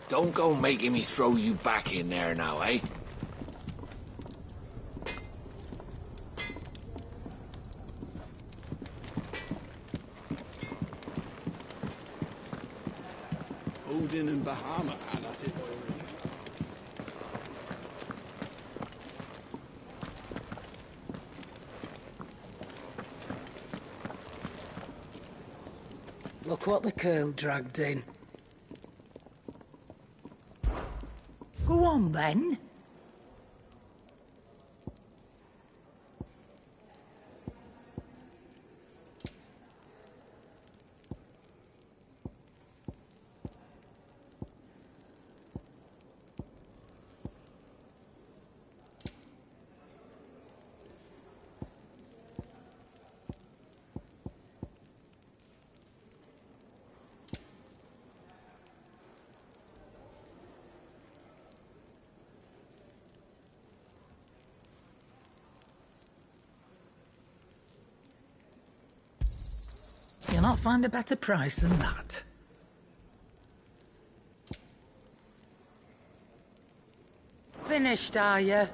Don't go making me throw you back in there now, eh? Odin and Bahama had at it already. Look what the curl dragged in. Go on, then. You'll not find a better price than that. Finished, are you?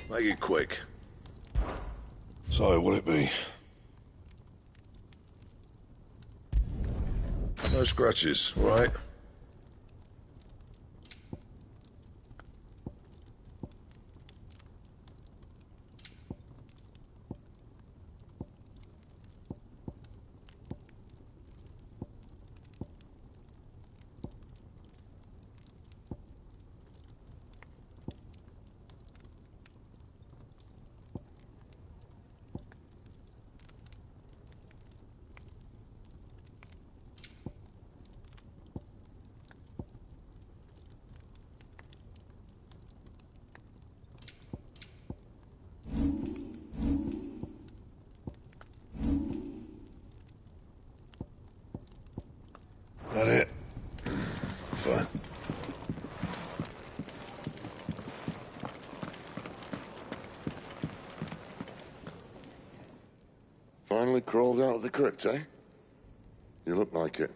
Make it quick. So, what'll it be? No scratches, all right? That it? Fine. Finally crawled out of the crypt, eh? You look like it.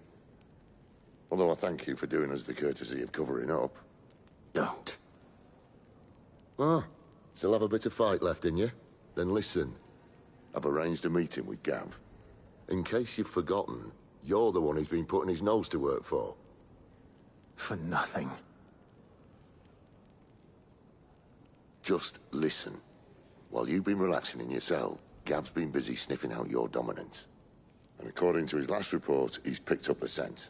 Although I thank you for doing us the courtesy of covering up. Don't. Ah, still have a bit of fight left in you? Then listen. I've arranged a meeting with Gav. In case you've forgotten, you're the one he's been putting his nose to work for. For nothing. Just listen. While you've been relaxing in your cell, Gav's been busy sniffing out your dominance. And according to his last report, he's picked up a scent.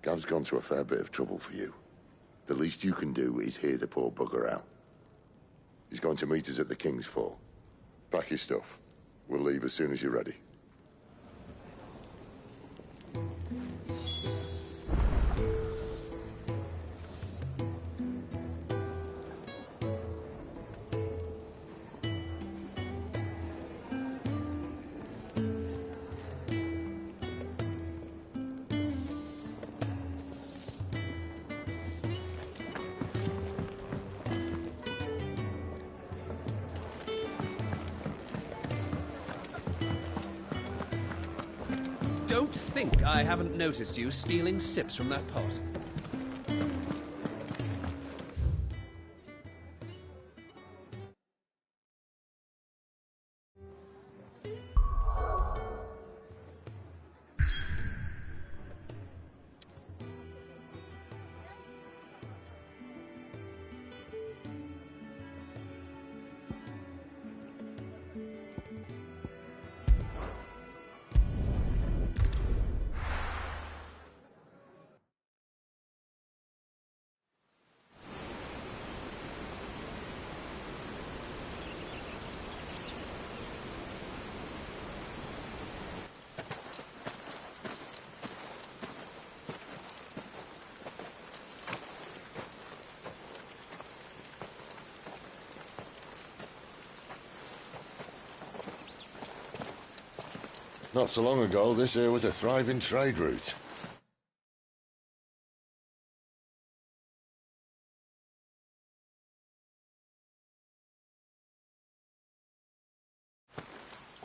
Gav's gone to a fair bit of trouble for you. The least you can do is hear the poor bugger out. He's going to meet us at the King's Fall. Pack your stuff. We'll leave as soon as you're ready. Don't think I haven't noticed you stealing sips from that pot. Not so long ago, this here was a thriving trade route.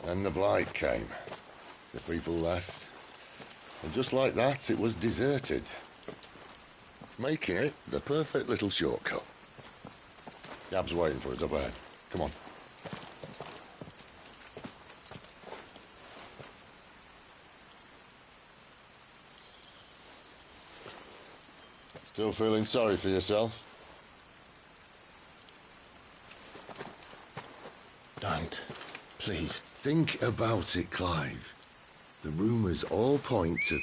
Then the blight came. The people left. And just like that, it was deserted. Making it the perfect little shortcut. Gab's waiting for us up ahead. Come on. Still feeling sorry for yourself? Don't. Please. Think about it, Clive. The rumours all point to...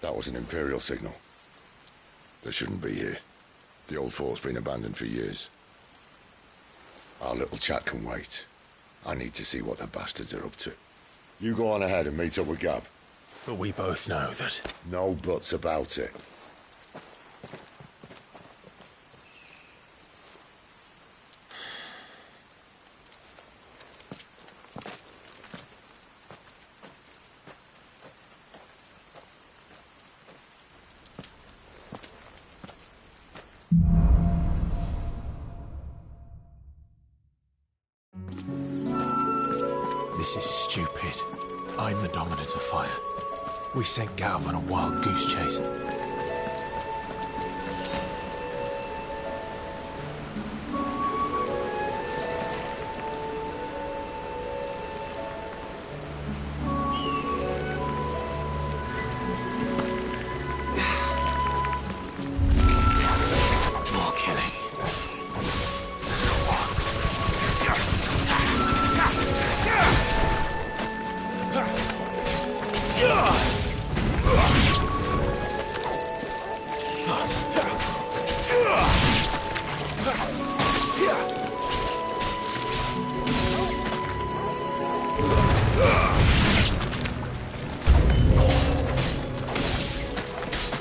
That was an Imperial signal. They shouldn't be here. The old fort's been abandoned for years. Our little chat can wait. I need to see what the bastards are up to. You go on ahead and meet up with Gab. But we both know that... No buts about it. This is stupid. I'm the Dominant of Fire. We sent Gav on a wild goose chase. More killing.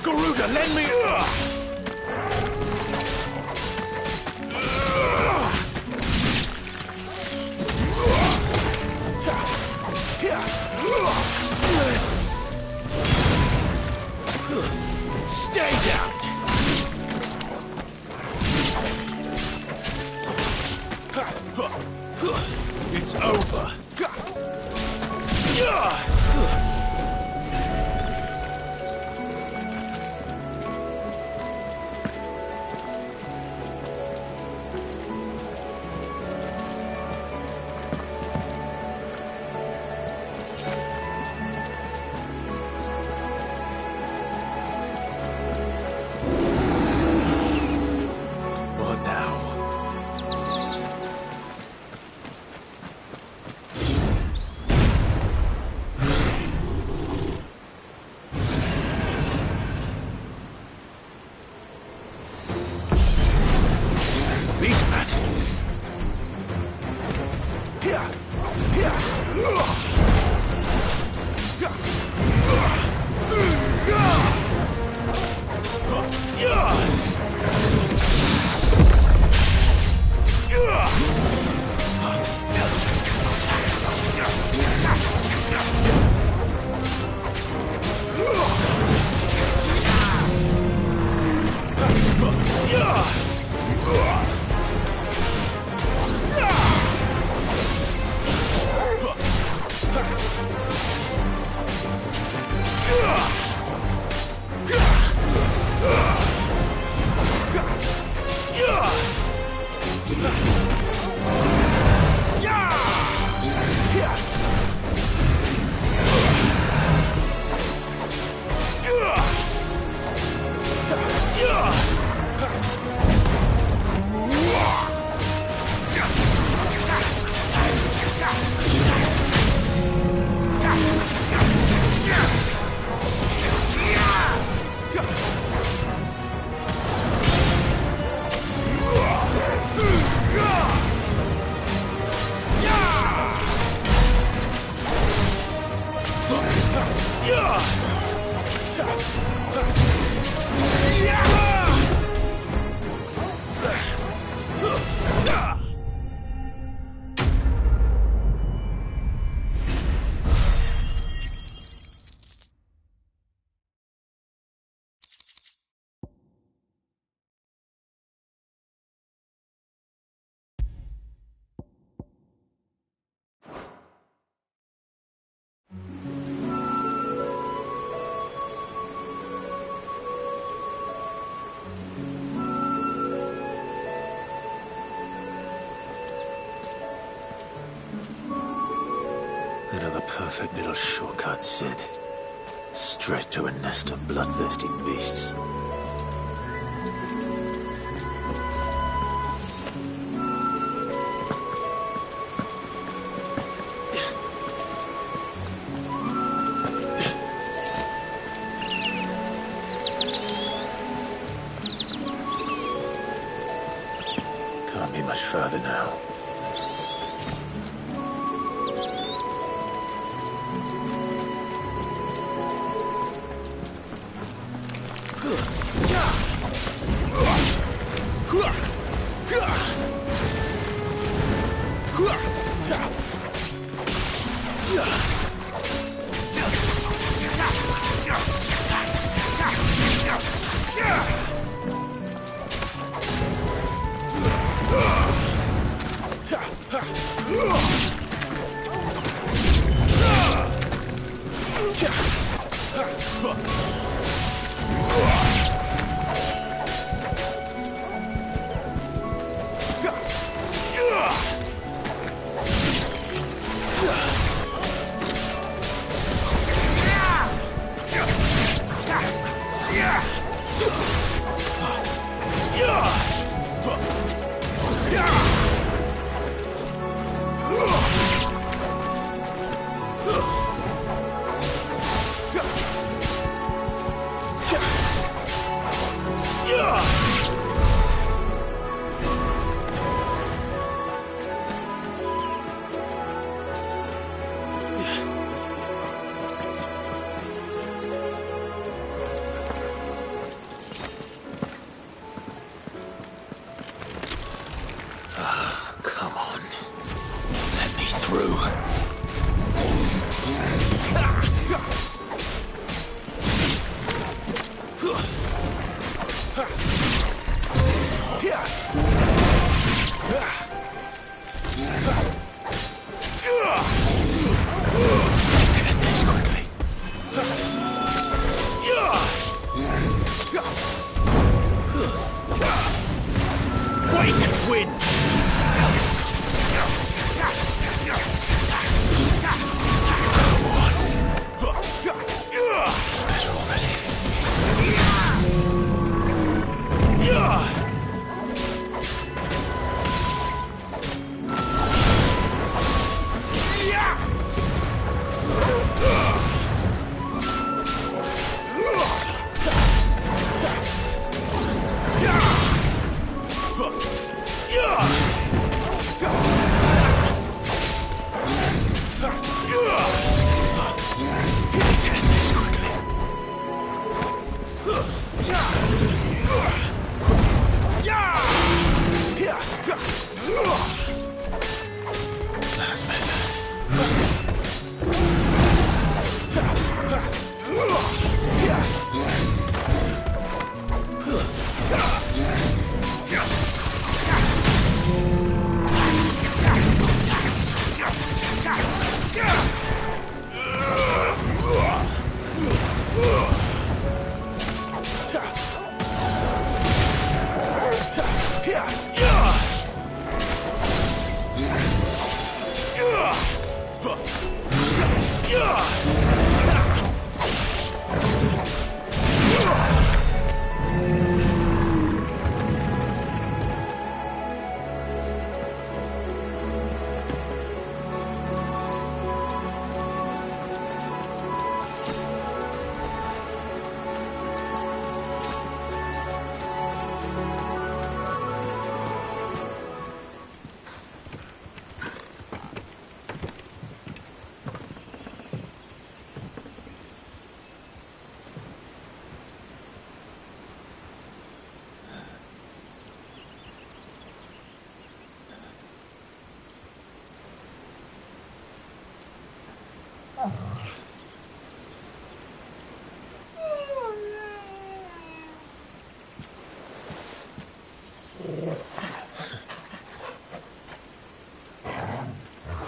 Garuda, lend me... Stay down! It's over. What now? Beastman! Perfect little shortcut, Sid. Straight to a nest of bloodthirsty beasts. Can't be much further now.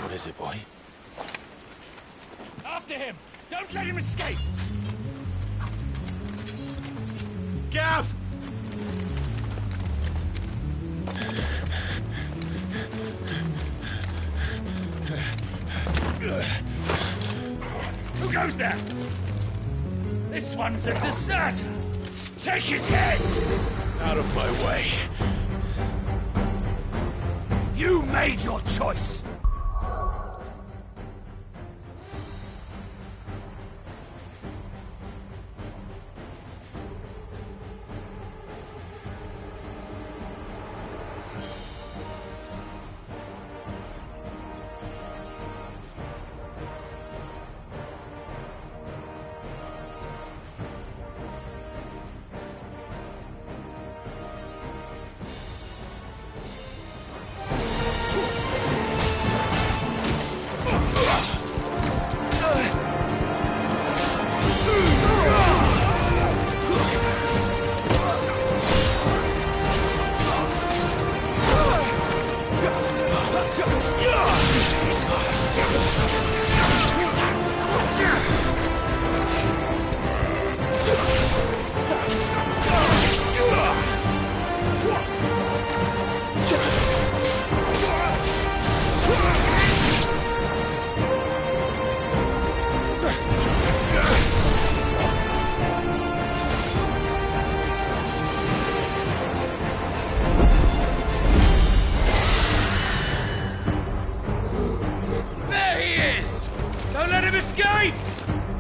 What is it, boy? After him! Don't let him escape! Gav! goes there? This one's a deserter. Take his head! Out of my way. You made your choice.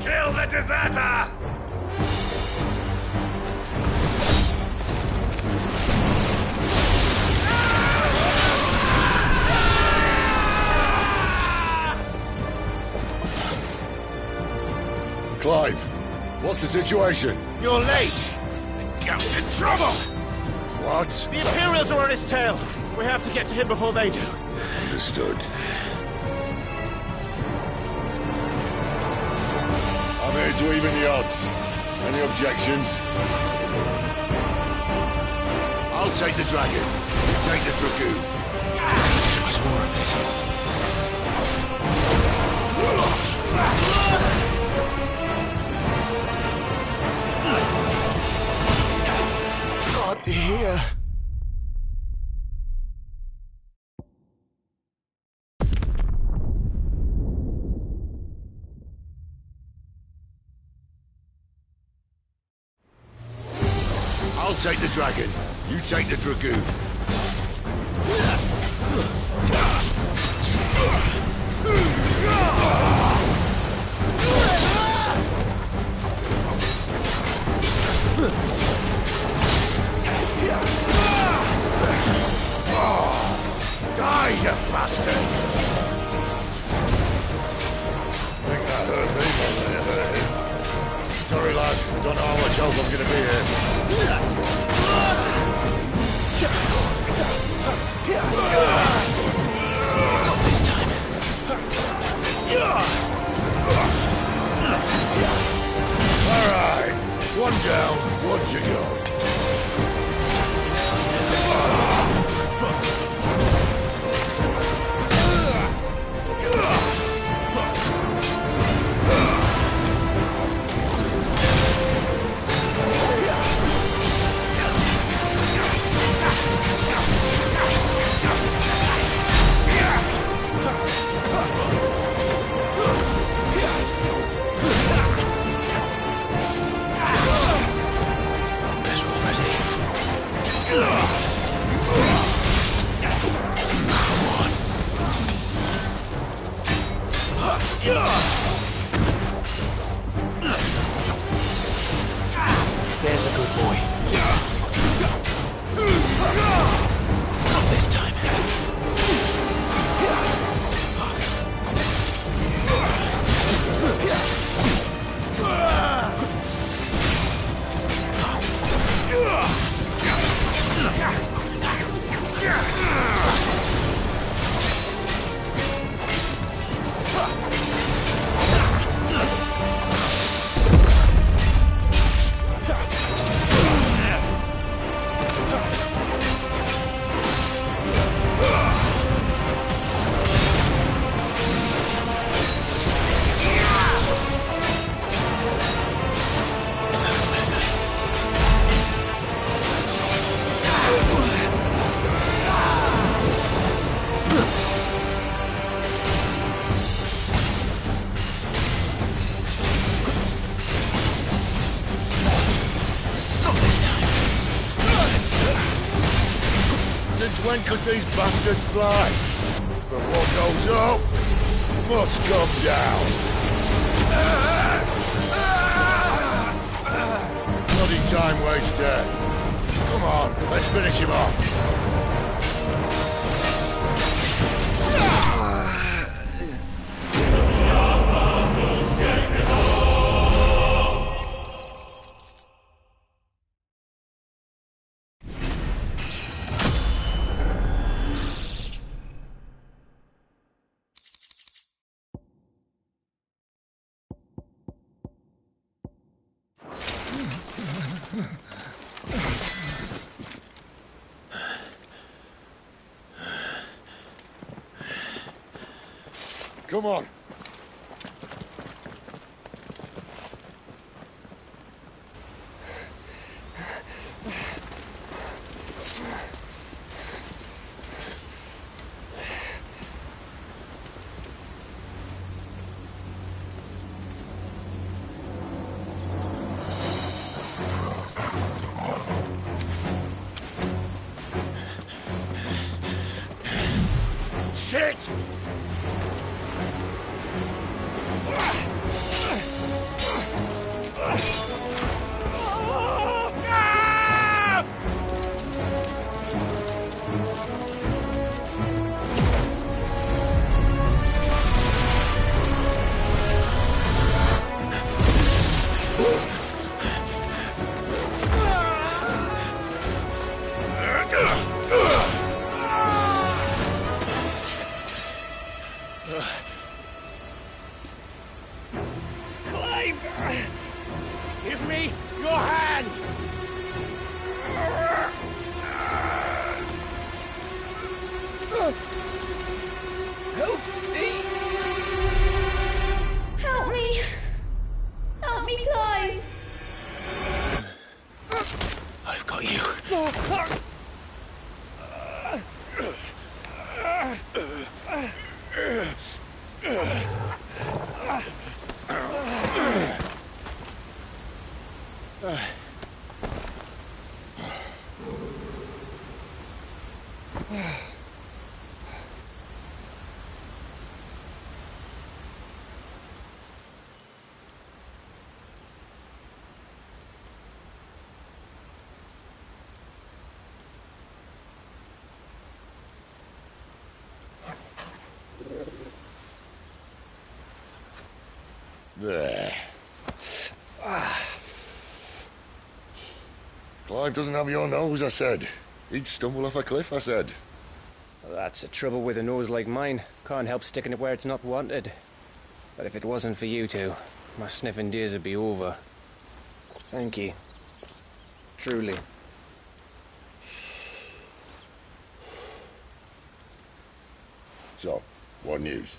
Kill the deserter! Clive, what's the situation? You're late! The Gout's in trouble! What? The Imperials are on his tail! We have to get to him before they do. Understood. I'm here to even the odds. Any objections? I'll take the dragon. You take the dragoon. Too much more of it. God, here. I'll take the dragon. You take the dragoon. Die, you bastard! I think that hurt me more than it hurt him. Sorry, lad. Don't know how much help I'm gonna be here. Not this time. All right. One down, one to go. There's a good boy. Not this time. Since when could these bastards fly? But what goes up must come down. Bloody time waster. Come on, let's finish him off. Come on. Shit! Give me your hand! Help me! Help me! Help me, Clive! I've got you. There. Clive doesn't have your nose, I said. He'd stumble off a cliff, I said. Well, that's the trouble with a nose like mine. Can't help sticking it where it's not wanted. But if it wasn't for you two, my sniffing days would be over. Thank you. Truly. So, what news?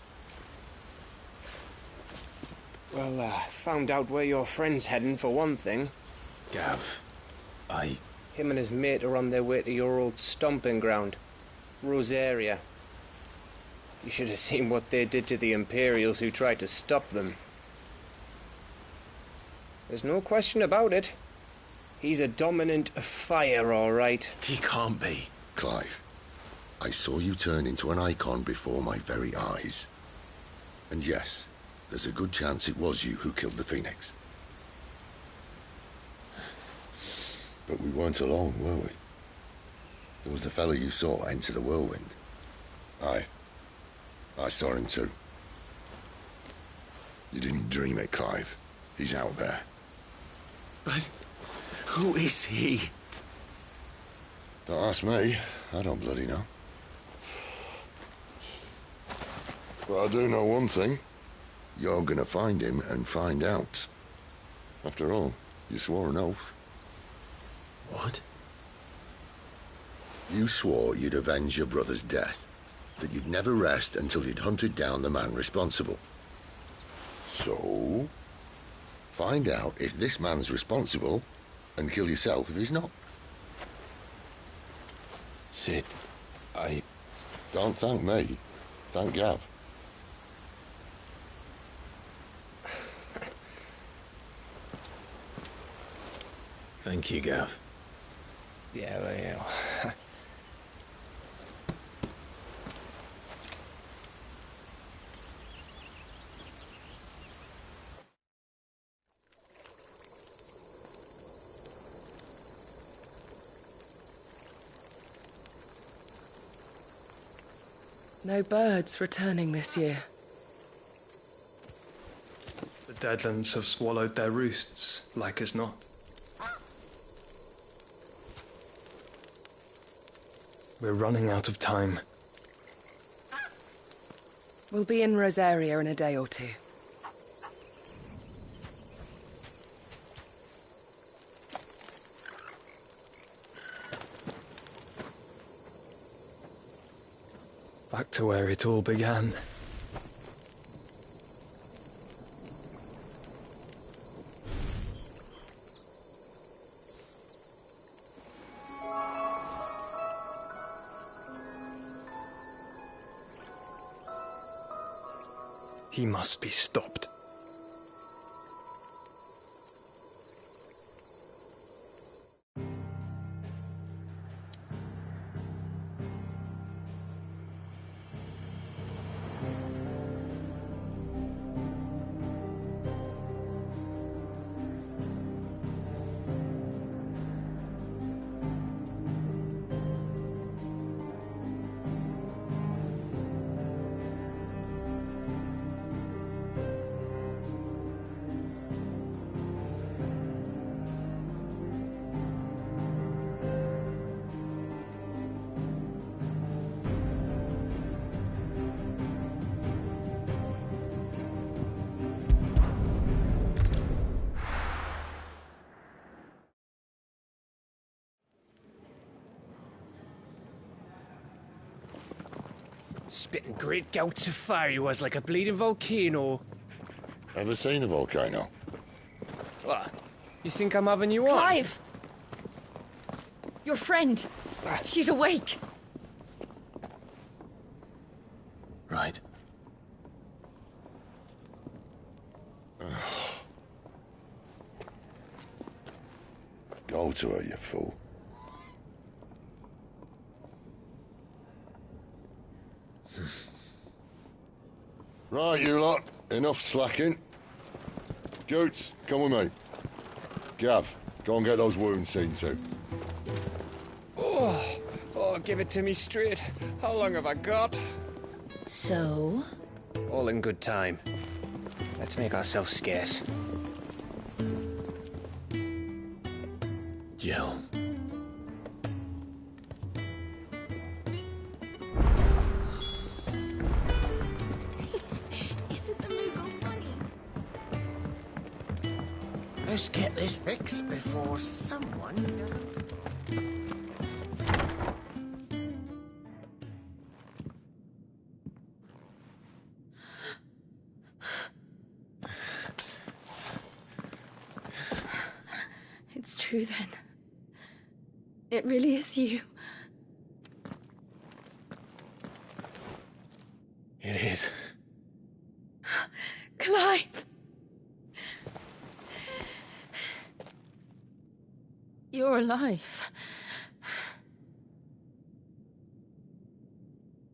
Well, found out where your friend's heading, for one thing. Gav, Him and his mate are on their way to your old stomping ground, Rosaria. You should have seen what they did to the Imperials who tried to stop them. There's no question about it. He's a dominant of fire, all right. He can't be. Clive, I saw you turn into an icon before my very eyes. And yes, there's a good chance it was you who killed the Phoenix. But we weren't alone, were we? There was the fellow you saw enter the whirlwind. I saw him too. You didn't dream it, Clive. He's out there. But who is he? Don't ask me. I don't bloody know. But I do know one thing. You're gonna find him and find out. After all, you swore an oath. What? You swore you'd avenge your brother's death. That you'd never rest until you'd hunted down the man responsible. So, find out if this man's responsible and kill yourself if he's not. Sid, Don't thank me. Thank Gav. Thank you, Gav. Yeah, well, No birds returning this year. The Deadlands have swallowed their roosts, like as not. We're running out of time. We'll be in Rosaria in a day or two. Back to where it all began. He must be stopped. Spitting great gouts of fire he was, like a bleeding volcano. Ever seen a volcano? What? You think I'm having you on? Clive! Your friend. She's awake. Right. Go to her, you fool. Right, you lot. Enough slacking. Goots, come with me. Gav, go and get those wounds seen to. Oh, give it to me straight. How long have I got? So? All in good time. Let's make ourselves scarce. Jill. Let's get this fixed before someone doesn't... It's true then. It really is you. It is. Clive! You're alive.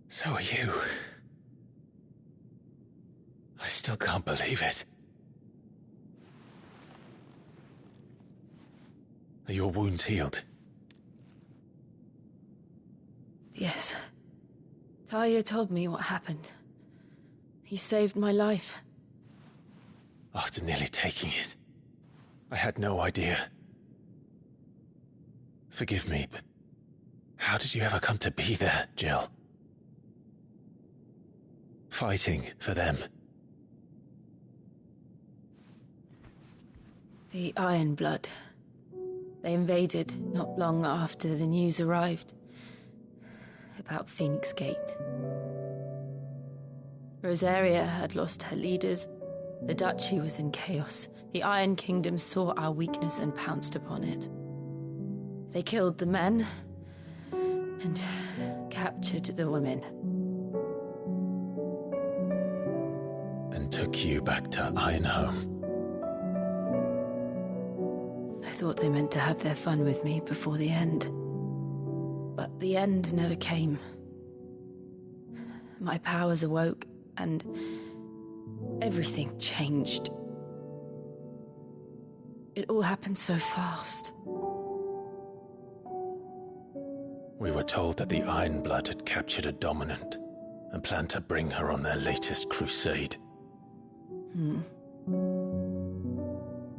So are you. I still can't believe it. Are your wounds healed? Yes. Talia told me what happened. You saved my life. After nearly taking it, I had no idea. Forgive me, but how did you ever come to be there, Jill? Fighting for them. The Iron Blood. They invaded not long after the news arrived about Phoenix Gate. Rosaria had lost her leaders. The Duchy was in chaos. The Iron Kingdom saw our weakness and pounced upon it. They killed the men and captured the women. And took you back to Ironhome. I thought they meant to have their fun with me before the end. But the end never came. My powers awoke, and everything changed. It all happened so fast. We were told that the Iron Blood had captured a dominant and plan to bring her on their latest crusade.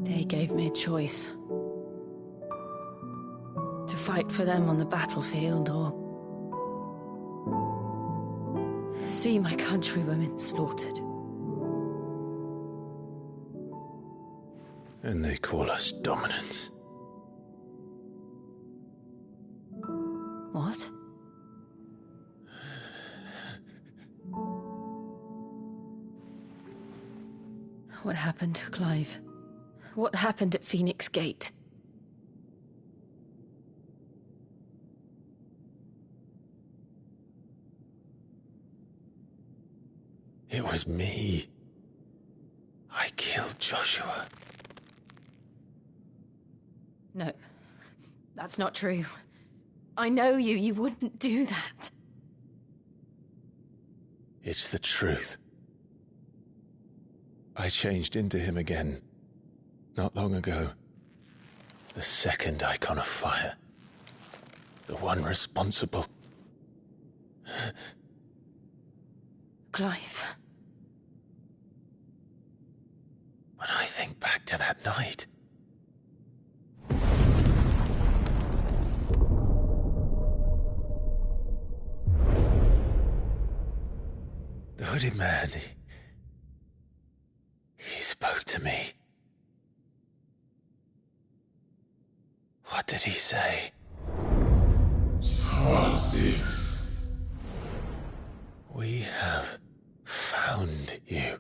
They gave me a choice. To fight for them on the battlefield, or see my countrywomen slaughtered. And they call us dominants. What? What happened, Clive? What happened at Phoenix Gate? It was me. I killed Joshua. No, that's not true. I know you. You wouldn't do that. It's the truth. I changed into him again, not long ago. The second icon of fire. The one responsible. Clive. When I think back to that night... The hooded man, he spoke to me. What did he say? XVI. We have found you.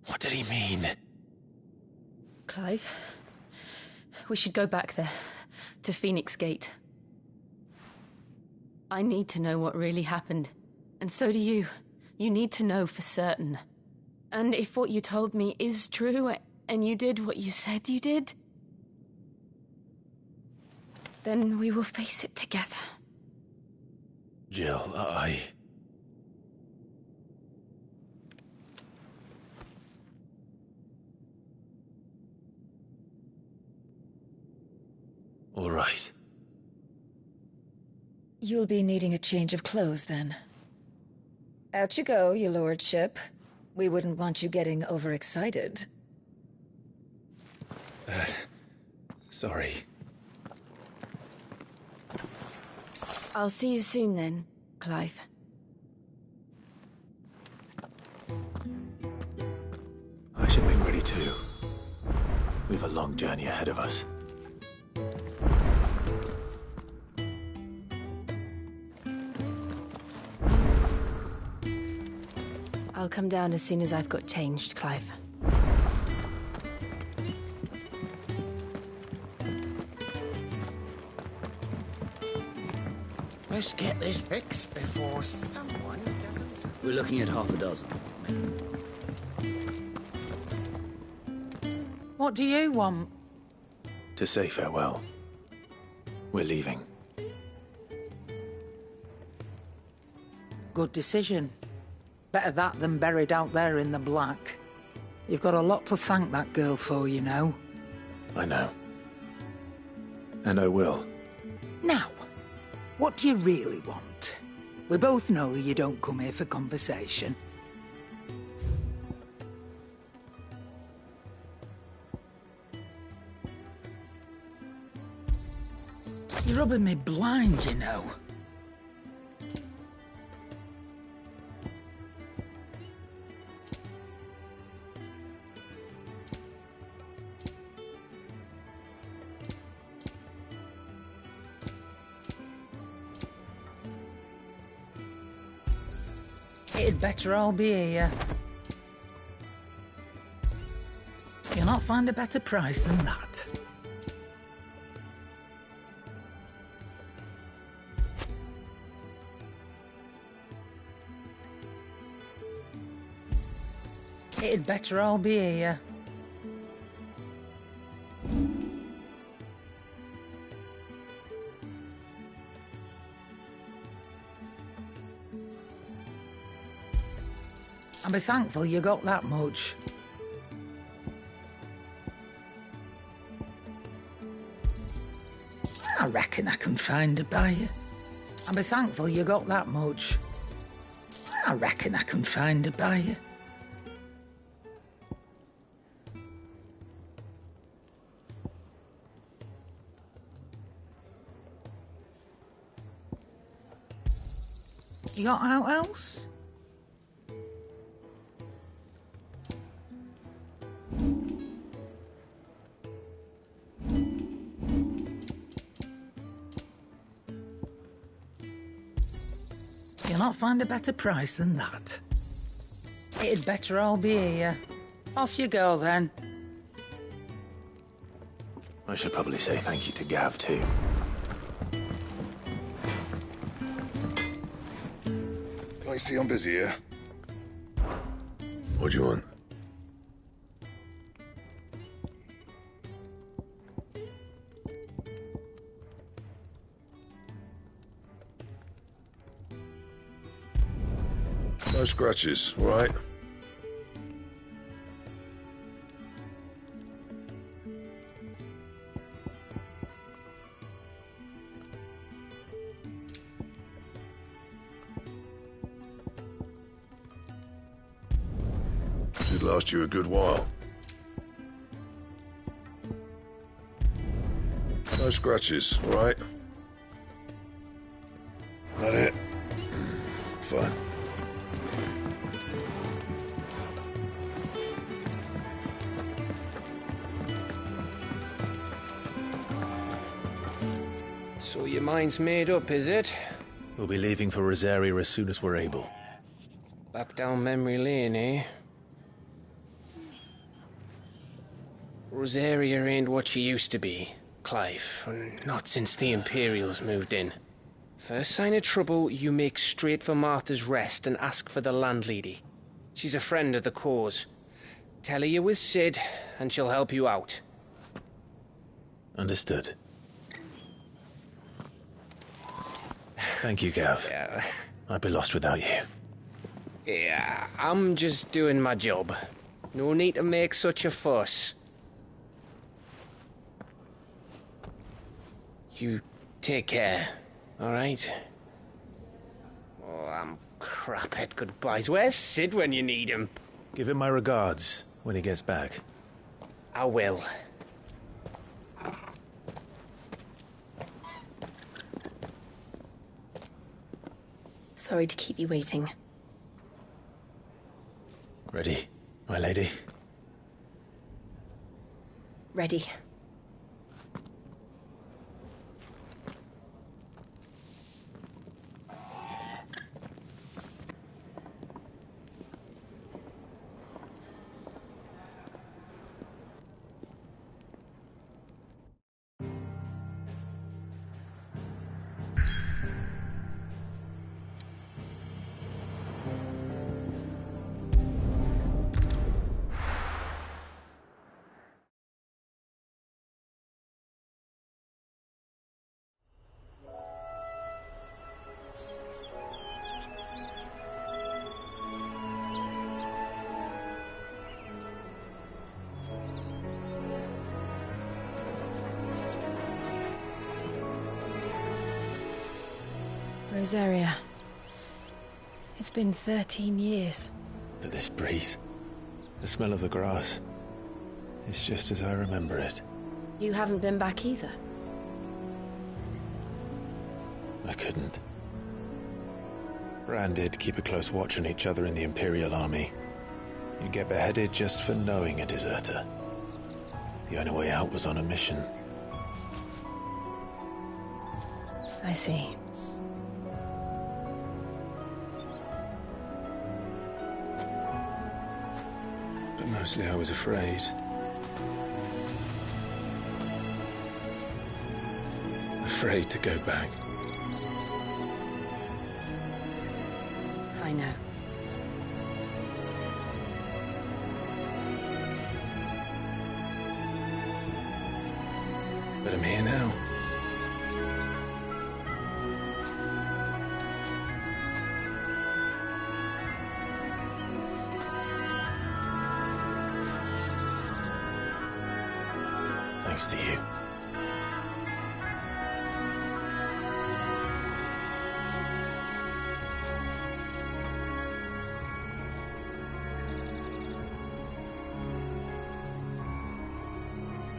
What did he mean? Clive, we should go back there, to Phoenix Gate. I need to know what really happened, and so do you. You need to know for certain. And if what you told me is true, and you did what you said you did, then we will face it together. Jill, All right. You'll be needing a change of clothes, then. Out you go, your lordship. We wouldn't want you getting overexcited. Sorry. I'll see you soon then, Clive. I should be ready too. We've a long journey ahead of us. I'll come down as soon as I've got changed, Clive. Let's get this fixed before someone doesn't... We're looking at half a dozen. What do you want? To say farewell. We're leaving. Good decision. Better that than buried out there in the black. You've got a lot to thank that girl for, you know. I know. And I will. Now, what do you really want? We both know you don't come here for conversation. You're rubbing me blind, you know. It'd better all be here. You'll not find a better price than that. It'd better all be here. And be thankful you got that much. I reckon I can find a buyer. I'll be thankful you got that much. I reckon I can find a buyer. You got out else? You'll not find a better price than that. It'd better all be here. Off you go, then. I should probably say thank you to Gav, too. I see I'm busy here. What do you want? No scratches, all right? Should last you a good while. No scratches, all right? That it? Fine. So your mind's made up, is it? We'll be leaving for Rosaria as soon as we're able. Back down memory lane, eh? Rosaria ain't what she used to be, Clive. Not since the Imperials moved in. First sign of trouble, you make straight for Martha's Rest and ask for the landlady. She's a friend of the cause. Tell her you're with Sid, and she'll help you out. Understood. Thank you, Gav. Yeah. I'd be lost without you. Yeah, I'm just doing my job. No need to make such a fuss. You take care, all right? Oh, I'm crap at goodbyes. Where's Sid when you need him? Give him my regards when he gets back. I will. Sorry to keep you waiting. Ready, my lady? Ready. Rosaria. It's been 13 years. But this breeze, the smell of the grass, it's just as I remember it. You haven't been back either. I couldn't. Bran did keep a close watch on each other in the Imperial Army. You'd get beheaded just for knowing a deserter. The only way out was on a mission. I see. But mostly I was afraid. Afraid to go back. I know. But I'm here now. Thanks to you.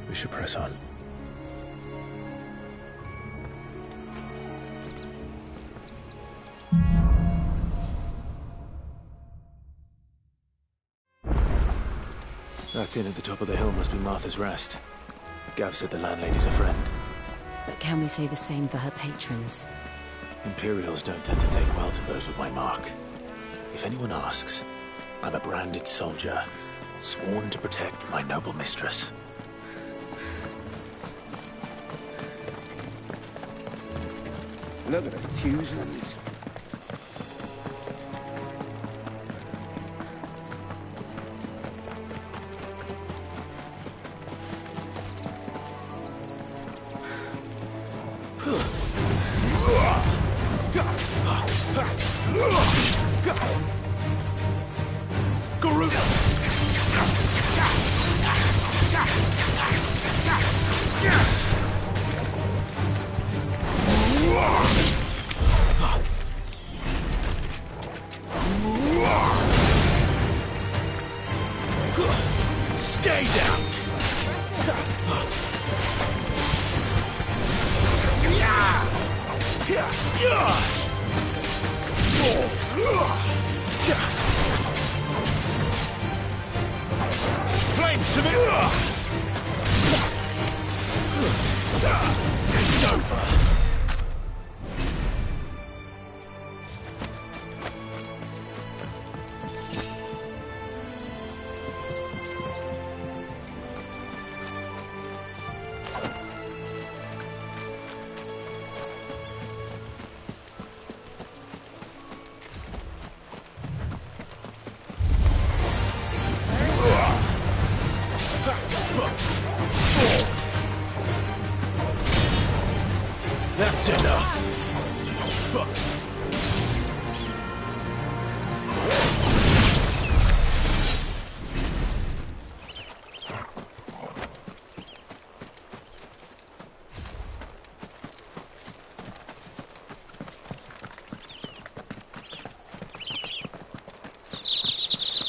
We should press on. That inn at the top of the hill must be Martha's Rest. Gav said the landlady's a friend. But can we say the same for her patrons? Imperials don't tend to take well to those with my mark. If anyone asks, I'm a branded soldier, sworn to protect my noble mistress. Look at the fuse on these. Stay down! Flames to me! It's over! That's enough.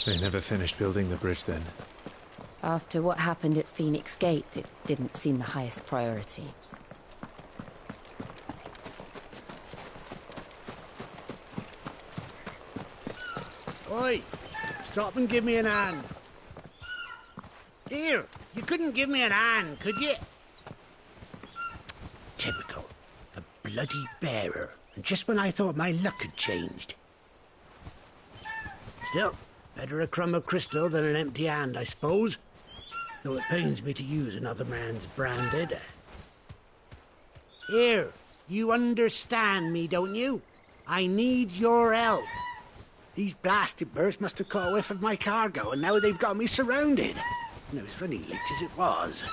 They never finished building the bridge then. After what happened at Phoenix Gate, it didn't seem the highest priority. Oi! Stop and give me an hand. Here, you couldn't give me an hand, could you? Typical. A bloody bearer. And just when I thought my luck had changed. Still, better a crumb of crystal than an empty hand, I suppose. Though it pains me to use another man's branded. Here, you understand me, don't you? I need your help. These blasted birds must have caught a whiff of my cargo, and now they've got me surrounded. And it was runny late as it was.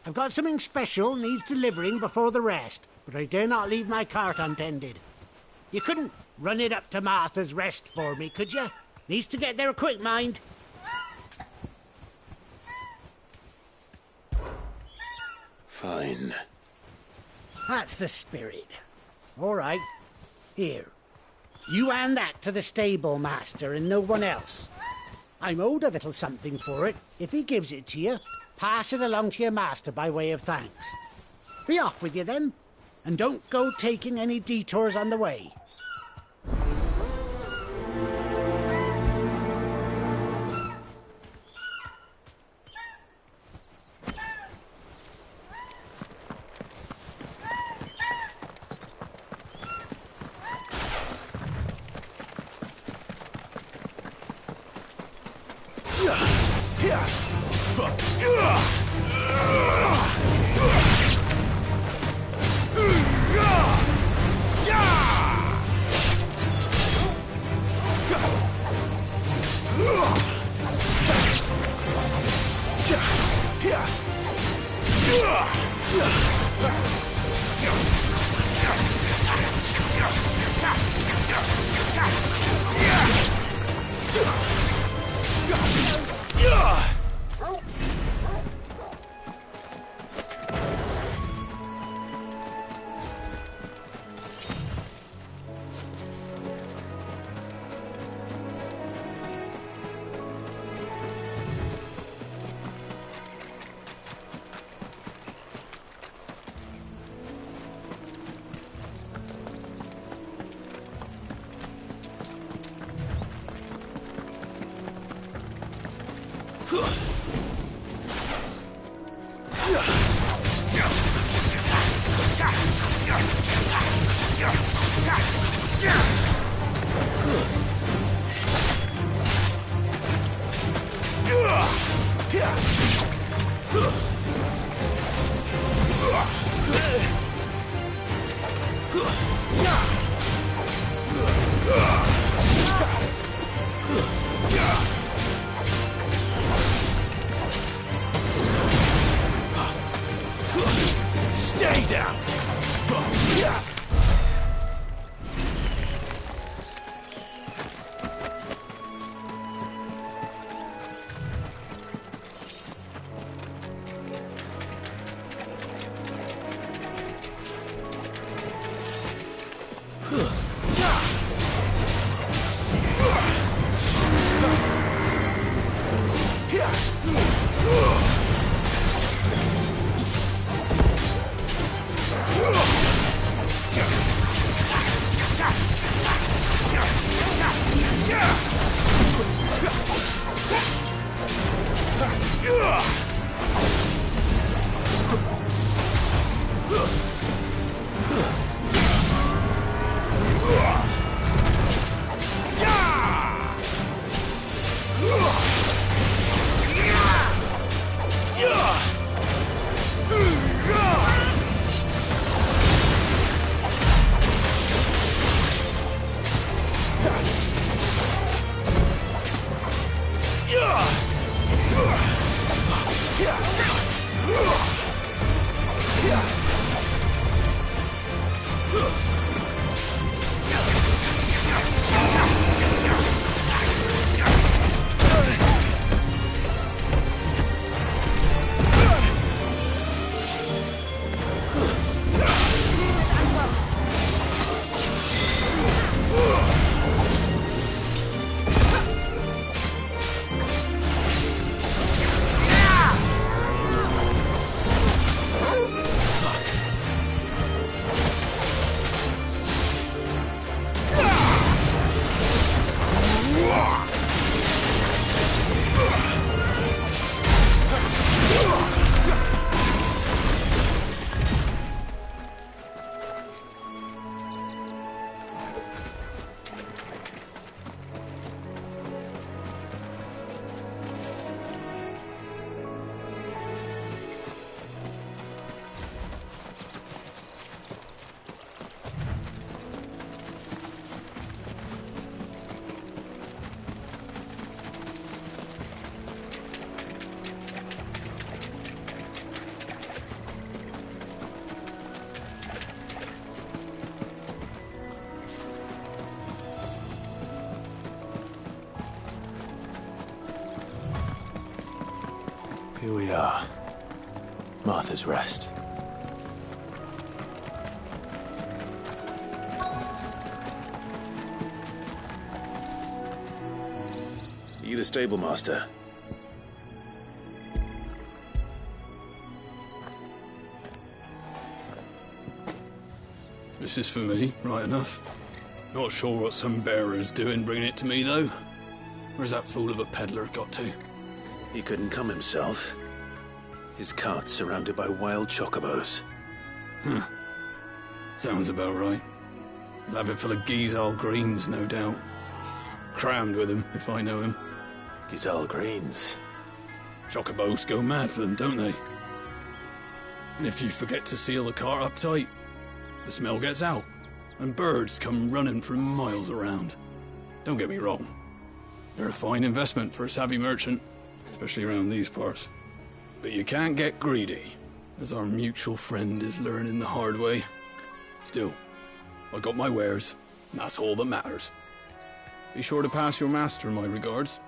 I've got something special needs delivering before the rest, but I dare not leave my cart untended. You couldn't run it up to Martha's Rest for me, could you? Needs to get there quick, mind. Fine. That's the spirit. All right. Here. You hand that to the stable master and no one else. I'm owed a little something for it. If he gives it to you, pass it along to your master by way of thanks. Be off with you then, and don't go taking any detours on the way. Stay down! Here we are. Martha's Rest. Are you the stable master? This is for me, right enough. Not sure what some bearer's doing bringing it to me, though. Where's that fool of a peddler got to? He couldn't come himself. His cart's surrounded by wild chocobos. Huh. Sounds about right. He'll have it full of Gizal greens, no doubt. Crammed with him, if I know him. Gizal greens? Chocobos go mad for them, don't they? And if you forget to seal the cart up tight, the smell gets out, and birds come running from miles around. Don't get me wrong. They're a fine investment for a savvy merchant, especially around these parts. But you can't get greedy, as our mutual friend is learning the hard way. Still, I got my wares, and that's all that matters. Be sure to pass your master my regards.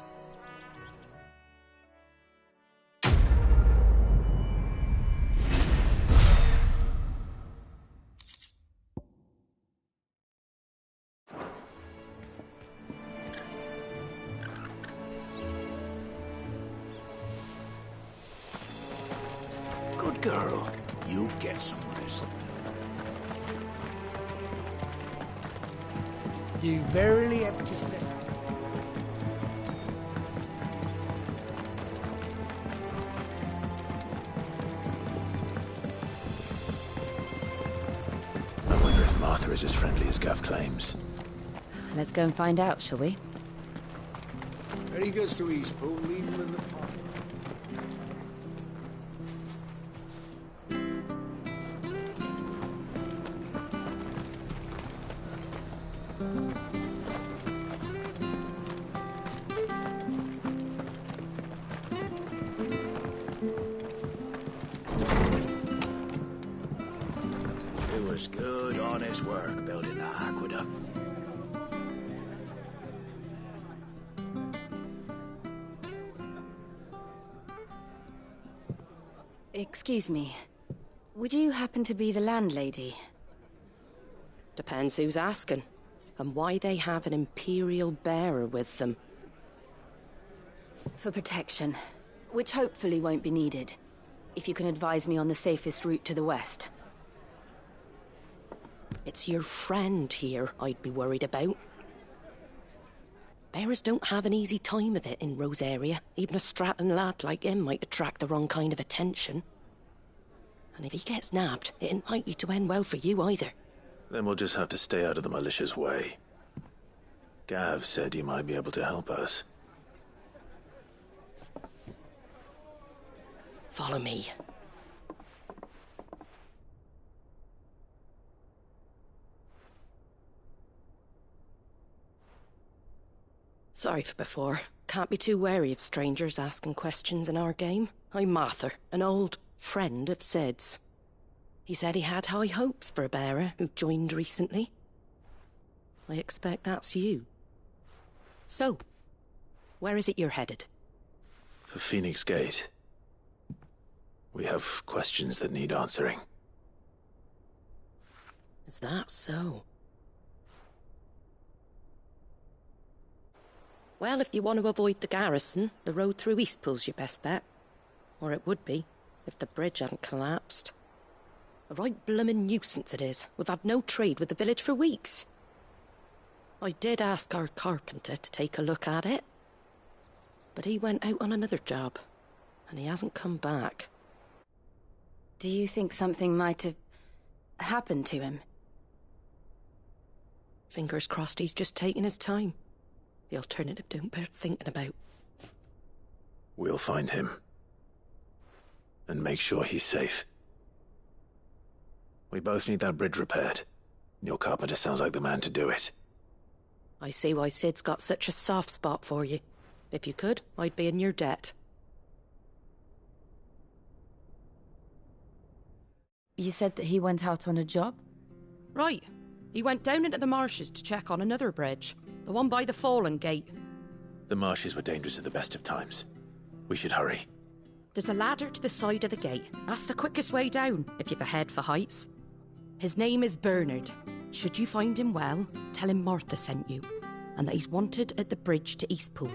Good girl. You get some rest. You barely have to step. I wonder if Martha is as friendly as Gav claims. Let's go and find out, shall we? When he goes to Eastpool, leave him in the park. was good, honest work building that aqueduct. Excuse me. Would you happen to be the landlady? Depends who's asking, and why they have an Imperial bearer with them. For protection, which hopefully won't be needed. If you can advise me on the safest route to the west. It's your friend here I'd be worried about. Bearers don't have an easy time of it in Rosaria. Even a Stratton lad like him might attract the wrong kind of attention. And if he gets nabbed, it ain't likely to end well for you either. Then we'll just have to stay out of the malicious way. Gav said you might be able to help us. Follow me. Sorry for before. Can't be too wary of strangers asking questions in our game. I'm Martha, an old friend of Sid's. He said he had high hopes for a bearer who joined recently. I expect that's you. So, where is it you're headed? For Phoenix Gate. We have questions that need answering. Is that so? Well, if you want to avoid the garrison, the road through Eastpool's your best bet. Or it would be, if the bridge hadn't collapsed. A right bloomin' nuisance it is. We've had no trade with the village for weeks. I did ask our carpenter to take a look at it. But he went out on another job, and he hasn't come back. Do you think something might have happened to him? Fingers crossed he's just taking his time. The alternative don't bear thinking about. We'll find him. And make sure he's safe. We both need that bridge repaired. Your carpenter sounds like the man to do it. I see why Sid's got such a soft spot for you. If you could, I'd be in your debt. You said that he went out on a job? Right. He went down into the marshes to check on another bridge. The one by the Fallen Gate. The marshes were dangerous at the best of times. We should hurry. There's a ladder to the side of the gate. That's the quickest way down, if you've a head for heights. His name is Bernard. Should you find him well, tell him Martha sent you, and that he's wanted at the bridge to Eastpool.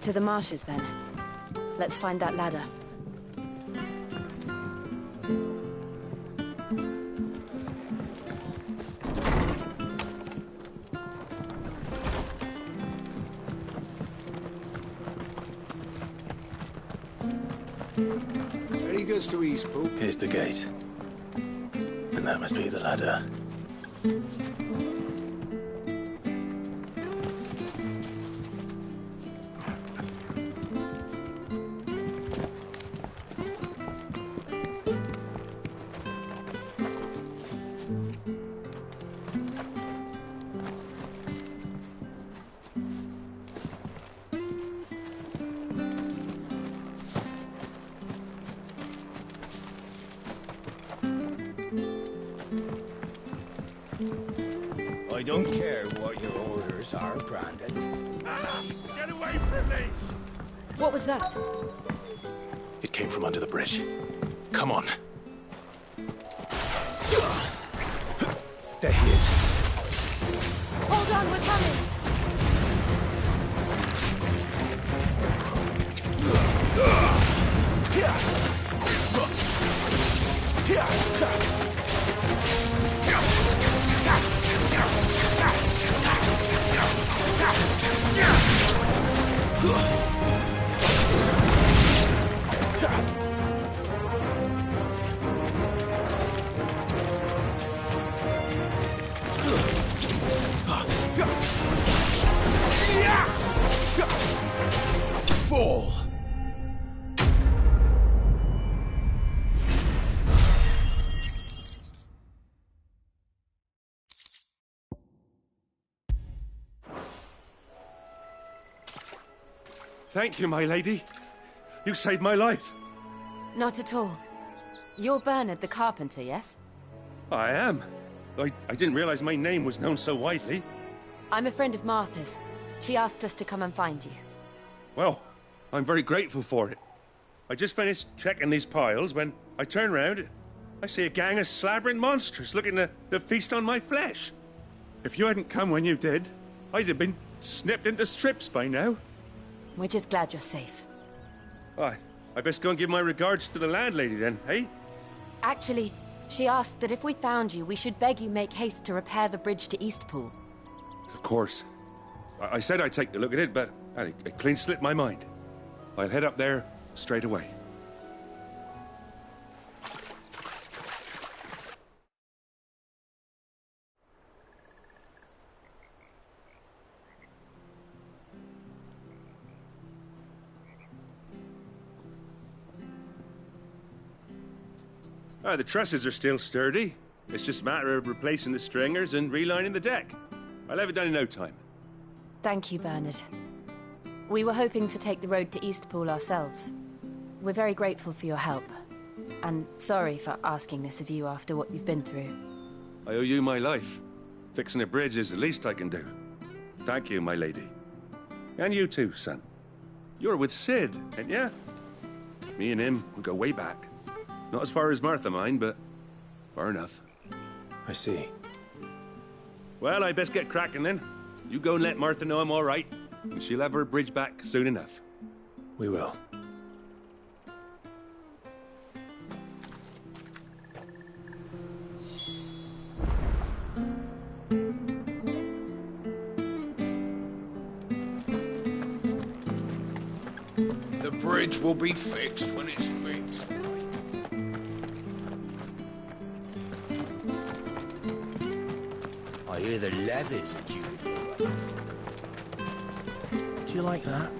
To the marshes, then. Let's find that ladder. Very good to Eastpool. Here's the gate. And that must be the ladder. I don't care what your orders are, Brandon. Get away from me! What was that? It came from under the bridge. Come on. There he is. Hold on, we're coming! Thank you, my lady. You saved my life. Not at all. You're Bernard the carpenter, yes? I am. I didn't realize my name was known so widely. I'm a friend of Martha's. She asked us to come and find you. Well, I'm very grateful for it. I just finished checking these piles when I turn round. I see a gang of slavering monsters looking to feast on my flesh. If you hadn't come when you did, I'd have been snipped into strips by now. We're just glad you're safe. I best go and give my regards to the landlady then, eh? Actually, she asked that if we found you, we should beg you make haste to repair the bridge to Eastpool. Of course. I said I'd take a look at it, but it clean slipped my mind. I'll head up there straight away. The trusses are still sturdy. It's just a matter of replacing the stringers and relining the deck. I'll have it done in no time. Thank you, Bernard. We were hoping to take the road to Eastpool ourselves. We're very grateful for your help. And sorry for asking this of you after what you've been through. I owe you my life. Fixing a bridge is the least I can do. Thank you, my lady. And you too, son. You're with Sid, ain't ya? Me and him, we go way back. Not as far as Martha, mind, but far enough. I see. Well, I best get cracking then. You go and let Martha know I'm all right, and she'll have her bridge back soon enough. We will. The bridge will be fixed when it's fixed. I hear the levies are due to go up. Do you like that?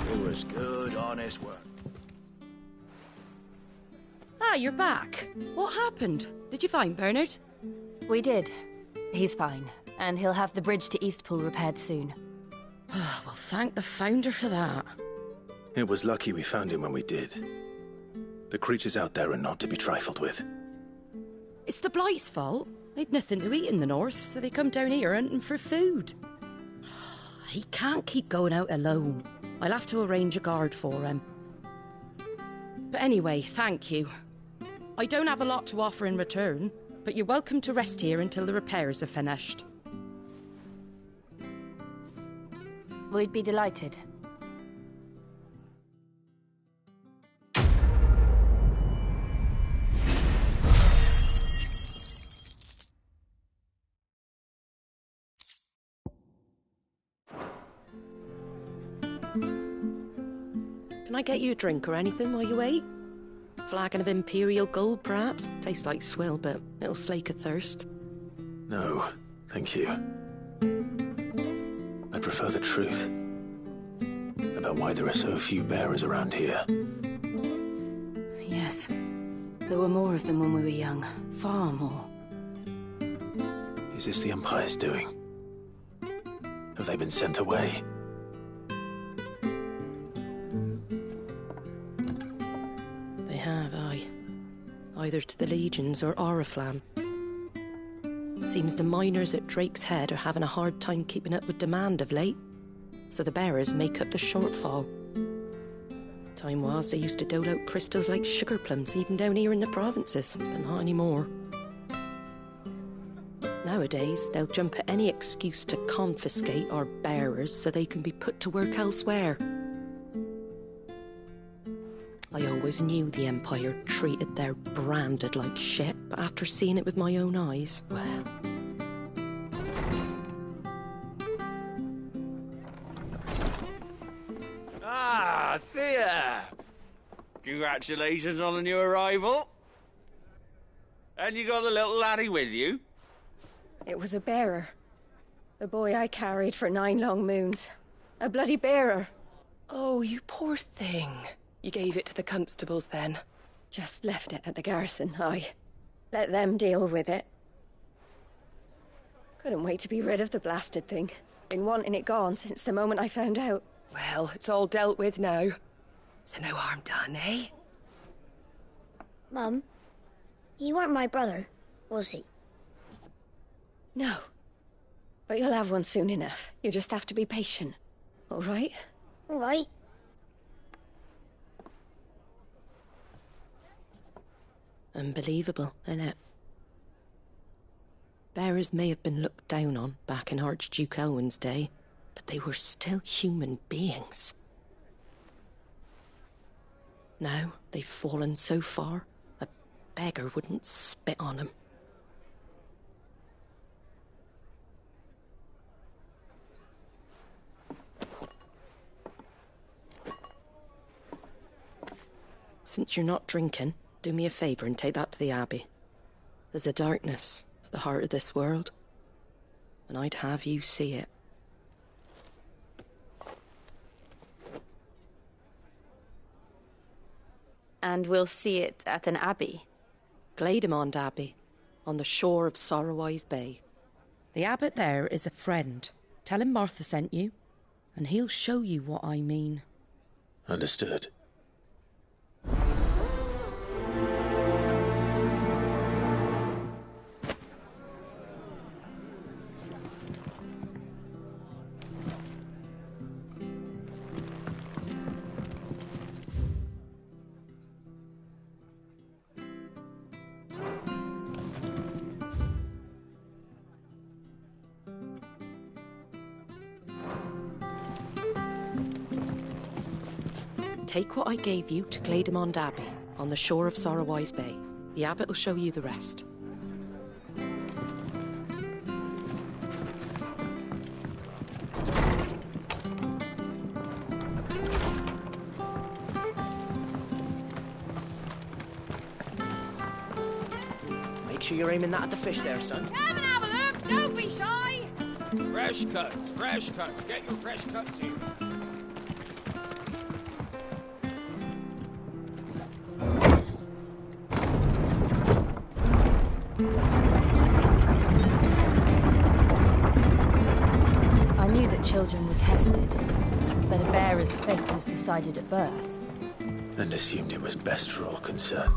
It was good, honest work. Ah, you're back. What happened? Did you find Bernard? We did. He's fine, and he'll have the bridge to Eastpool repaired soon. Well, thank the Founder for that. It was lucky we found him when we did. The creatures out there are not to be trifled with. It's the Blight's fault. They'd nothing to eat in the north, so they come down here hunting for food. He can't keep going out alone. I'll have to arrange a guard for him. But anyway, thank you. I don't have a lot to offer in return, but you're welcome to rest here until the repairs are finished. We'd be delighted. Can I get you a drink or anything while you wait? Flagon of Imperial Gold, perhaps? Tastes like swill, but it'll slake a thirst. No, thank you. I prefer the truth. About why there are so few bearers around here. Yes. There were more of them when we were young. Far more. Is this the Empire's doing? Have they been sent away? They have, aye. Either to the Legions or Oriflamme. Seems the miners at Drake's Head are having a hard time keeping up with demand of late, so the bearers make up the shortfall. Time was they used to dole out crystals like sugar plums even down here in the provinces, but not anymore. Nowadays, they'll jump at any excuse to confiscate our bearers so they can be put to work elsewhere. I always knew the Empire treated their branded like shit, but after seeing it with my own eyes, well... Ah, Thea! Congratulations on the new arrival. And you got the little laddie with you? It was a bearer. The boy I carried for 9 long moons. A bloody bearer. Oh, you poor thing. You gave it to the constables then? Just left it at the garrison, aye. Let them deal with it. Couldn't wait to be rid of the blasted thing. Been wanting it gone since the moment I found out. Well, it's all dealt with now. So no harm done, eh? Mum, you weren't my brother, was he? No. But you'll have one soon enough. You just have to be patient. All right? All right. Unbelievable, innit? Bearers may have been looked down on back in Archduke Elwin's day, but they were still human beings. Now they've fallen so far, a beggar wouldn't spit on them. Since you're not drinking, do me a favour and take that to the Abbey. There's a darkness at the heart of this world, and I'd have you see it. And we'll see it at an abbey? Glademond Abbey, on the shore of Sorrowwise Bay. The abbot there is a friend. Tell him Martha sent you, and he'll show you what I mean. Understood. Take what I gave you to Glademond Abbey, on the shore of Sorrowwise Bay. The abbot will show you the rest. Make sure you're aiming that at the fish there, son. Come and have a look, don't be shy. Fresh cuts, fresh cuts. Get your fresh cuts here. I knew that children were tested, that a bearer's fate was decided at birth. And assumed it was best for all concerned.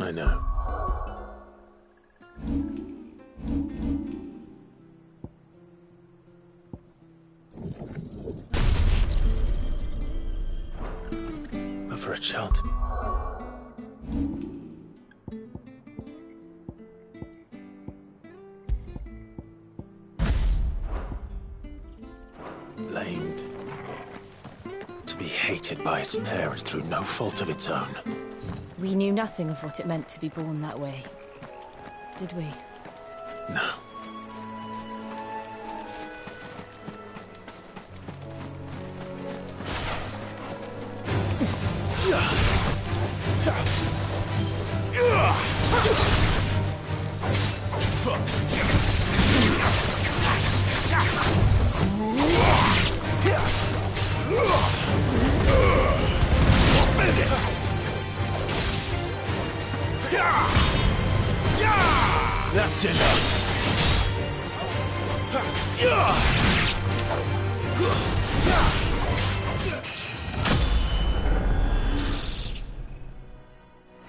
I know. But for a child to be... blamed. To be hated by its parents through no fault of its own. We knew nothing of what it meant to be born that way, did we? No. That's enough.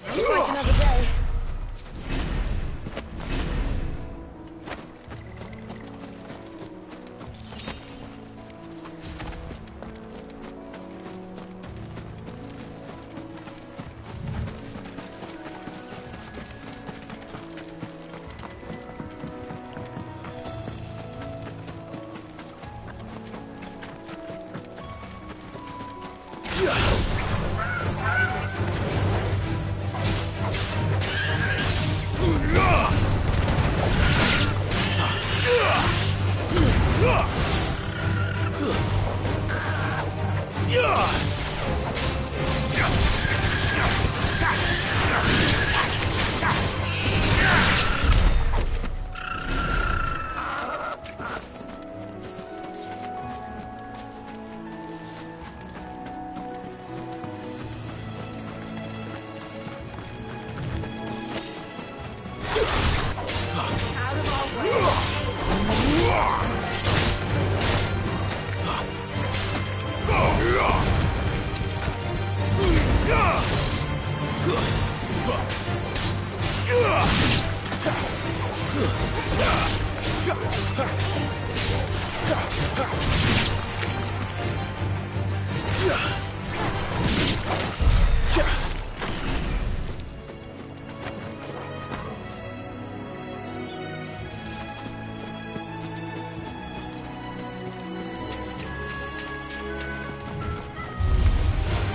Quite another day.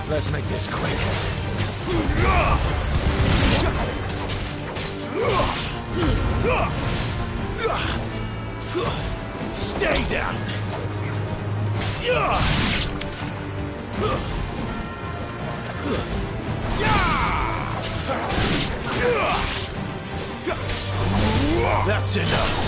Let's make this quick. Stay down. That's enough.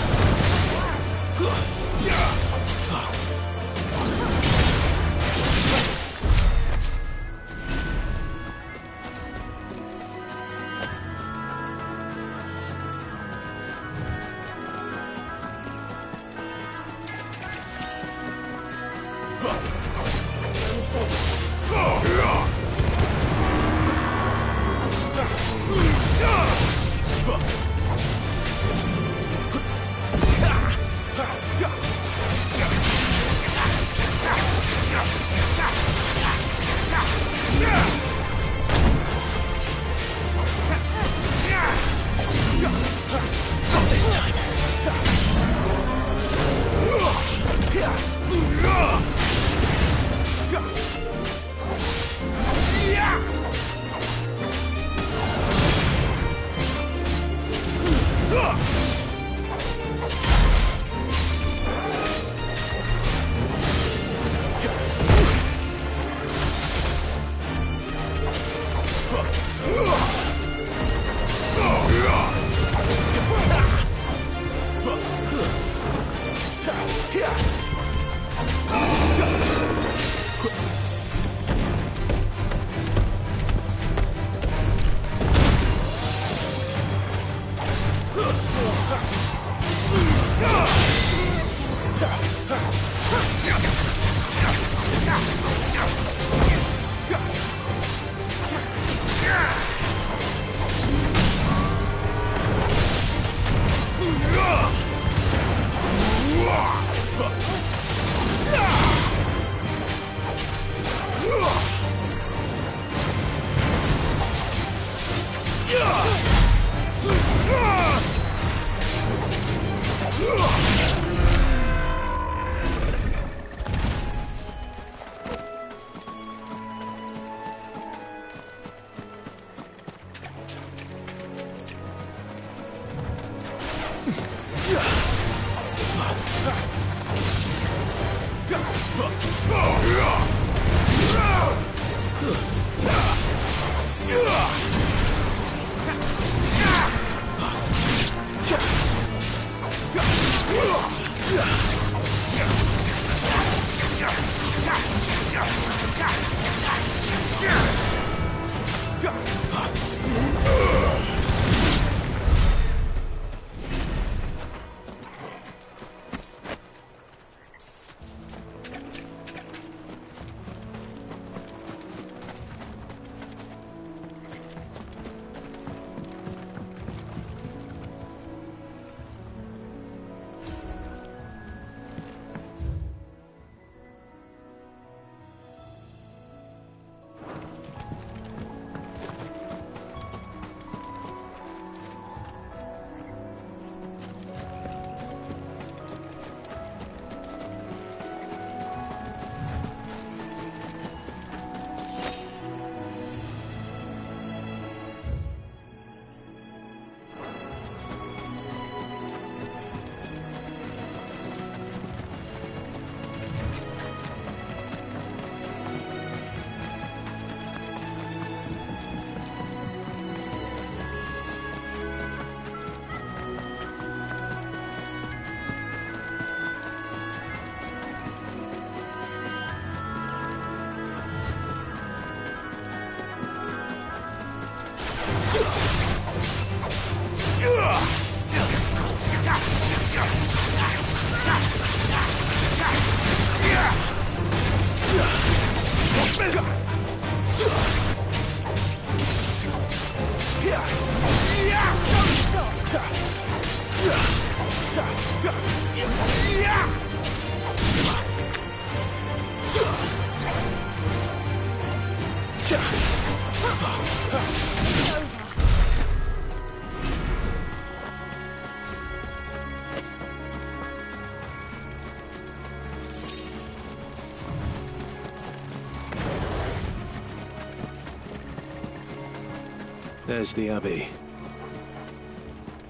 There's the Abbey.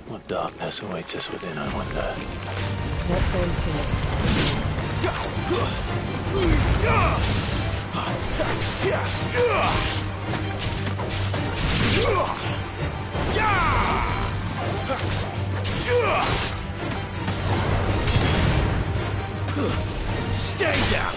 What darkness awaits us within, I wonder. Let's go and see. Stay down!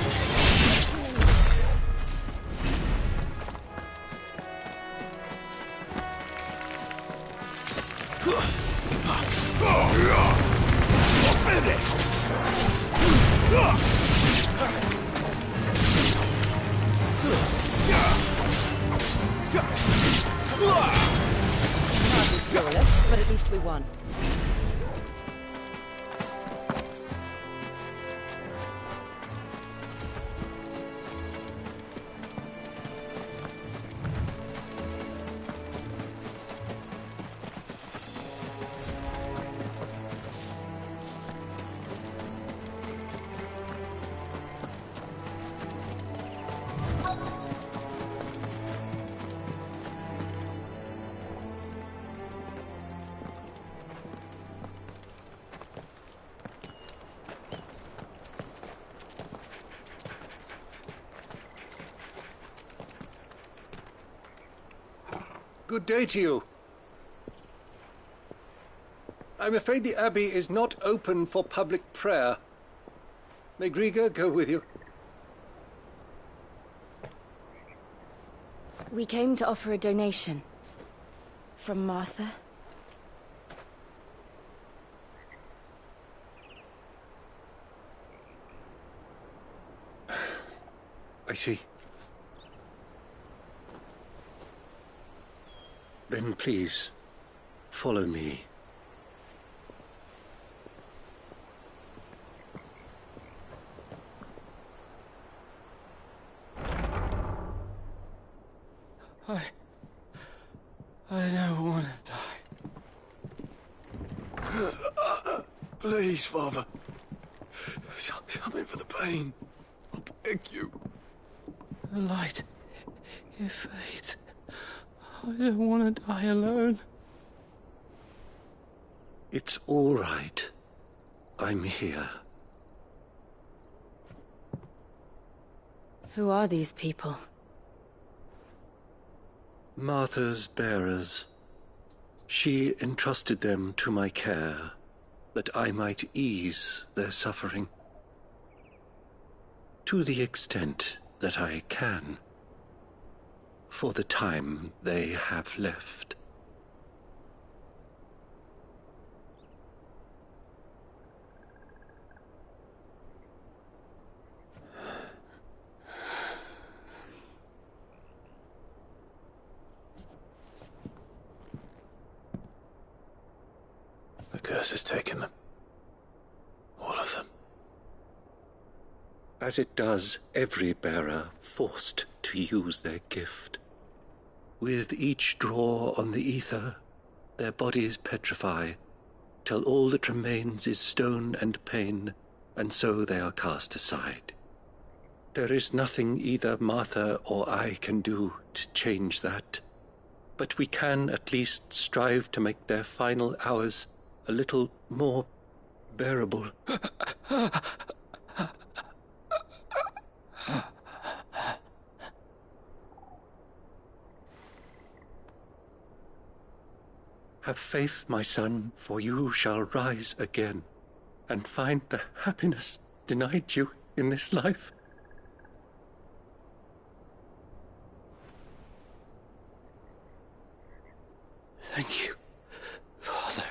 Flawless, but at least we won. Good day to you. I'm afraid the Abbey is not open for public prayer. May Griga go with you? We came to offer a donation. From Martha. I see. Then please, follow me. I don't want to die. Please, Father. Come in for the pain. I beg you. The light, it fades. I don't want to die alone. It's all right. I'm here. Who are these people? Martha's bearers. She entrusted them to my care, that I might ease their suffering. To the extent that I can. For the time they have left. The curse has taken them. All of them. As it does every bearer forced to use their gift. With each draw on the ether, their bodies petrify, till all that remains is stone and pain, and so they are cast aside. There is nothing either Martha or I can do to change that, but we can at least strive to make their final hours a little more bearable. Have faith, my son, for you shall rise again, and find the happiness denied you in this life. Thank you, Father.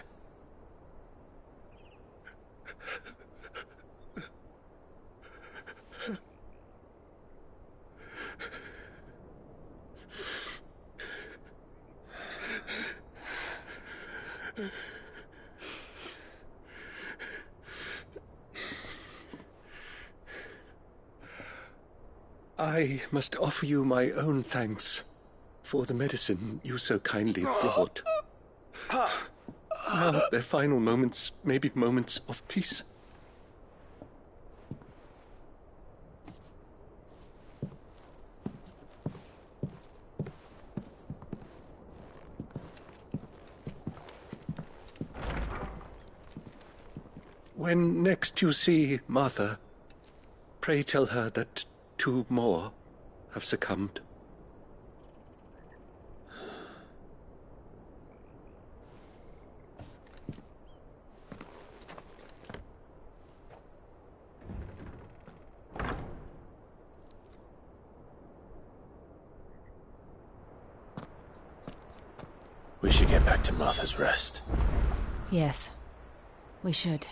I must offer you my own thanks for the medicine you so kindly brought. Now their final moments may be moments of peace. When next you see Martha, pray tell her that 2 more have succumbed. We should get back to Martha's Rest. Yes, we should.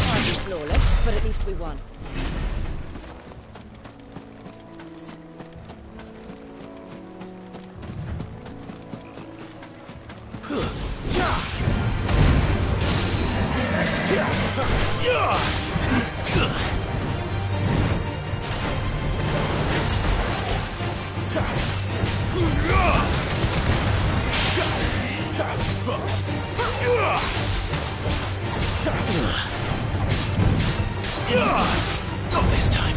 Hardly flawless, but at least we won. Not this time.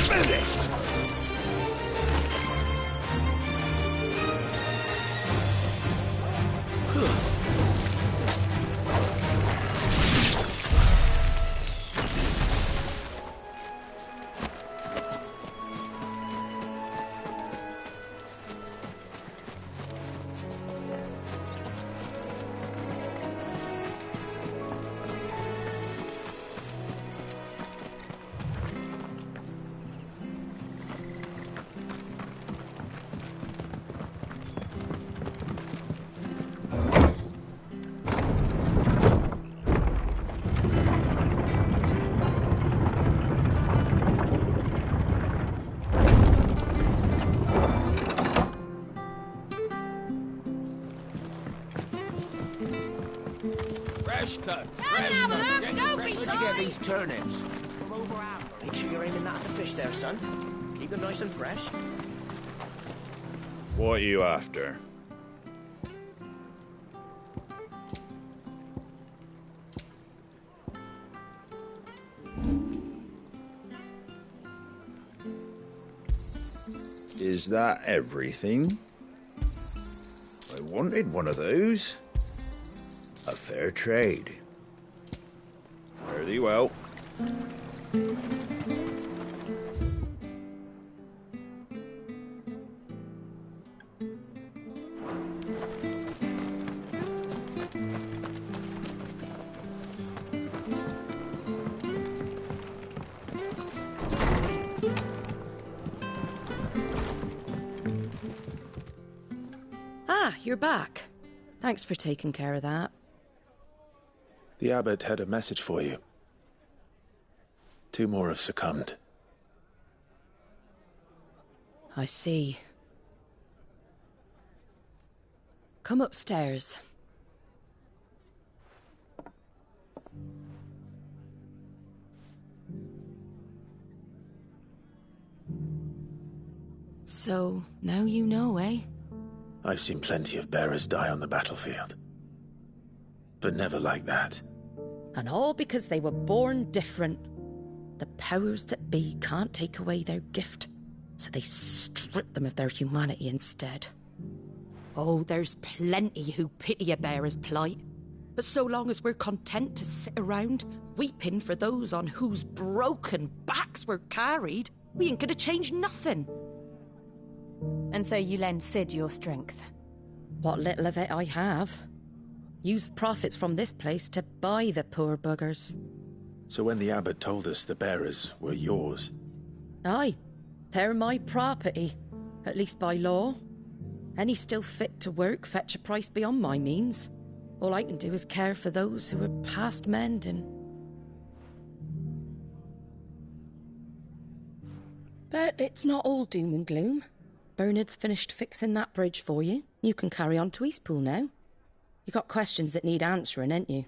Finished! Fresh cuts. Where'd you get these turnips? From over Amber. Make sure you're aiming that at the fish there, son. Keep them nice and fresh. What are you after? Is that everything? I wanted one of those. A fair trade. Fare thee well. Ah, you're back. Thanks for taking care of that. The abbot had a message for you. 2 more have succumbed. I see. Come upstairs. So, now you know, eh? I've seen plenty of bearers die on the battlefield. But never like that. And all because they were born different. The powers that be can't take away their gift, so they strip them of their humanity instead. Oh, there's plenty who pity a bearer's plight. But so long as we're content to sit around, weeping for those on whose broken backs we're carried, we ain't gonna change nothing. And so you lend Sid your strength? What little of it I have. Used profits from this place to buy the poor buggers. So when the abbot told us the bearers were yours... Aye, they're my property, at least by law. Any still fit to work fetch a price beyond my means. All I can do is care for those who are past mending. But it's not all doom and gloom. Bernard's finished fixing that bridge for you. You can carry on to Eastpool now. You got questions that need answering, ain't you?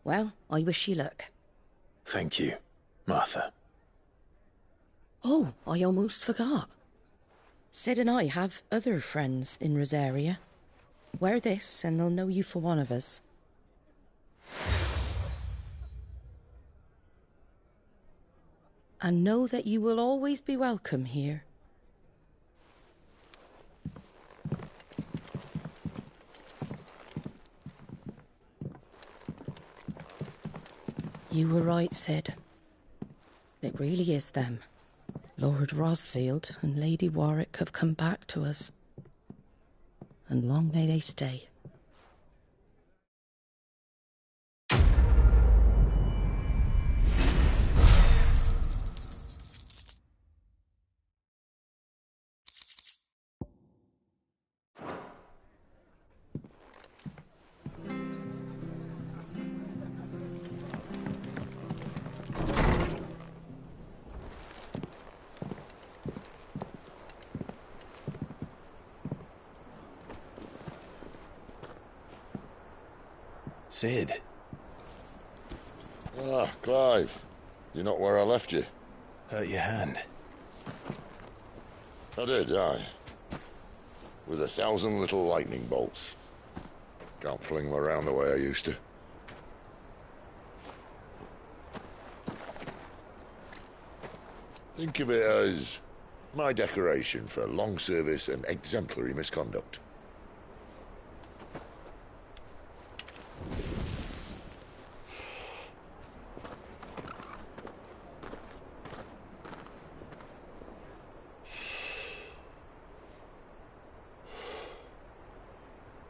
Well, I wish you luck. Thank you, Martha. Oh, I almost forgot. Sid and I have other friends in Rosaria. Wear this and they'll know you for one of us. And know that you will always be welcome here. You were right, Sid. It really is them. Lord Rosfield and Lady Warwick have come back to us. And long may they stay. Sid. Ah, Clive. You're not where I left you. Hurt your hand. I did, aye. With 1,000 little lightning bolts. Can't fling them around the way I used to. Think of it as my decoration for long service and exemplary misconduct.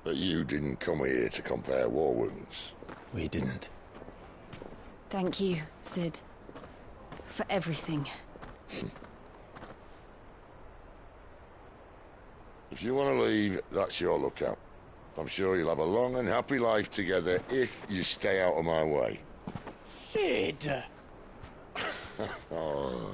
But you didn't come here to compare war wounds. We didn't. Thank you, Sid. For everything. If you want to leave, that's your lookout. I'm sure you'll have a long and happy life together if you stay out of my way. Sid! Oh.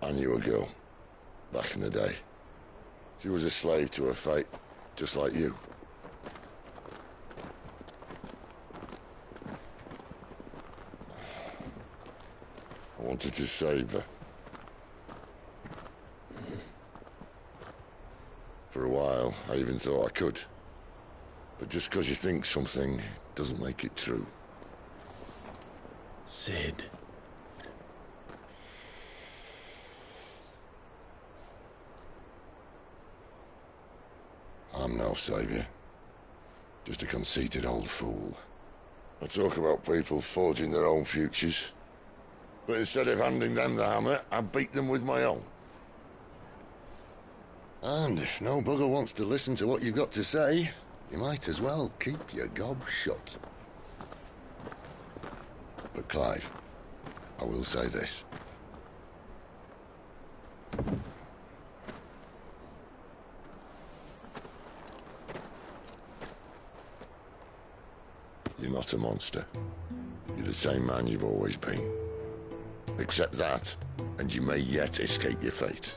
I knew a girl, back in the day. She was a slave to her fate, just like you. I wanted to save her. For a while, I even thought I could. But just because you think something doesn't make it true. Sid. I'm no saviour. Just a conceited old fool. I talk about people forging their own futures. But instead of handing them the hammer, I beat them with my own. And if no bugger wants to listen to what you've got to say, you might as well keep your gob shut. But Clive, I will say this. You're not a monster. You're the same man you've always been. Accept that, and you may yet escape your fate.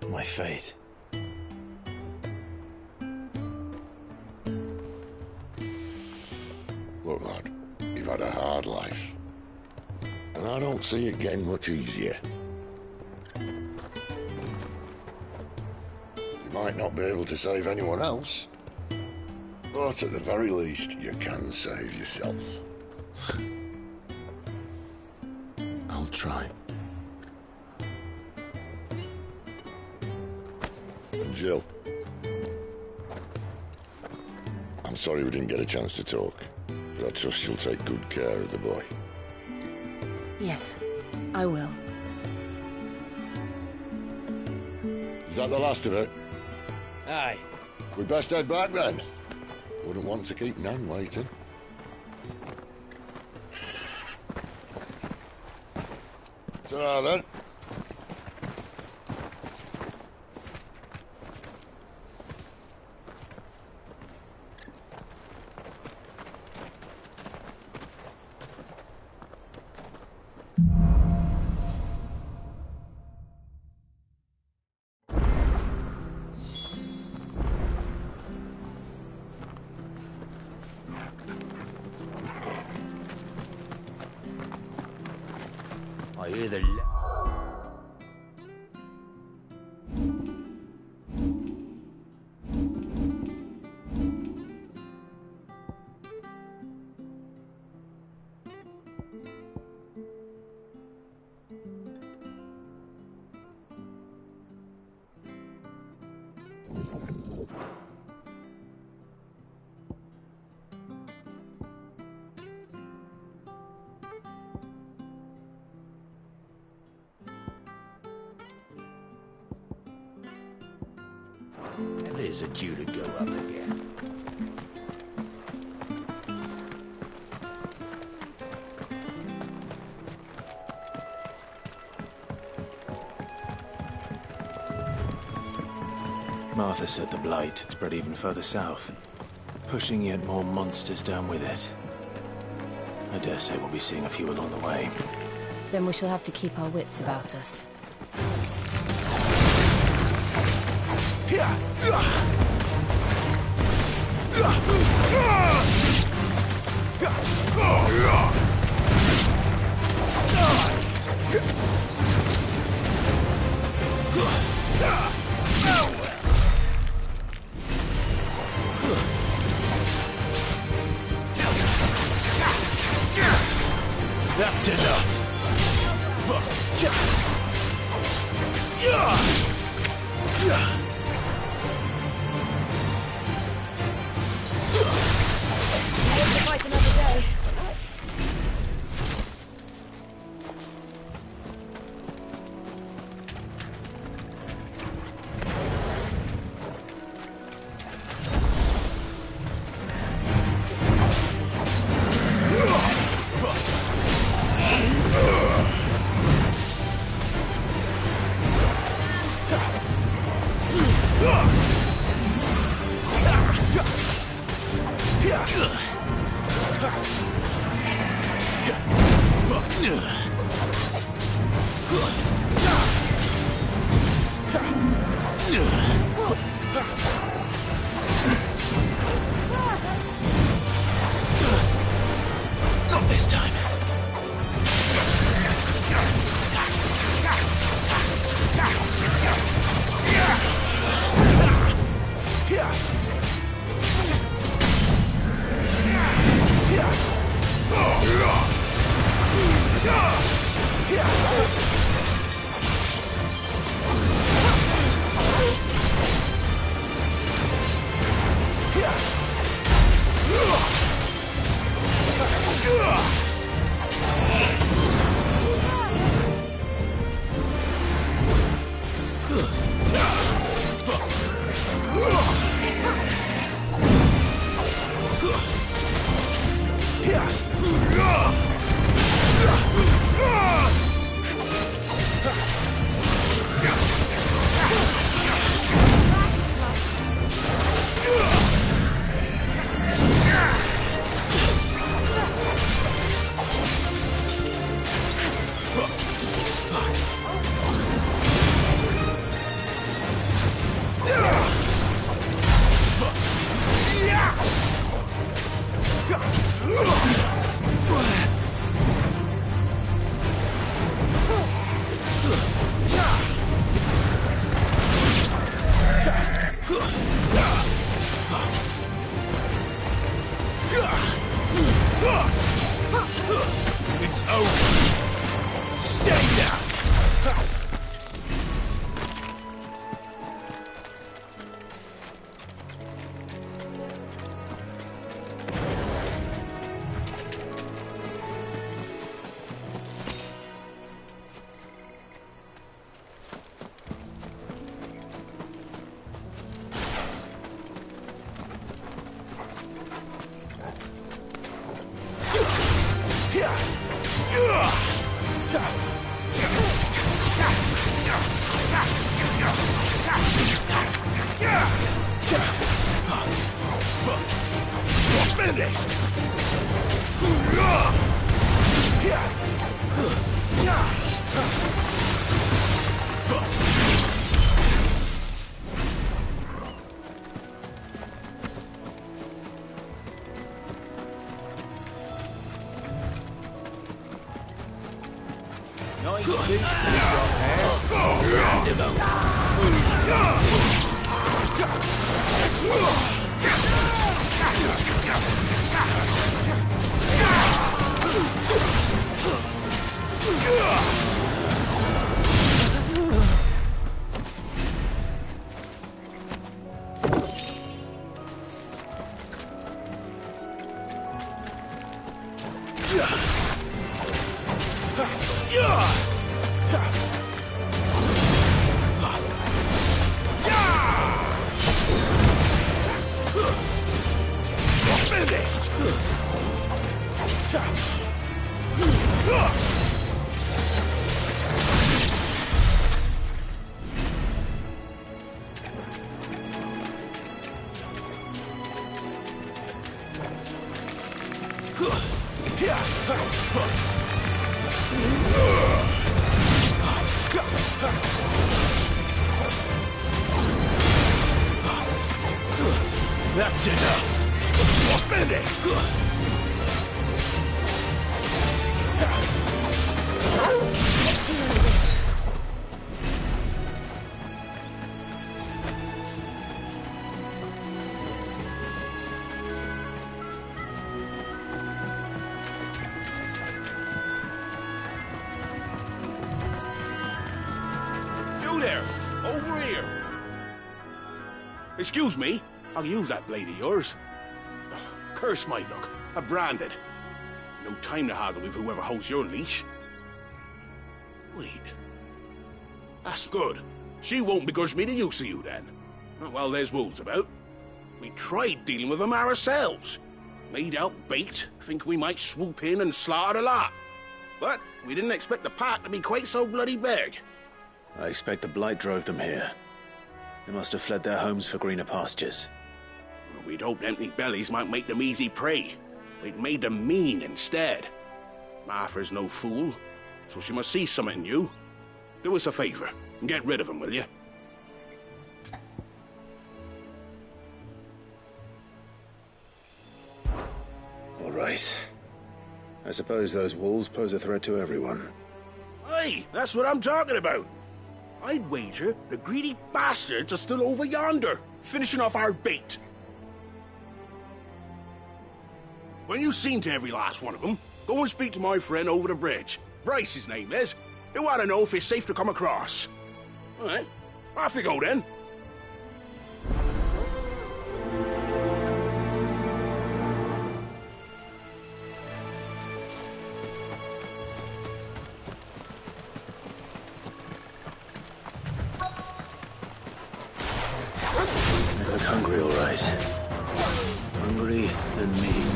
My fate? Look, lad, you've had a hard life. And I don't see it getting much easier. You might not be able to save anyone else, but at the very least, you can save yourself. I'll try. And Jill, I'm sorry we didn't get a chance to talk, but I trust you'll take good care of the boy. Yes, I will. Is that the last of it? Aye. We'd best head back then. Wouldn't want to keep Nan waiting. Ta-ra then. I hear the... There's a due to go up again. Martha said the blight had spread even further south, pushing yet more monsters down with it. I dare say we'll be seeing a few along the way. Then we shall have to keep our wits about us. That's enough! Live to fight another day. Not this time. Finished! Nice boots you've got there. Roundabout. Finished! That's enough. Finished! You there! Over here! Excuse me, I'll use that blade of yours. Ugh, curse my luck. I'm branded. No time to haggle with whoever holds your leash. Wait. That's good. She won't begrudge me the use of you then. Well, there's wolves about. We tried dealing with them ourselves. Made out baked, think we might swoop in and slaughter the lot. But we didn't expect the pack to be quite so bloody big. I expect the blight drove them here. They must have fled their homes for greener pastures. Well, we'd hoped empty bellies might make them easy prey. They'd made them mean instead. Martha's no fool, so she must see something in you. Do us a favor and get rid of them, will you? All right. I suppose those wolves pose a threat to everyone. Hey, that's what I'm talking about. I'd wager the greedy bastards are still over yonder, finishing off our bait. When you've seen to every last one of them, go and speak to my friend over the bridge. Bryce, his name is. He'll want to know if it's safe to come across. All right, off you go then. They look hungry, all right. Hungry and mean.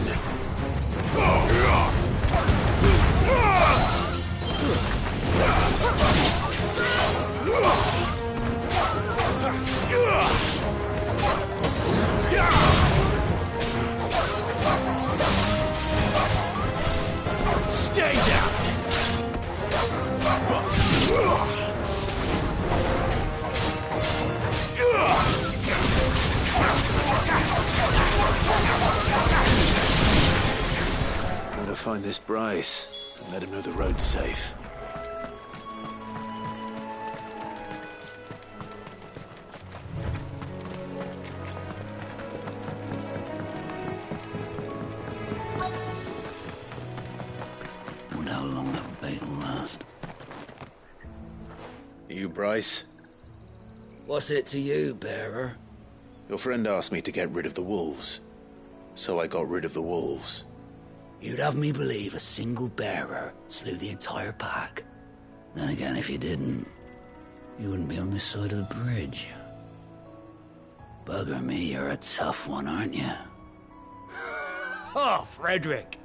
Stay down! Gotta find this Bryce and let him know the road's safe. Wonder how long that bait'll last. You Bryce? What's it to you, bearer? Your friend asked me to get rid of the wolves. So I got rid of the wolves. You'd have me believe a single bearer slew the entire pack. Then again, if you didn't, you wouldn't be on this side of the bridge. Bugger me, you're a tough one, aren't you? Oh, Frederick!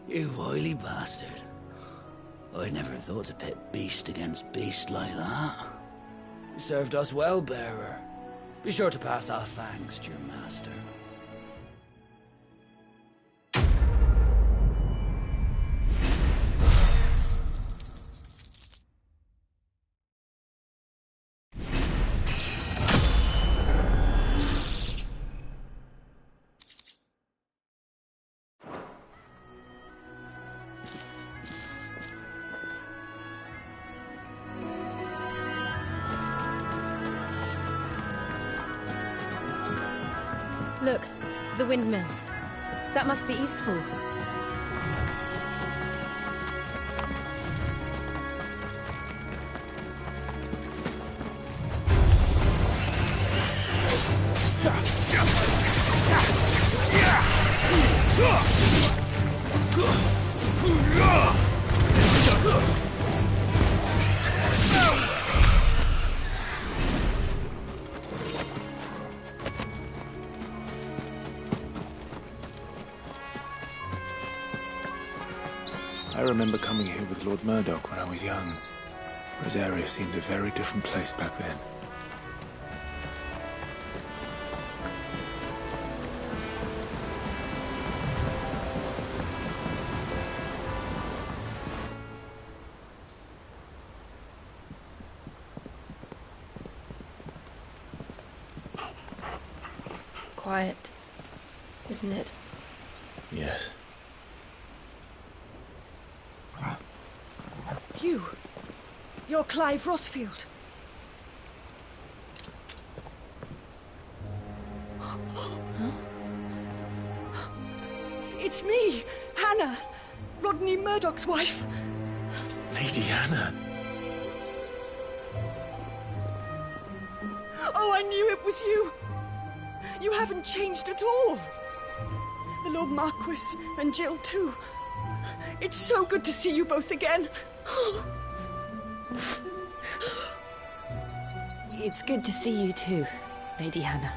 You wily bastard. I never thought to pit beast against beast like that. You served us well, bearer. Be sure to pass our thanks to your master. Look, the windmills. That must be Eastpool. I remember coming here with Lord Murdoch when I was young. Rosaria seemed a very different place back then. Quiet, isn't it? Yes. You're Clive Rossfield. It's me, Hannah, Rodney Murdoch's wife. Lady Hannah. Oh, I knew it was you. You haven't changed at all. The Lord Marquis and Jill too. It's so good to see you both again. It's good to see you too, Lady Hannah.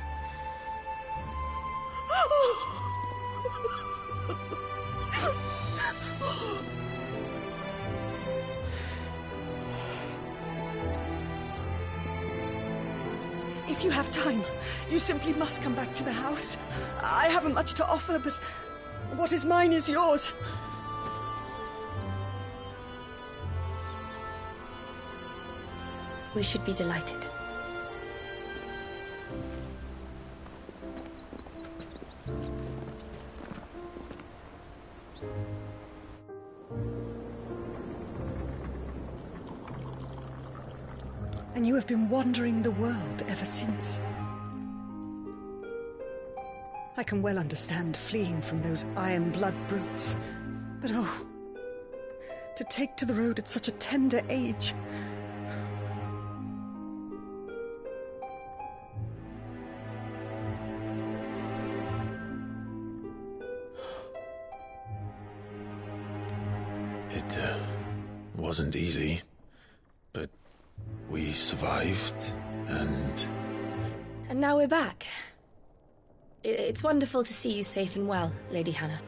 If you have time, you simply must come back to the house. I haven't much to offer, but what is mine is yours. We should be delighted. And you have been wandering the world ever since. I can well understand fleeing from those iron blood brutes, but oh, to take to the road at such a tender age. It wasn't easy, but we survived, and now we're back. It's wonderful to see you safe and well, Lady Hannah.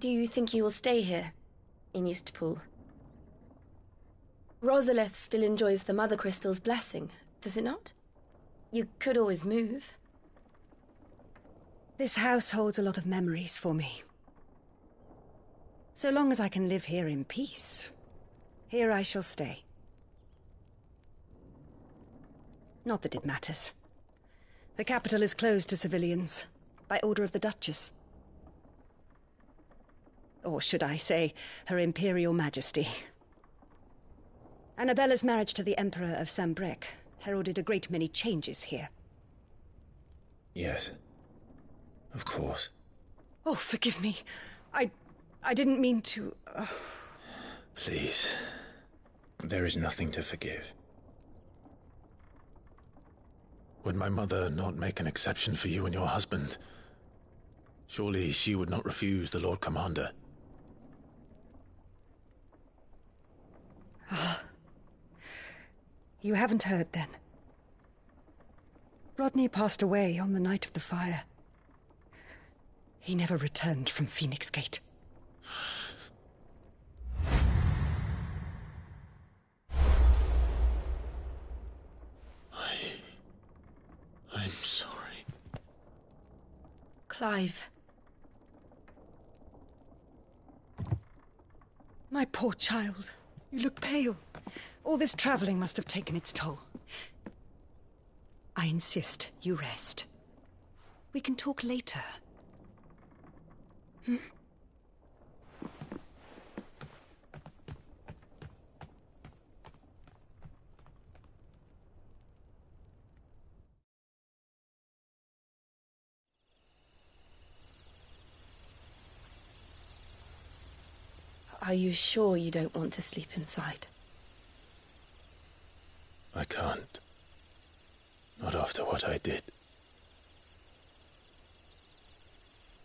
Do you think you will stay here, in Eastpool? Rosalith still enjoys the Mother Crystal's blessing, does it not? You could always move. This house holds a lot of memories for me. So long as I can live here in peace, here I shall stay. Not that it matters. The capital is closed to civilians, by order of the Duchess. Or should I say, Her Imperial Majesty. Annabella's marriage to the Emperor of Sambrec heralded a great many changes here. yes, of course. Oh, forgive me. I didn't mean to... Please, there is nothing to forgive. Would my mother not make an exception for you and your husband? Surely she would not refuse the Lord Commander. Ah. You haven't heard, then. Rodney passed away on the night of the fire. He never returned from Phoenix Gate. I'm sorry. Clive. My poor child. You look pale. All this traveling must have taken its toll. I insist you rest. We can talk later. Hmm? Are you sure you don't want to sleep inside? I can't. Not after what I did.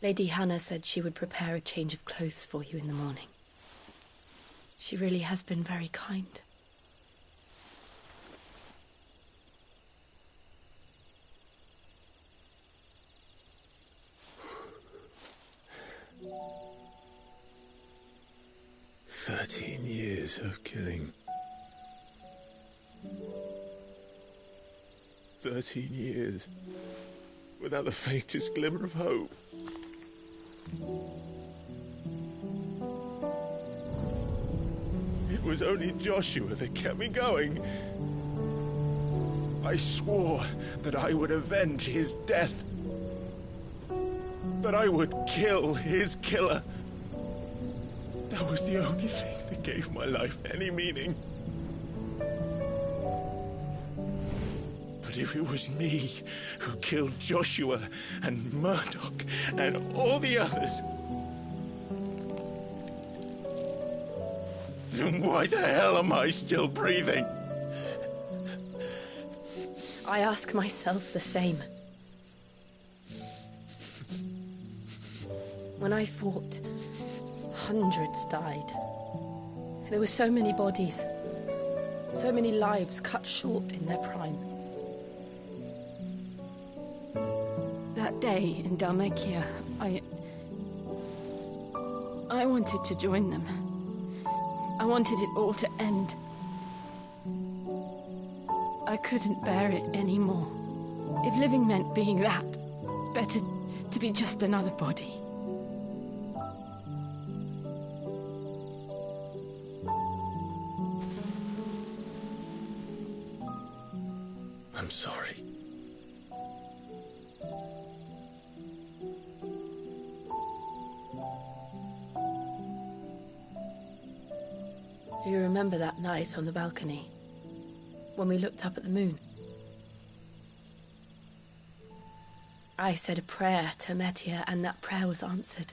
Lady Hannah said she would prepare a change of clothes for you in the morning. She really has been very kind. Years of killing. 13 years without the faintest glimmer of hope. It was only Joshua that kept me going. I swore that I would avenge his death. That I would kill his killer. That was the only thing that gave my life any meaning. But if it was me who killed Joshua and Murdoch and all the others, then why the hell am I still breathing? I ask myself the same. When I fought, hundreds died. There were so many bodies, so many lives cut short in their prime. That day in Dalmekia, I wanted to join them. I wanted it all to end. I couldn't bear it anymore. If living meant being that, better to be just another body. I'm sorry. Do you remember that night on the balcony, when we looked up at the moon? I said a prayer to Metia, and that prayer was answered.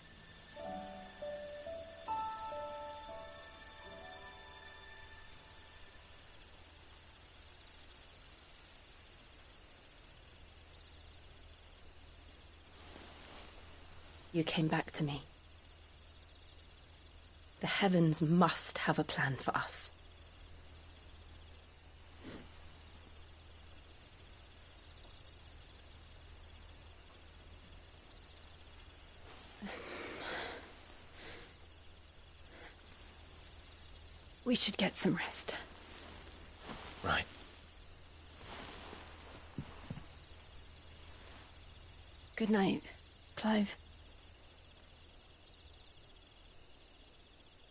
You came back to me. The heavens must have a plan for us. We should get some rest. Right. Good night, Clive.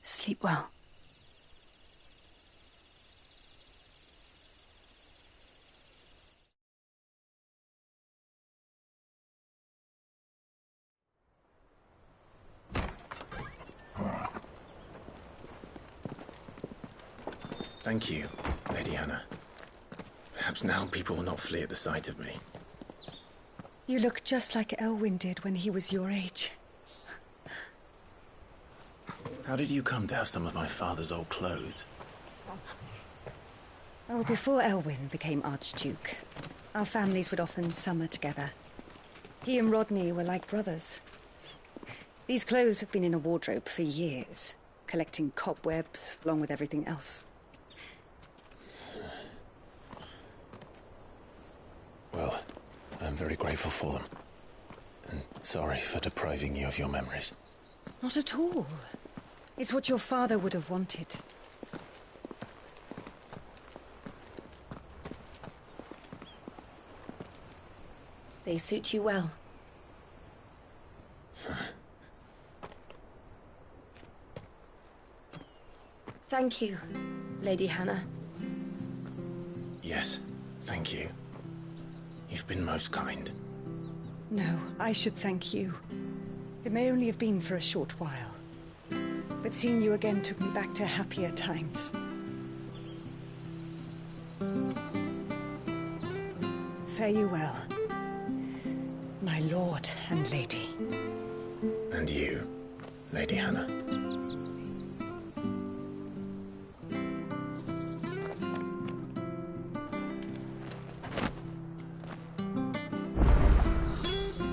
Sleep well. Thank you, Lady Hannah. Perhaps now people will not flee at the sight of me. You look just like Elwyn did when he was your age. How did you come to have some of my father's old clothes? Oh, before Elwyn became Archduke, our families would often summer together. He and Rodney were like brothers. These clothes have been in a wardrobe for years, collecting cobwebs along with everything else. Well, I'm very grateful for them. And sorry for depriving you of your memories. Not at all. It's what your father would have wanted. They suit you well. Thank you, Lady Hannah. Yes, thank you. You've been most kind. No, I should thank you. It may only have been for a short while, but seeing you again took me back to happier times. Fare you well, my lord and lady. And you, Lady Hannah.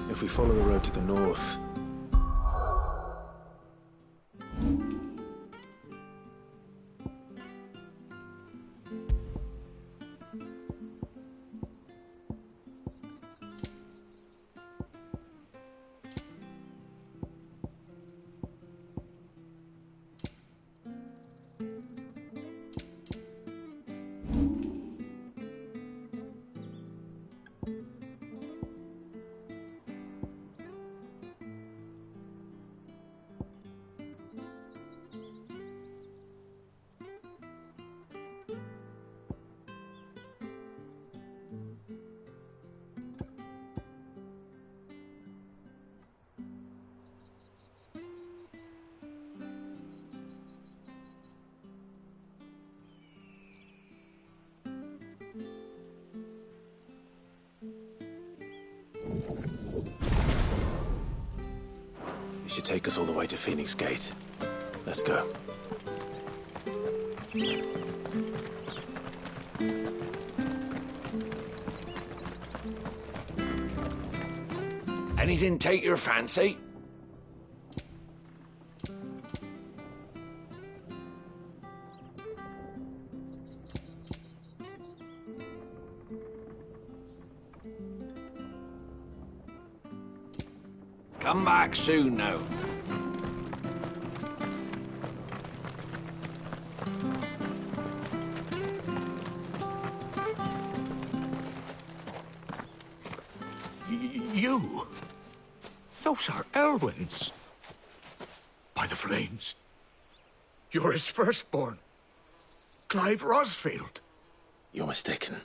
If we follow the road to the north... You should take us all the way to Phoenix Gate. Let's go. Anything take your fancy? Come back soon now. You? Those are Elwyn's. By the flames. You're his firstborn. Clive Rosfield. You're mistaken.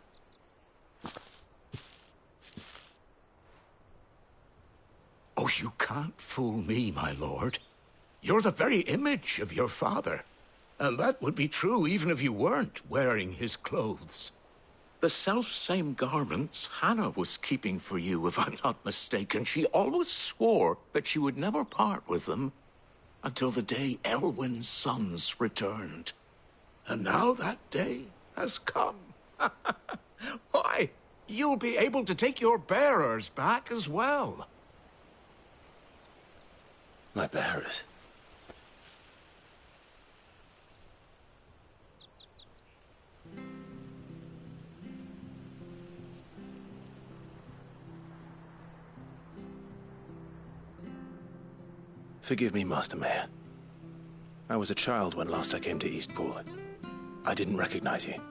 Oh, you can't fool me, my lord. You're the very image of your father. And that would be true even if you weren't wearing his clothes. The self-same garments Hannah was keeping for you, if I'm not mistaken. She always swore that she would never part with them until the day Elwyn's sons returned. And now that day has come. Why, you'll be able to take your bearers back as well. My bearers? Forgive me, Master Mayor. I was a child when last I came to Eastpool. I didn't recognize you.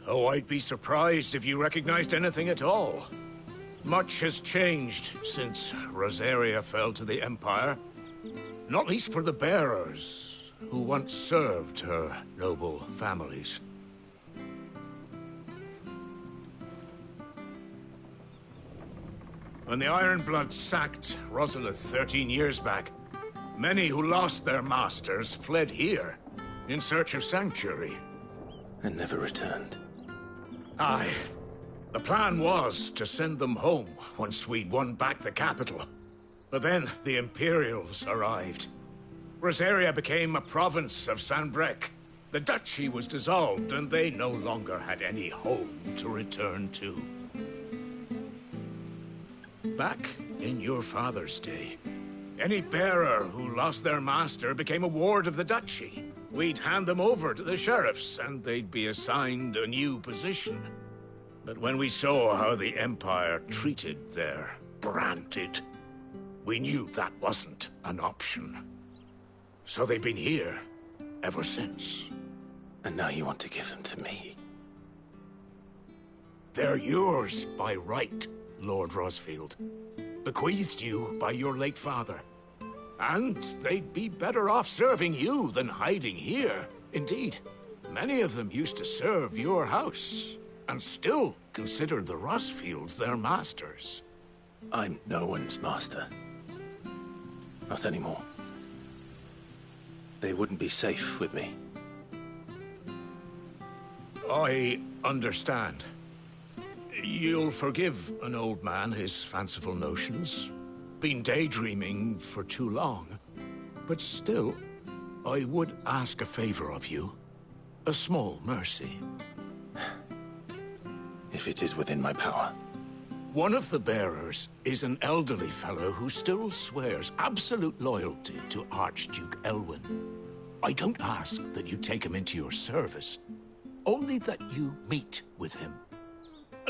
Oh, I'd be surprised if you recognized anything at all. Much has changed since Rosaria fell to the Empire. Not least for the bearers, who once served her noble families. When the Ironbloods sacked Rosalith 13 years back, many who lost their masters fled here in search of sanctuary. And never returned. Aye. The plan was to send them home once we'd won back the capital. But then the Imperials arrived. Rosaria became a province of Sanbreque. The duchy was dissolved, and they no longer had any home to return to. Back in your father's day, Any bearer who lost their master became a ward of the duchy. We'd hand them over to the sheriffs, and they'd be assigned a new position. But when we saw how the Empire treated their branded, we knew that wasn't an option. So they've been here ever since. And now you want to give them to me? They're yours by right, Lord Rosfield. Bequeathed you by your late father. And they'd be better off serving you than hiding here. Indeed, many of them used to serve your house, and still considered the Rosfields their masters. I'm no one's master. Not anymore. They wouldn't be safe with me. I understand. You'll forgive an old man his fanciful notions. Been daydreaming for too long. But still, I would ask a favor of you. A small mercy. If it is within my power. One of the bearers is an elderly fellow who still swears absolute loyalty to Archduke Elwyn. I don't ask that you take him into your service, only that you meet with him.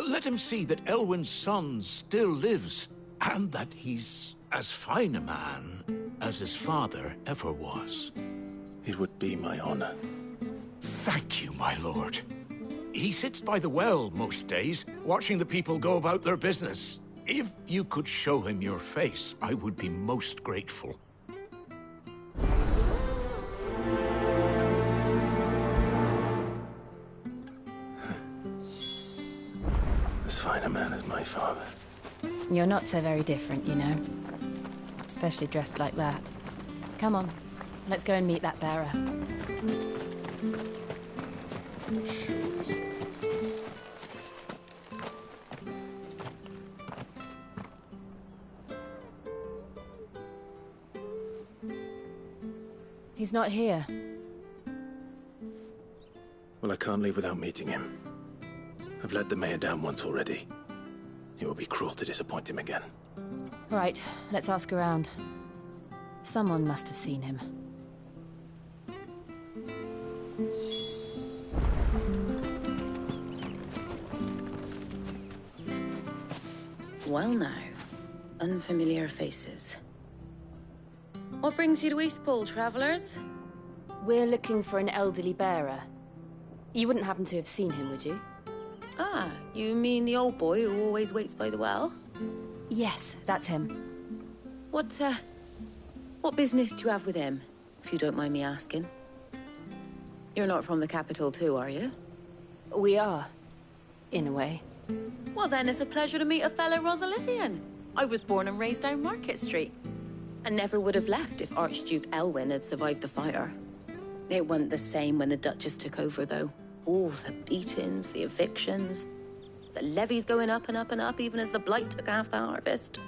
Let him see that Elwyn's son still lives, and that he's as fine a man as his father ever was. It would be my honor. Thank you, my lord. He sits by the well most days, watching the people go about their business. If you could show him your face, I would be most grateful. As fine a man as my father. You're not so very different, you know. Especially dressed like that. Come on, let's go and meet that bearer. He's not here. Well, I can't leave without meeting him. I've let the mayor down once already. It would be cruel to disappoint him again. Right, let's ask around. Someone must have seen him. Well now, unfamiliar faces. What brings you to Eastpool, travellers? We're looking for an elderly bearer. You wouldn't happen to have seen him, would you? Ah, you mean the old boy who always waits by the well? Yes, that's him. What business do you have with him, if you don't mind me asking? You're not from the capital too, are you? We are, in a way. Well then, it's a pleasure to meet a fellow Rosalifian. I was born and raised down Market Street. And never would have left if Archduke Elwyn had survived the fire. It wasn't the same when the Duchess took over, though. All the beatings, the evictions, the levies going up and up and up, even as the blight took half the harvest.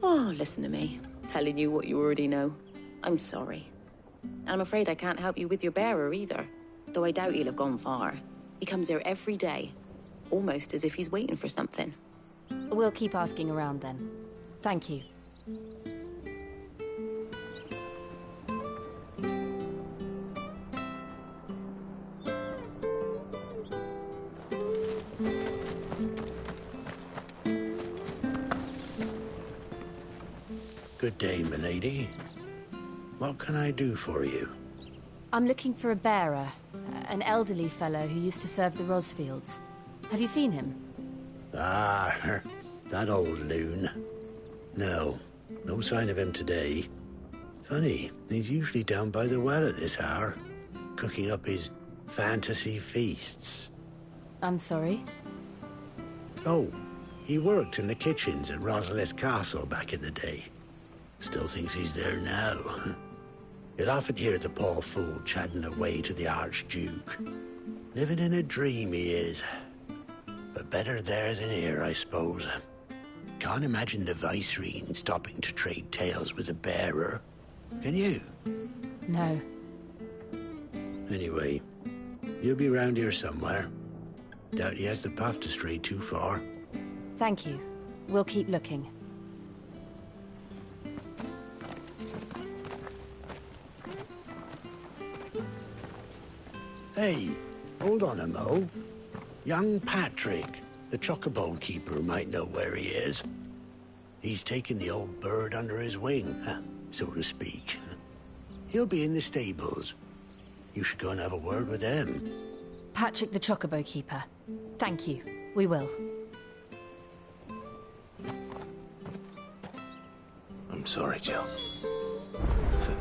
Oh, listen to me, telling you what you already know. I'm sorry. And I'm afraid I can't help you with your bearer either, though I doubt he'll have gone far. He comes here every day, almost as if he's waiting for something. We'll keep asking around then. Thank you. Good day, milady. What can I do for you? I'm looking for a bearer, an elderly fellow who used to serve the Rosfields. Have you seen him? Ah, that old loon. No sign of him today. Funny, he's usually down by the well at this hour, cooking up his fantasy feasts. I'm sorry? Oh, he worked in the kitchens at Rosalith Castle back in the day. Still thinks he's there now. You'll often hear the poor fool chatting away to the Archduke. Living in a dream he is. But better there than here, I suppose. Can't imagine the Vicereine stopping to trade tales with a bearer. Can you? No. Anyway, you'll be round here somewhere. Doubt he has the path to stray too far. Thank you. We'll keep looking. Hey, hold on a mo. Young Patrick, the chocobo keeper, might know where he is. He's taken the old bird under his wing, so to speak. He'll be in the stables. You should go and have a word with him. Patrick the Chocobo Keeper. Thank you. We will. I'm sorry, Jill. For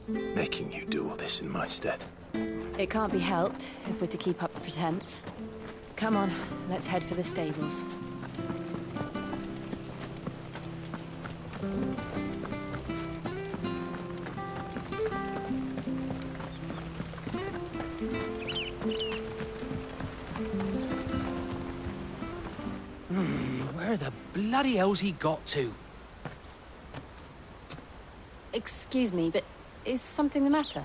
making you do all this in my stead. It can't be helped if we're to keep up the pretense. Come on, let's head for the stables. Where the bloody hell's he got to? Excuse me, but is something the matter?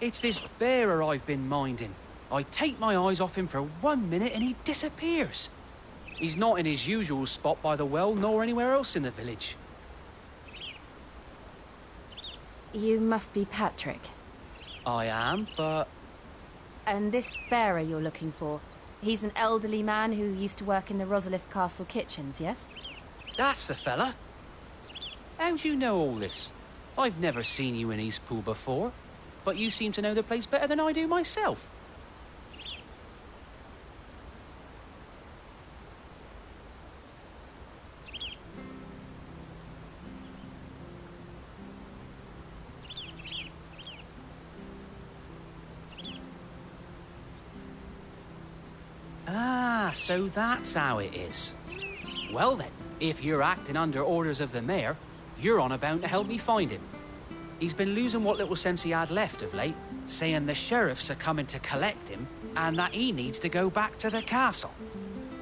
It's this bearer I've been minding. I take my eyes off him for 1 minute and he disappears. He's not in his usual spot by the well, nor anywhere else in the village. You must be Patrick. I am, but... And this bearer you're looking for, he's an elderly man who used to work in the Rosalith Castle kitchens, yes? That's the fella. How do you know all this? I've never seen you in Eastpool before, but you seem to know the place better than I do myself. Ah, so that's how it is. Well then, if you're acting under orders of the mayor, you're on about to help me find him. He's been losing what little sense he had left of late, saying the sheriffs are coming to collect him and that he needs to go back to the castle.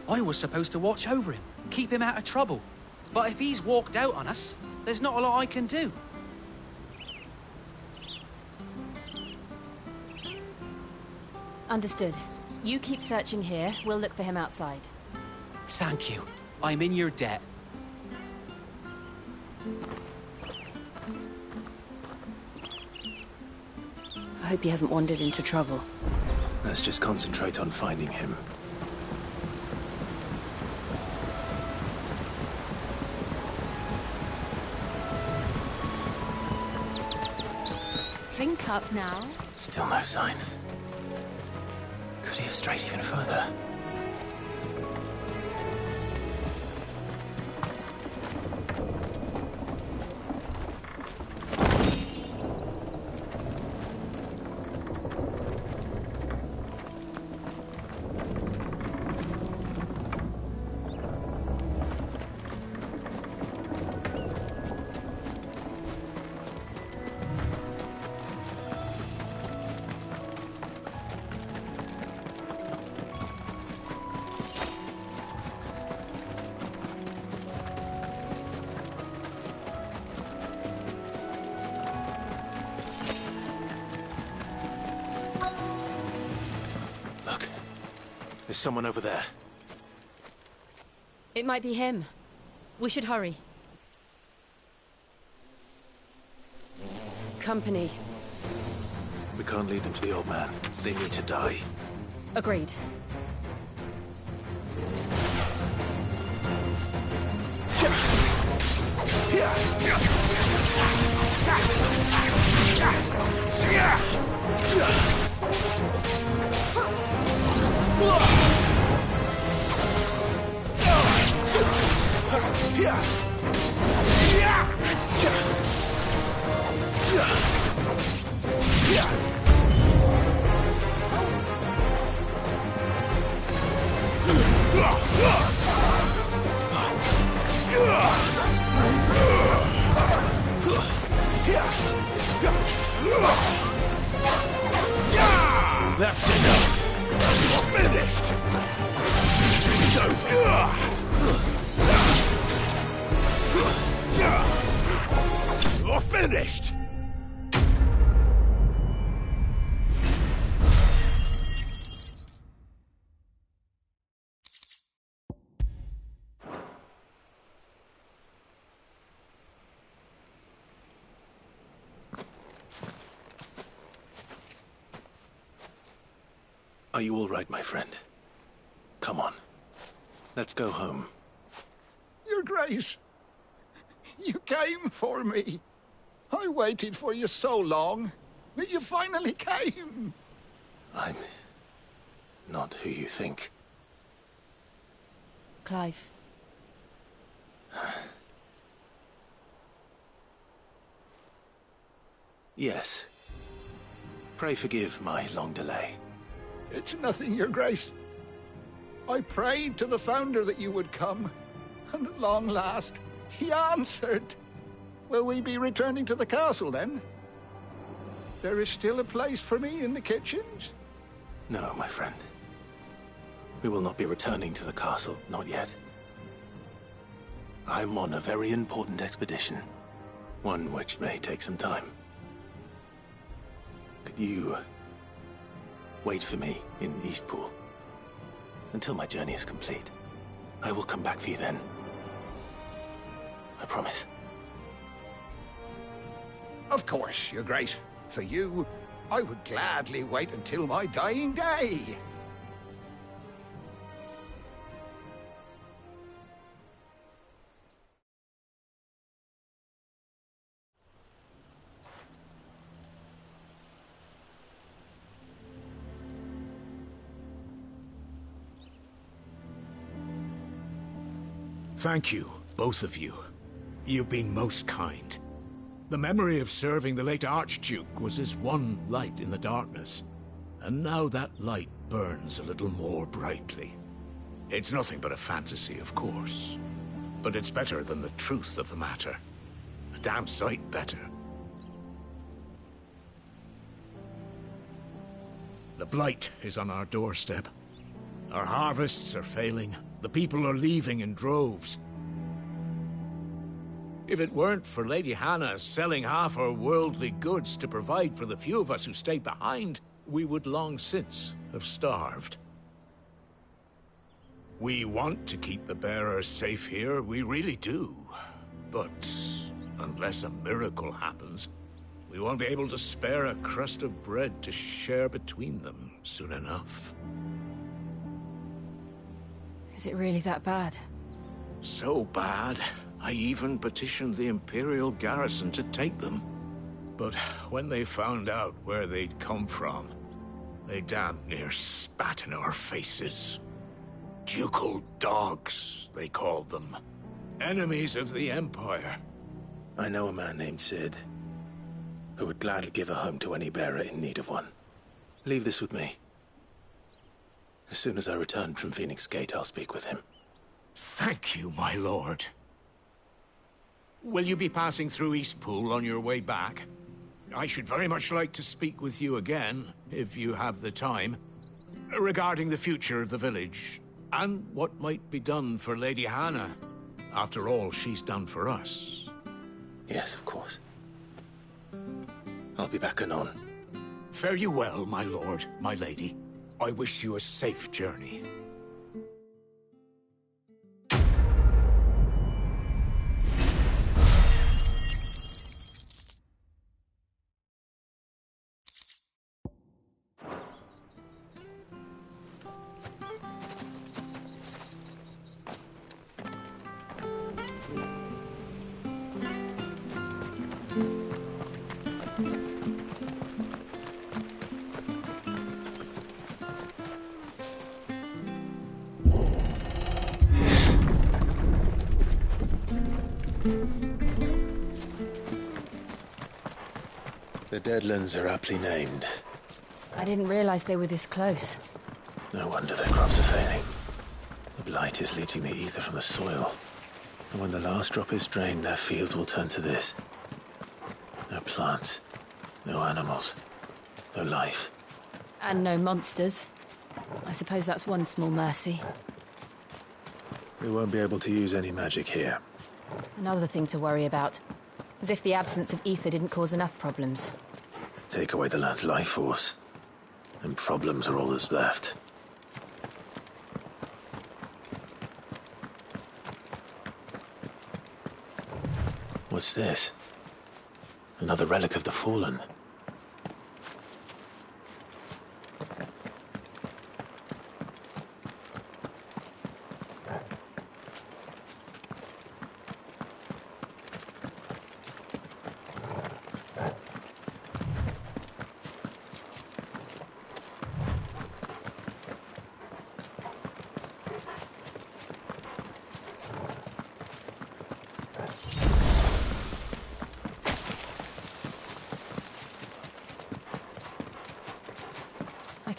I was supposed to watch over him, keep him out of trouble. But if he's walked out on us, there's not a lot I can do. Understood. You keep searching here, we'll look for him outside. Thank you. I'm in your debt. I hope he hasn't wandered into trouble. Let's just concentrate on finding him. Drink up now. Still no sign. Could he have strayed even further? There's someone over there. It might be him. We should hurry. Company. We can't lead them to the old man. They need to die. Agreed. Are you all right, my friend? Come on. Let's go home. Your Grace, you came for me. I waited for you so long, but you finally came. I'm not who you think. Clive. Yes. Pray forgive my long delay. It's nothing, Your Grace. I prayed to the Founder that you would come, and at long last, he answered. Will we be returning to the castle, then? There is still a place for me in the kitchens? No, my friend. We will not be returning to the castle, not yet. I'm on a very important expedition, one which may take some time. Could you wait for me in Eastpool until my journey is complete? I will come back for you then. I promise. Of course, Your Grace. For you, I would gladly wait until my dying day. Thank you, both of you. You've been most kind. The memory of serving the late Archduke was as one light in the darkness, and now that light burns a little more brightly. It's nothing but a fantasy, of course, but it's better than the truth of the matter. A damn sight better. The blight is on our doorstep. Our harvests are failing. The people are leaving in droves. If it weren't for Lady Hannah selling half her worldly goods to provide for the few of us who stayed behind, we would long since have starved. We want to keep the bearers safe here, we really do. But unless a miracle happens, we won't be able to spare a crust of bread to share between them soon enough. Is it really that bad? So bad, I even petitioned the Imperial garrison to take them. But when they found out where they'd come from, they damn near spat in our faces. Ducal dogs, they called them. Enemies of the Empire. I know a man named Sid, who would gladly give a home to any bearer in need of one. Leave this with me. As soon as I return from Phoenix Gate, I'll speak with him. Thank you, my lord. Will you be passing through Eastpool on your way back? I should very much like to speak with you again, if you have the time, regarding the future of the village, and what might be done for Lady Hannah, after all she's done for us. Yes, of course. I'll be back anon. Fare you well, my lord, my lady. I wish you a safe journey. The Deadlands are aptly named. I didn't realize they were this close. No wonder their crops are failing. The blight is leaching the ether from the soil. And when the last drop is drained, their fields will turn to this. No plants, no animals, no life. And no monsters. I suppose that's one small mercy. We won't be able to use any magic here. Another thing to worry about. As if the absence of ether didn't cause enough problems. Take away the lad's life force, and problems are all that's left. What's this? Another relic of the Fallen.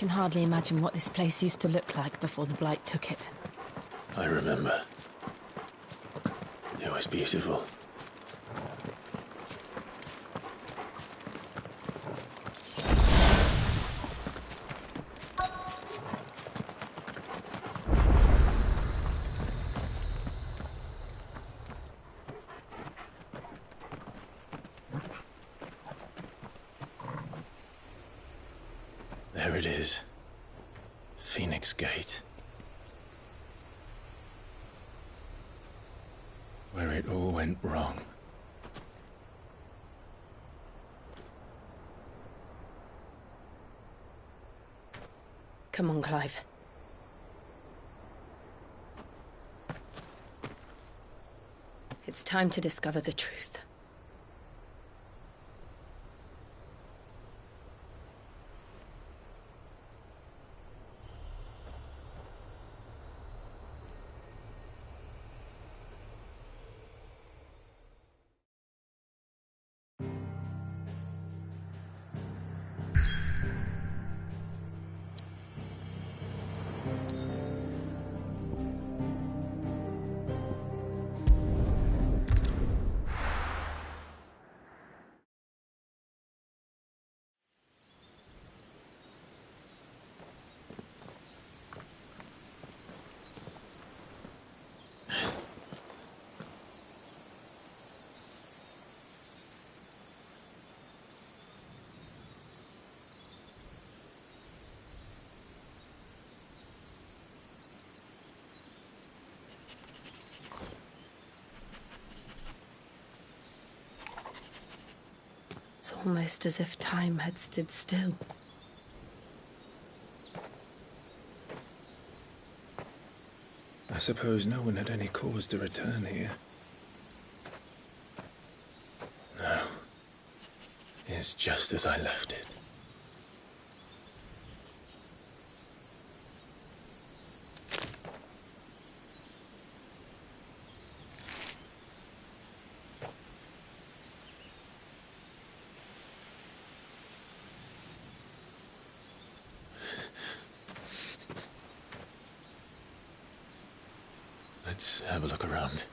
can hardly imagine what this place used to look like before the Blight took it. I remember. It was beautiful. There it is. Phoenix Gate. Where it all went wrong. Come on, Clive. It's time to discover the truth. It's almost as if time had stood still. I suppose no one had any cause to return here. No. It's just as I left it. Let's have a look around.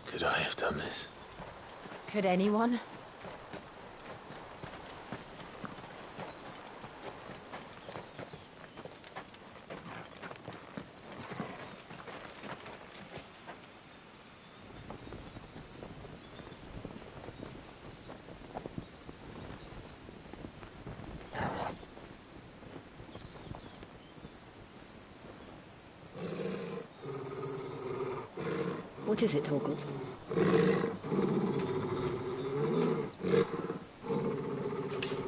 Could I have done this? Could anyone? What is it, Torgal?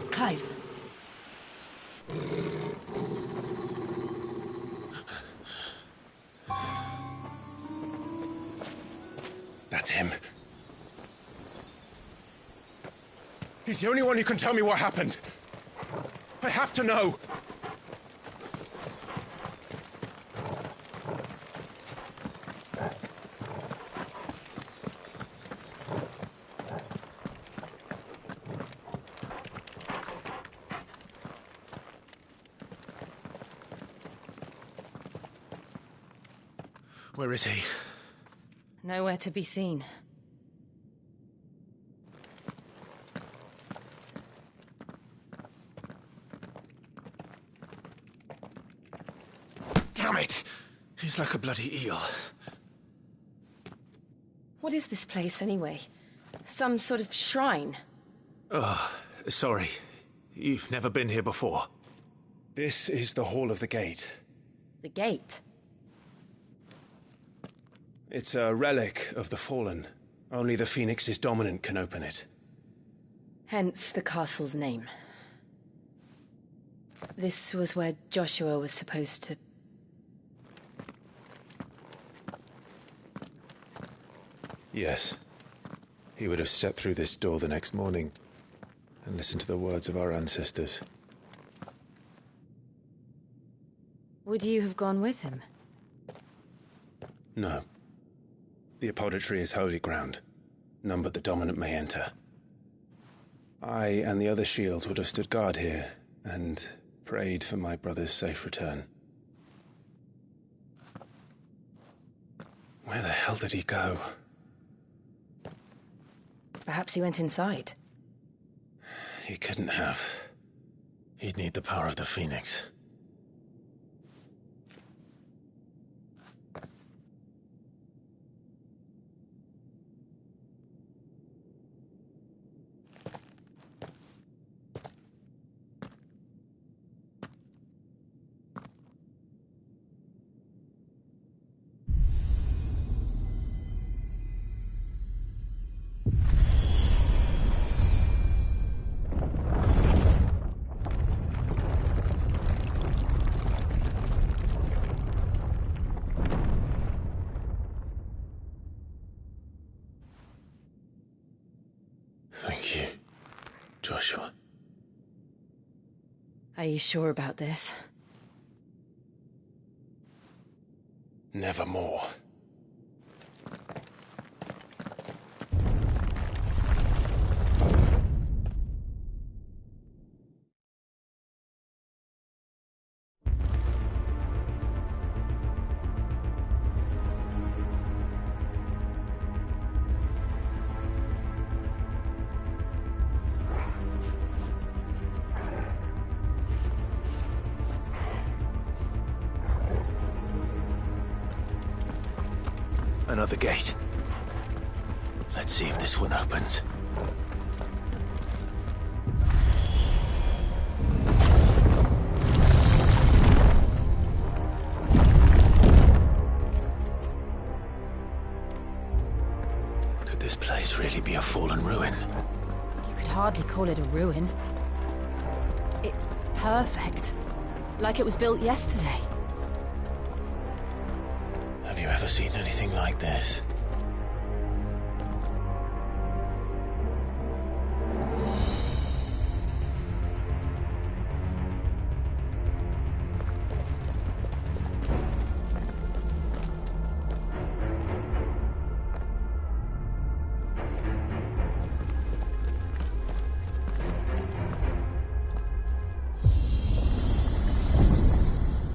Clive. That's him. He's the only one who can tell me what happened. I have to know. Where is he? Nowhere to be seen. Damn it! He's like a bloody eel. What is this place, anyway? Some sort of shrine? Oh, sorry. You've never been here before. This is the Hall of the Gate. The gate? It's a relic of the Fallen. Only the Phoenix's dominant can open it. Hence the castle's name. This was where Joshua was supposed to... Yes. He would have stepped through this door the next morning and listened to the words of our ancestors. Would you have gone with him? No. The apodatory is holy ground. None but the dominant may enter. I and the other shields would have stood guard here, and prayed for my brother's safe return. Where the hell did he go? Perhaps he went inside. He couldn't have. He'd need the power of the Phoenix. Thank you, Joshua. Are you sure about this? Nevermore. Another gate. Let's see if this one opens. Could this place really be a fallen ruin? You could hardly call it a ruin. It's perfect. Like it was built yesterday. Have you ever seen anything like this?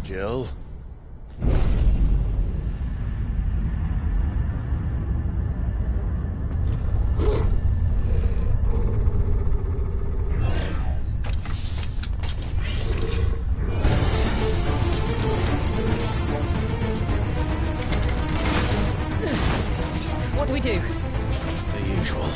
Jill? What do we do? The usual.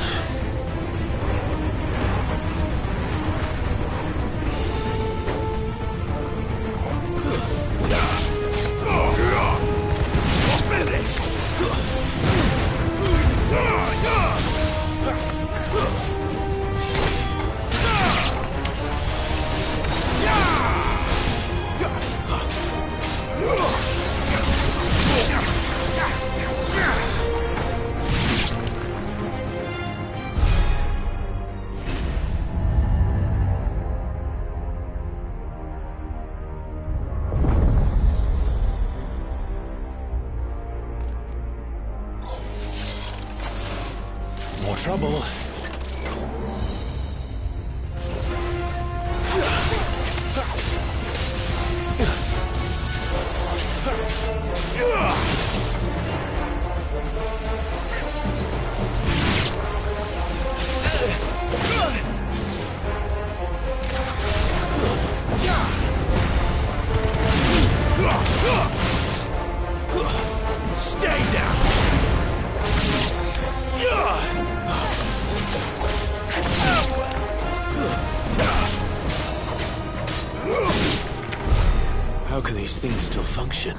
More trouble. Stay down. How can these things still function?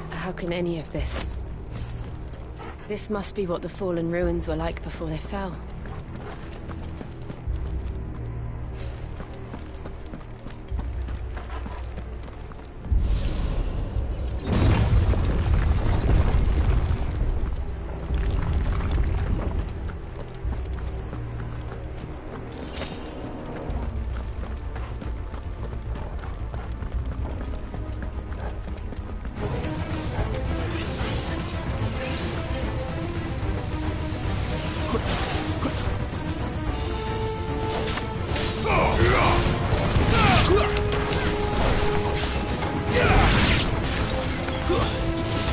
How can any of this? This must be what the fallen ruins were like before they fell.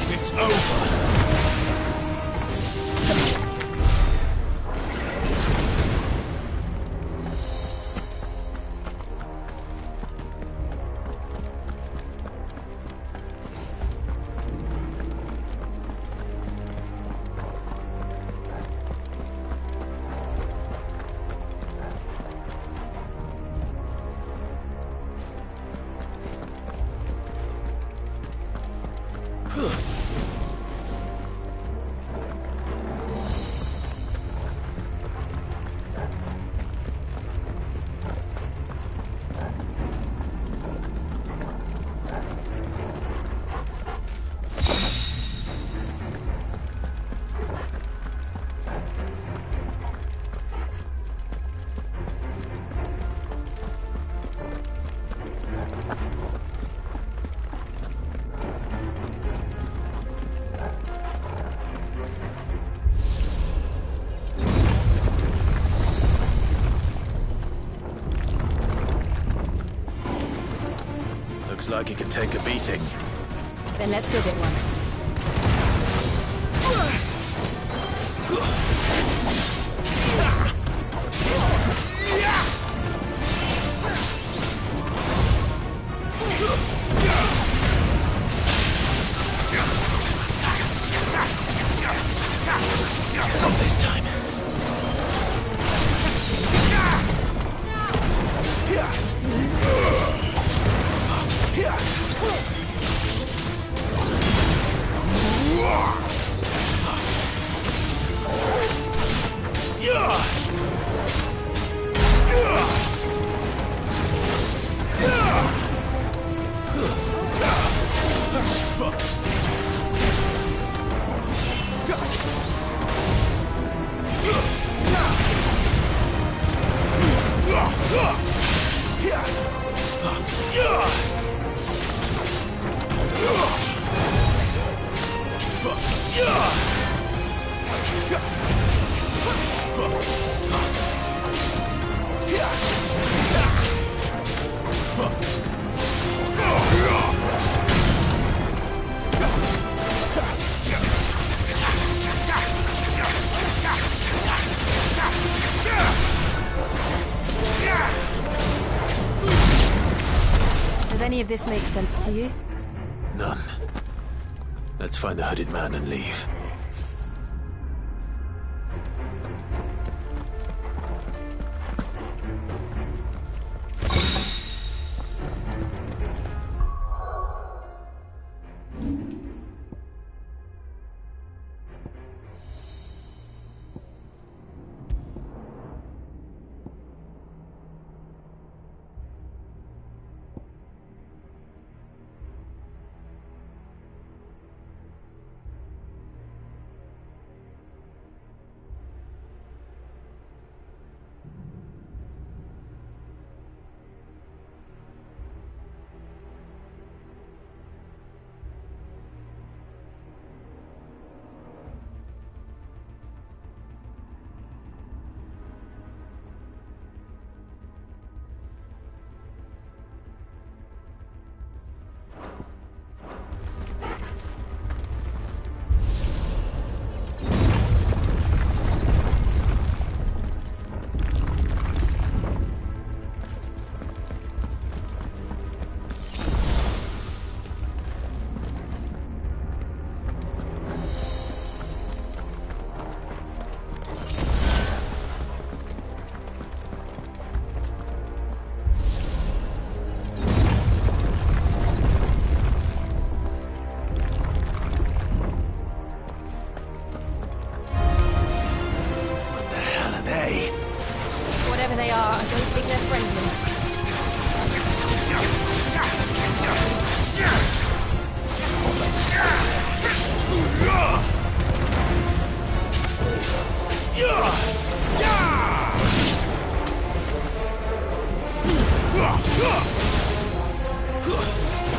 It's over. Looks like it could take a beating. Then let's give it one. Not this time. Does any of this make sense to you? None. Let's find the hooded man and leave. Whatever they are, I don't think they're friendly.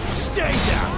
Stay down!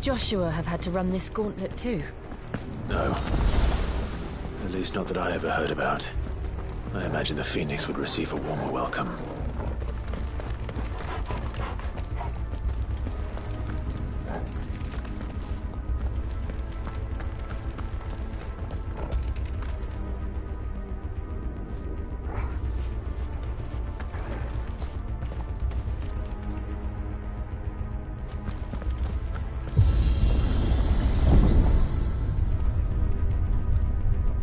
Joshua have had to run this gauntlet too? No. At least not that I ever heard about. I imagine the Phoenix would receive a warmer welcome.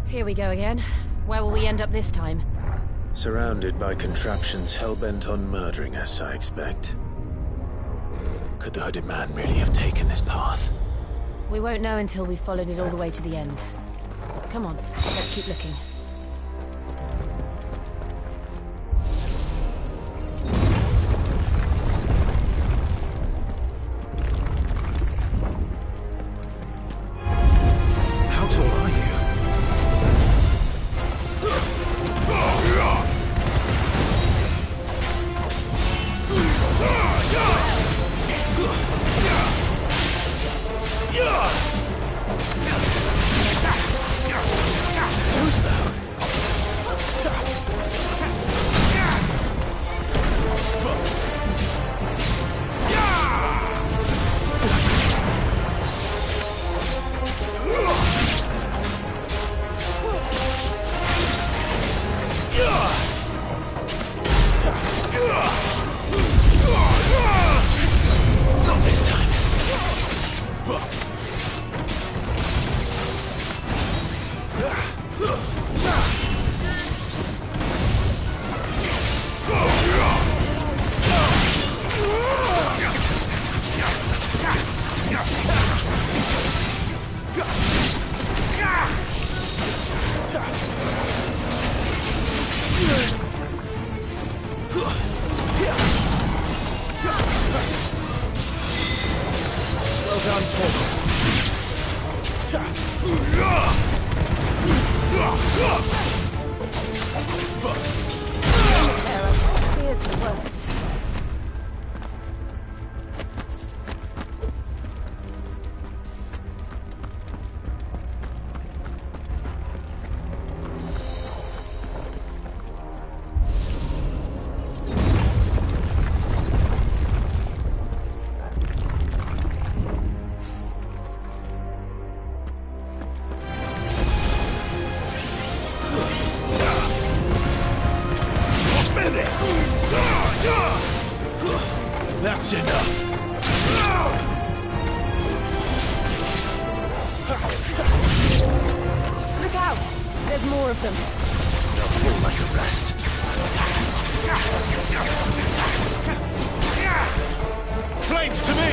Here we go again. Where will we end up this time? Surrounded by contraptions hell-bent on murdering us, I expect. Could the hooded man really have taken this path? We won't know until we've followed it all the way to the end. Come on, let's keep looking. How tall are you? Who's thou? Not this time. Well done, Torgal. Feared the worst. That's enough. Look out! There's more of them. They'll fall like a rest. Flames to me!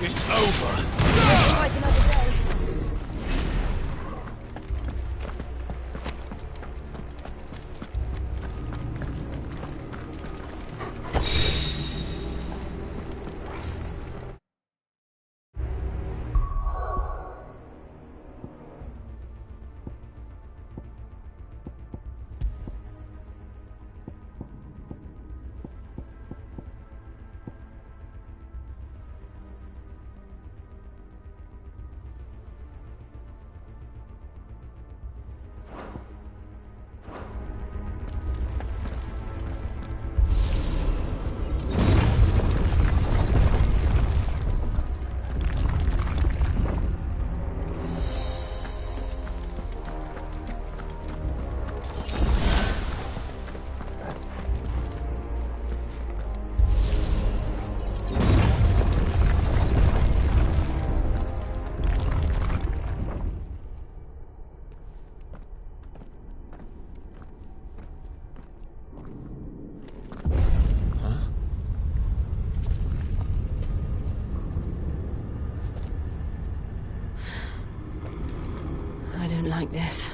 It's over. Fight another day. like this.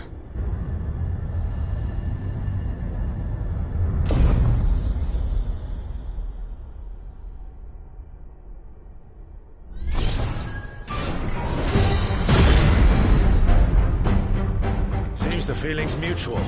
Seems the feeling's mutual.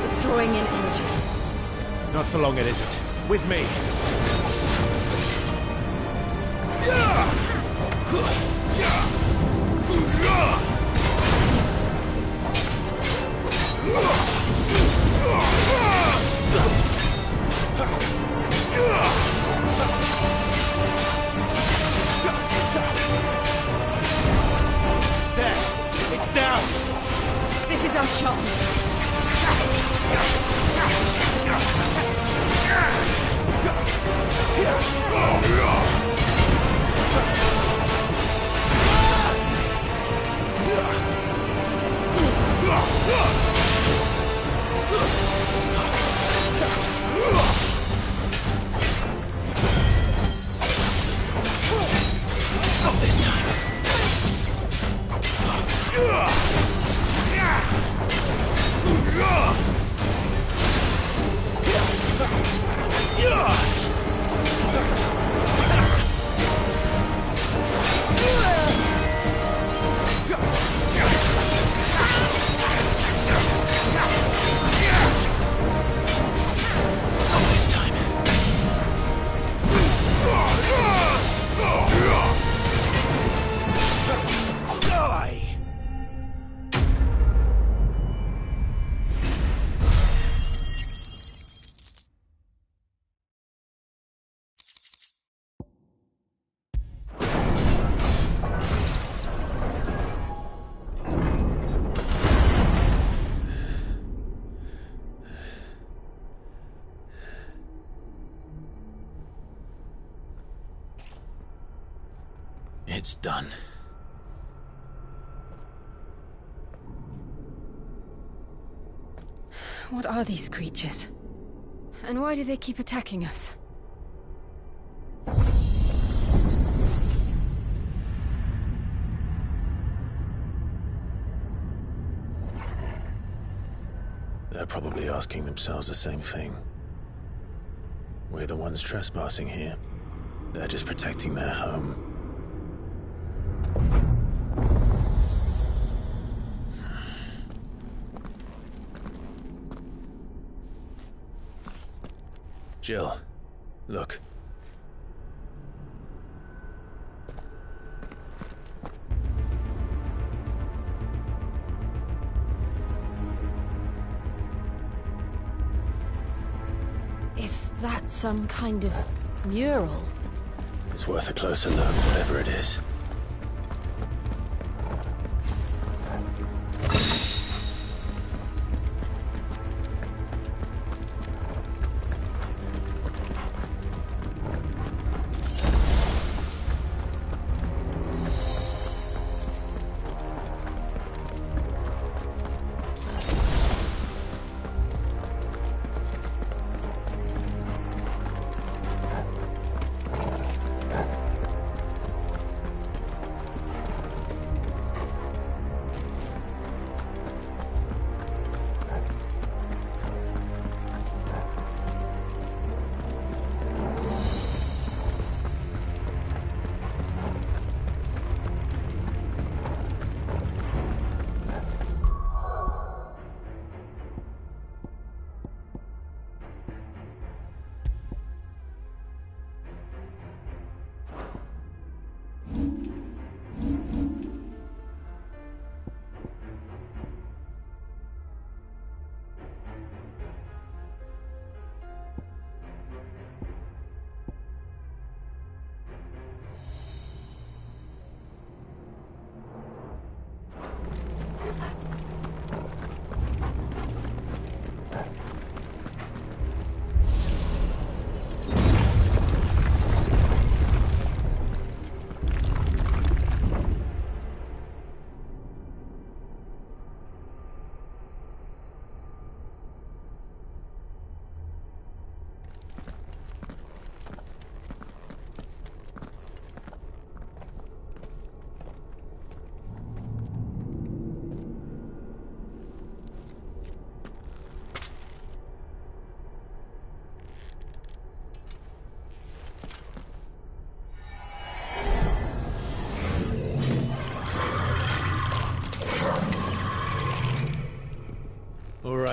It's drawing in energy. Not for long, it isn't. With me. There! It's down! This is our chance. Not this time. Not this time. Die! It's done. What are these creatures? And why do they keep attacking us? They're probably asking themselves the same thing. We're the ones trespassing here. They're just protecting their home. Jill, look. Is that some kind of mural? It's worth a closer look, whatever it is.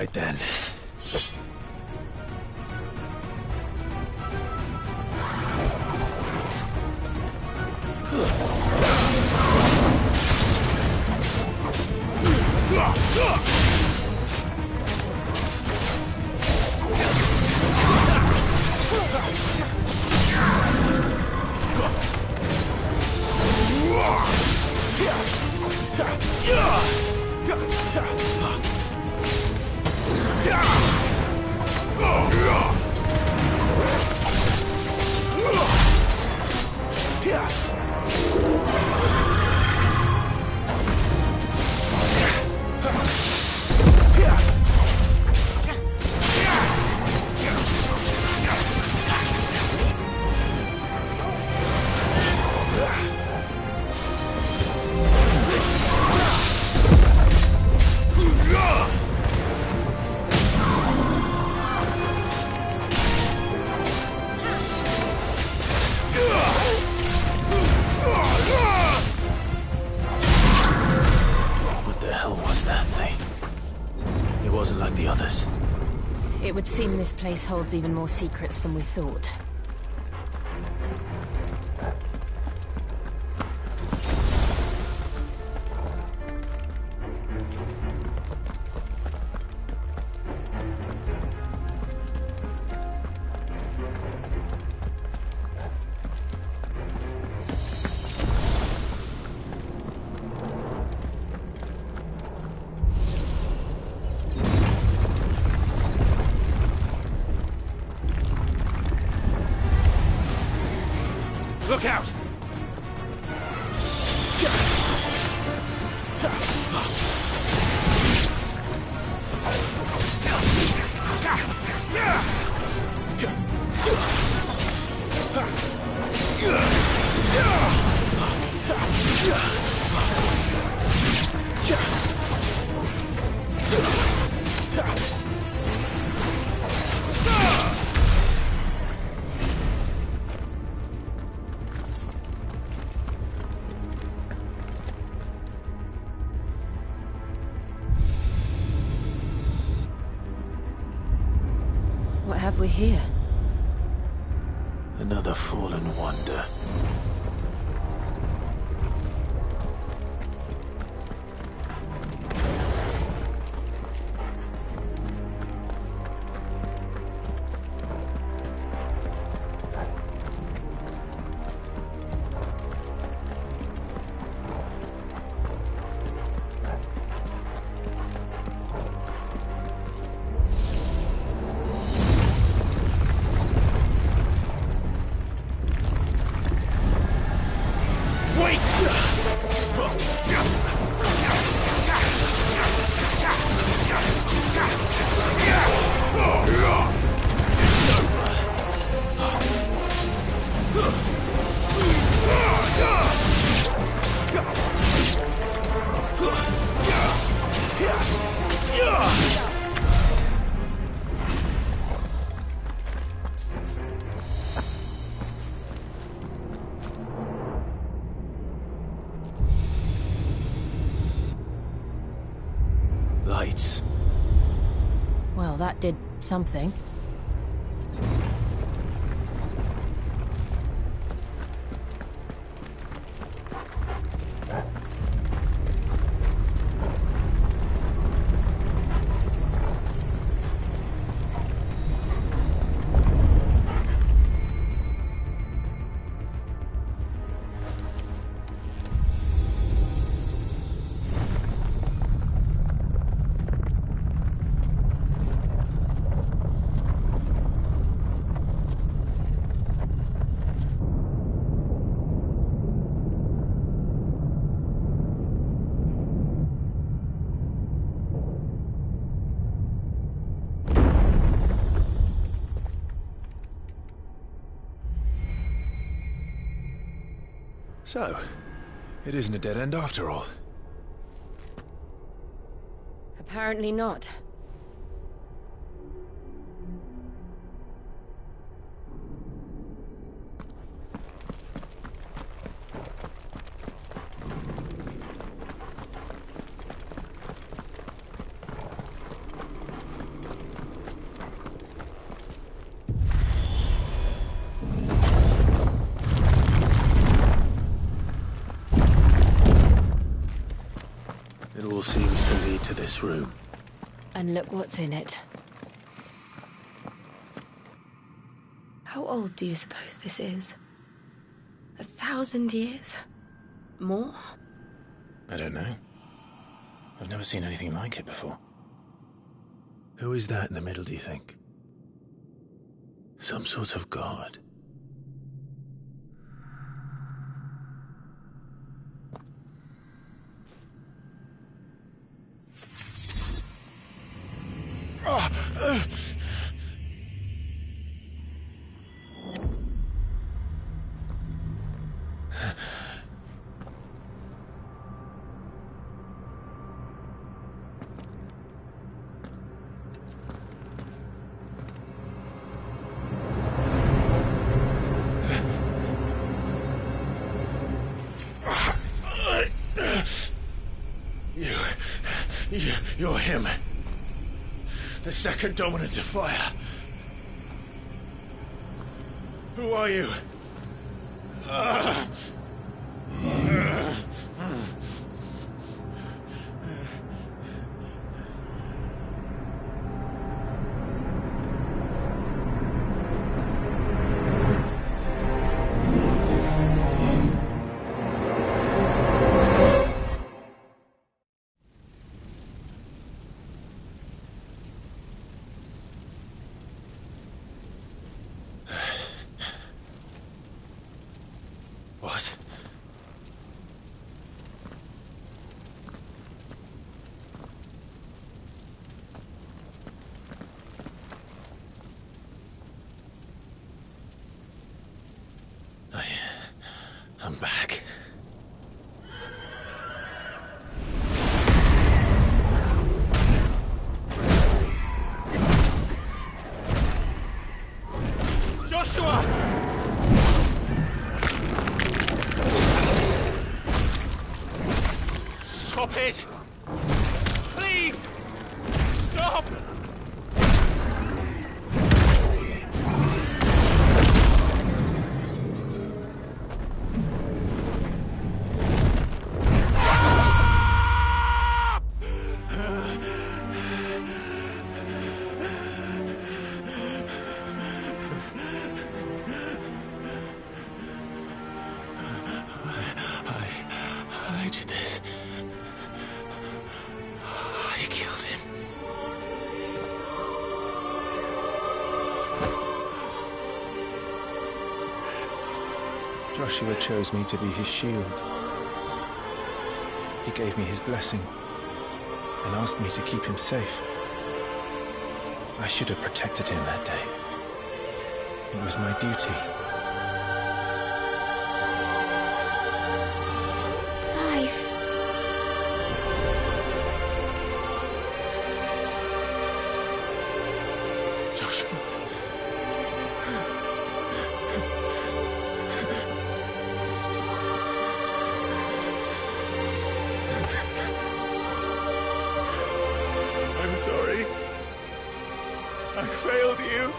right then. It would seem this place holds even more secrets than we thought. Look out! What have we here? Another fallen wonder. Lights. Well, that did something. So, it isn't a dead end after all. Apparently not. It all seems to lead to this room. And look what's in it. How old do you suppose this is? 1,000 years? More? I don't know. I've never seen anything like it before. Who is that in the middle, do you think? Some sort of god? You're him. The second dominant of fire. Who are you? What? I'm back. Joshua! Stop it! Please! Stop! I did this. I killed him. Joshua chose me to be his shield. He gave me his blessing and asked me to keep him safe. I should have protected him that day. It was my duty. I'm sorry. I failed you.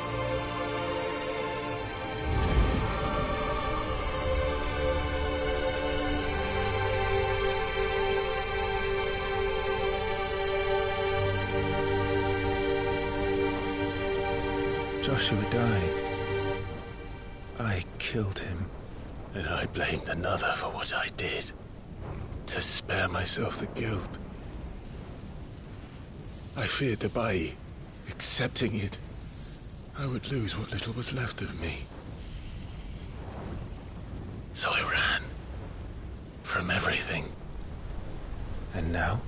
Joshua died. I killed him. And I blamed another for what I did. To spare myself the guilt. I feared that by accepting it, I would lose what little was left of me. So I ran. From everything. And now?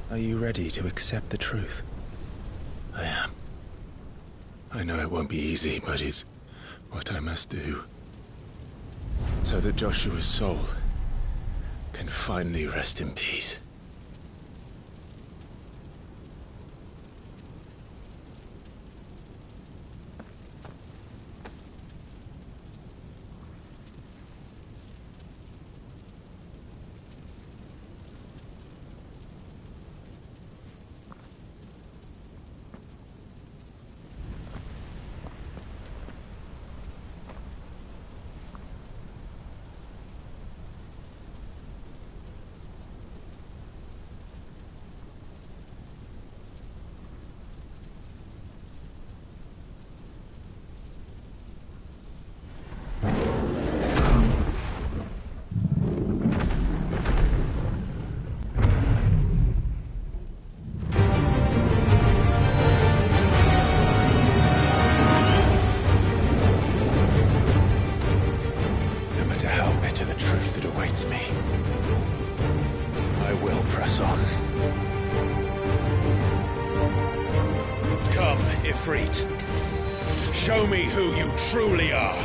Are you ready to accept the truth? I am. I know it won't be easy, but it's what I must do. So that Joshua's soul can finally rest in peace. that awaits me. I will press on. Come, Ifrit. Show me who you truly are.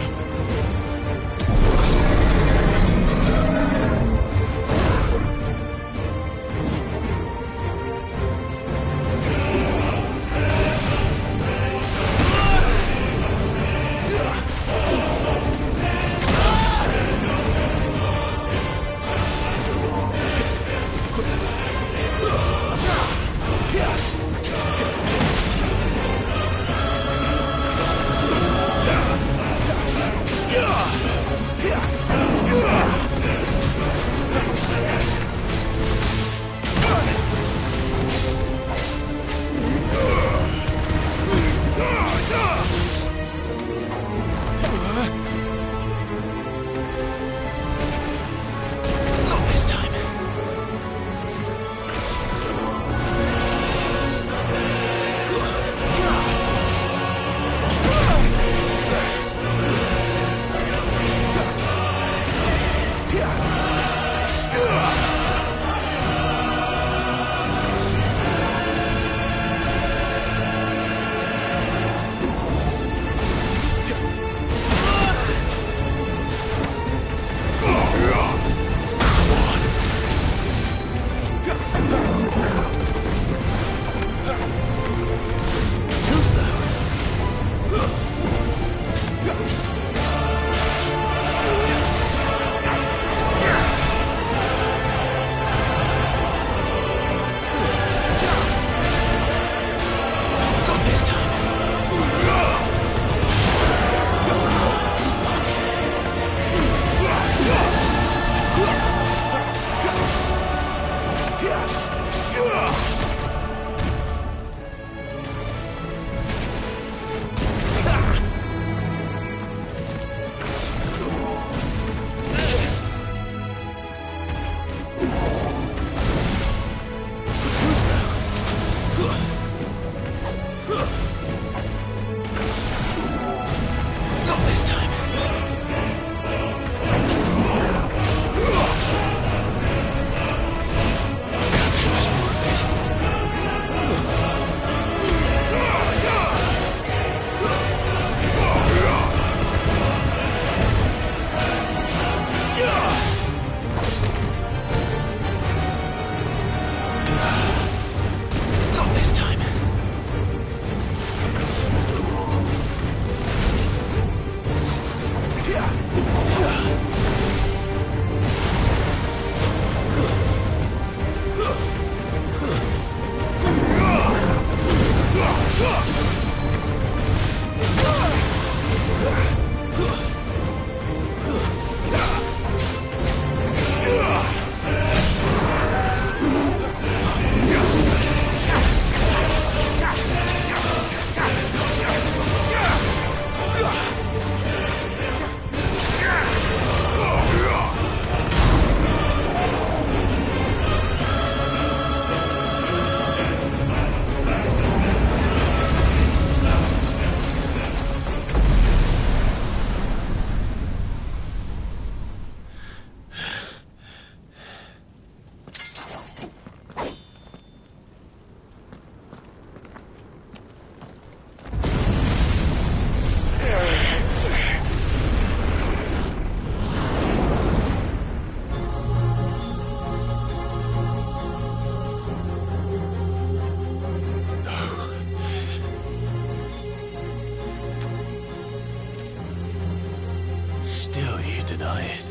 Still you deny it.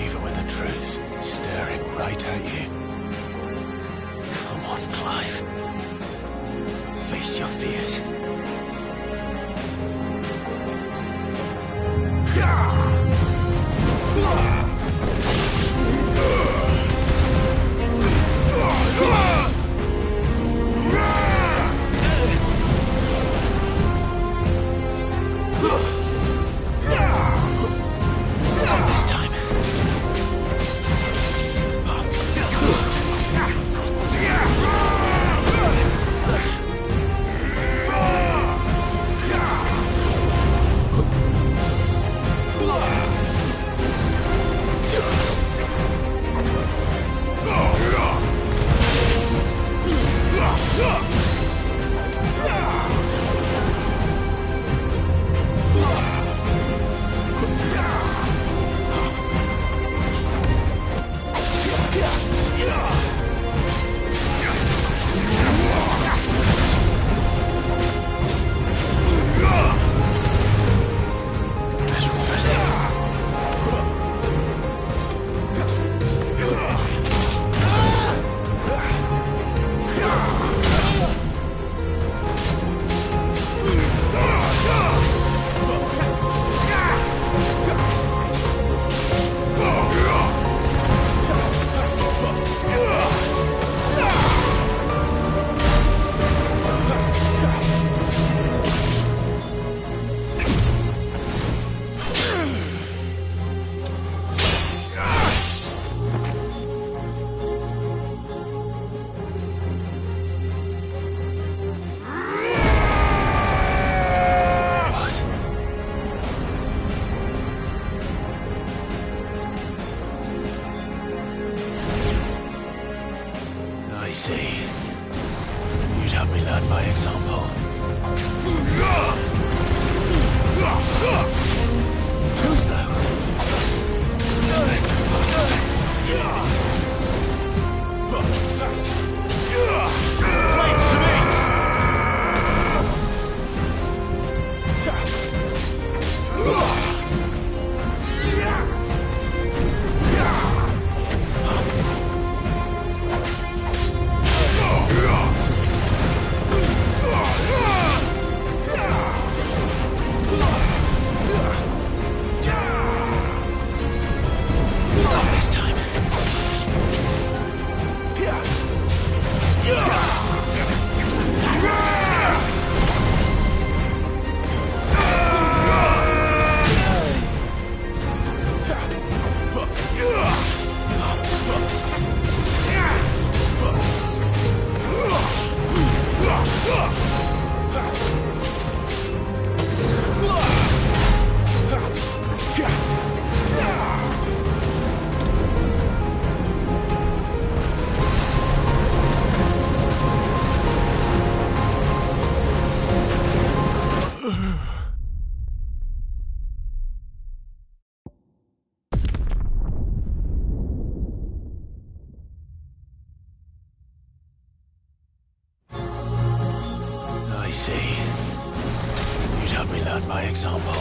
Even when the truth's staring right at you. Come on, Clive. Face your fears. This time. see. You'd have me learn by example. Too slow. Flames to me! Not this time. I see. You'd have me learn by example.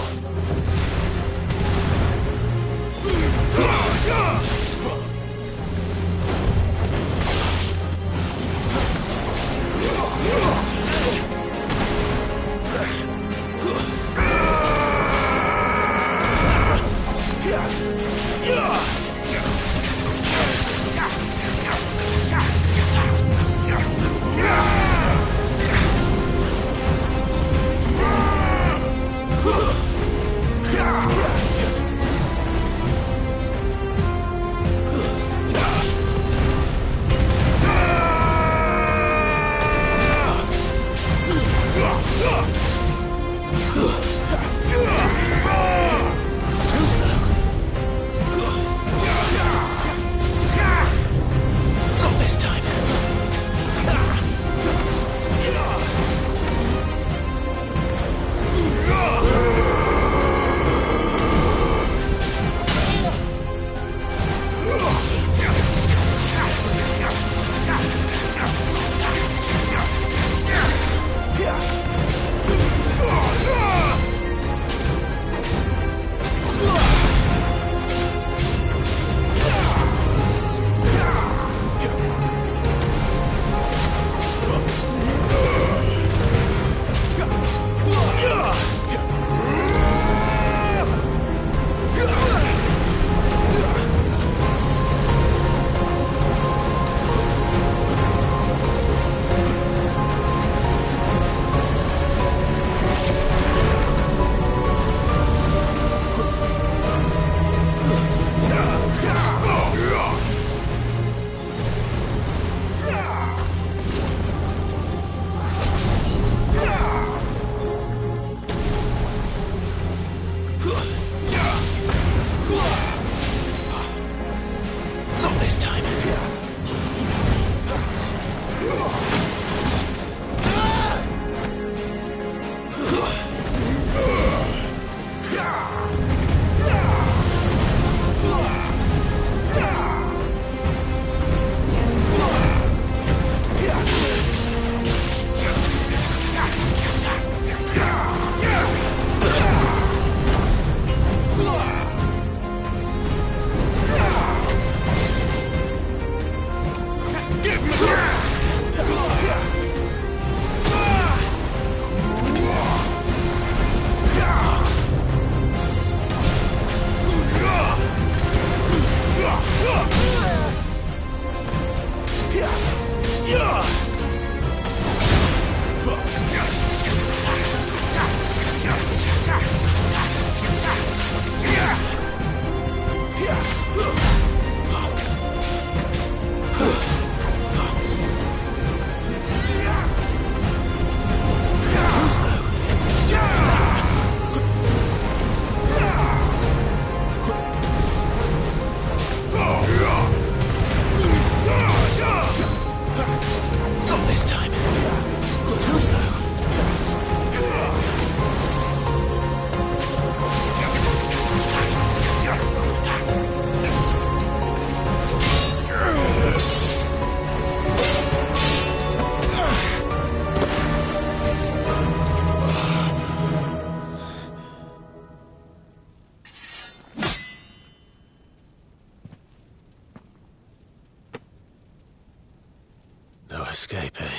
escape, eh?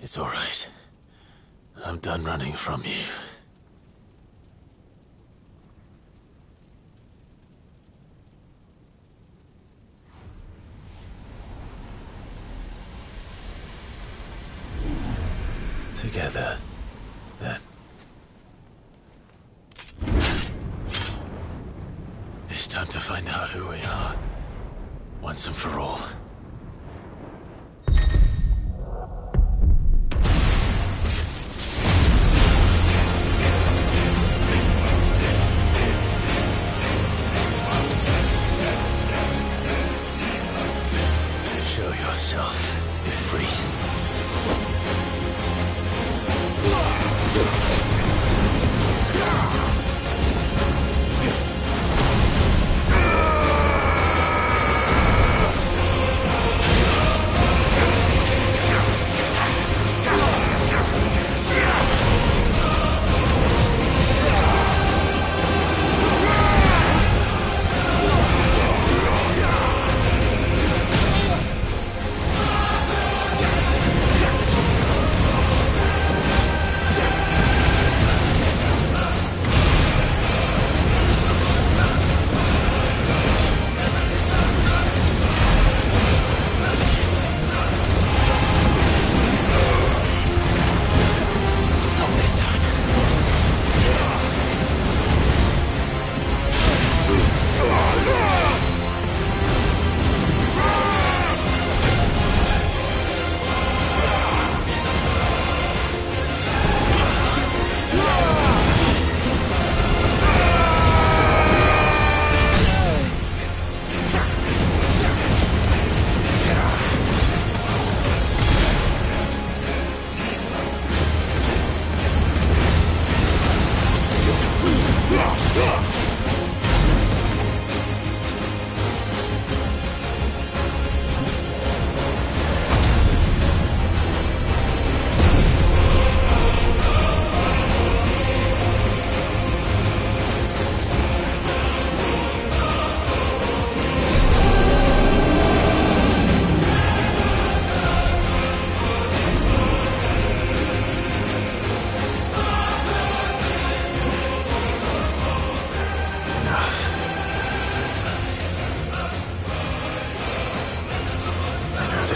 It's all right. I'm done running from you. Together, then. It's time to find out who we are, once and for all. Show yourself, Ifrit.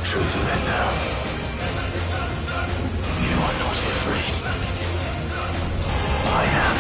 Truth of it now. You are not afraid. I am.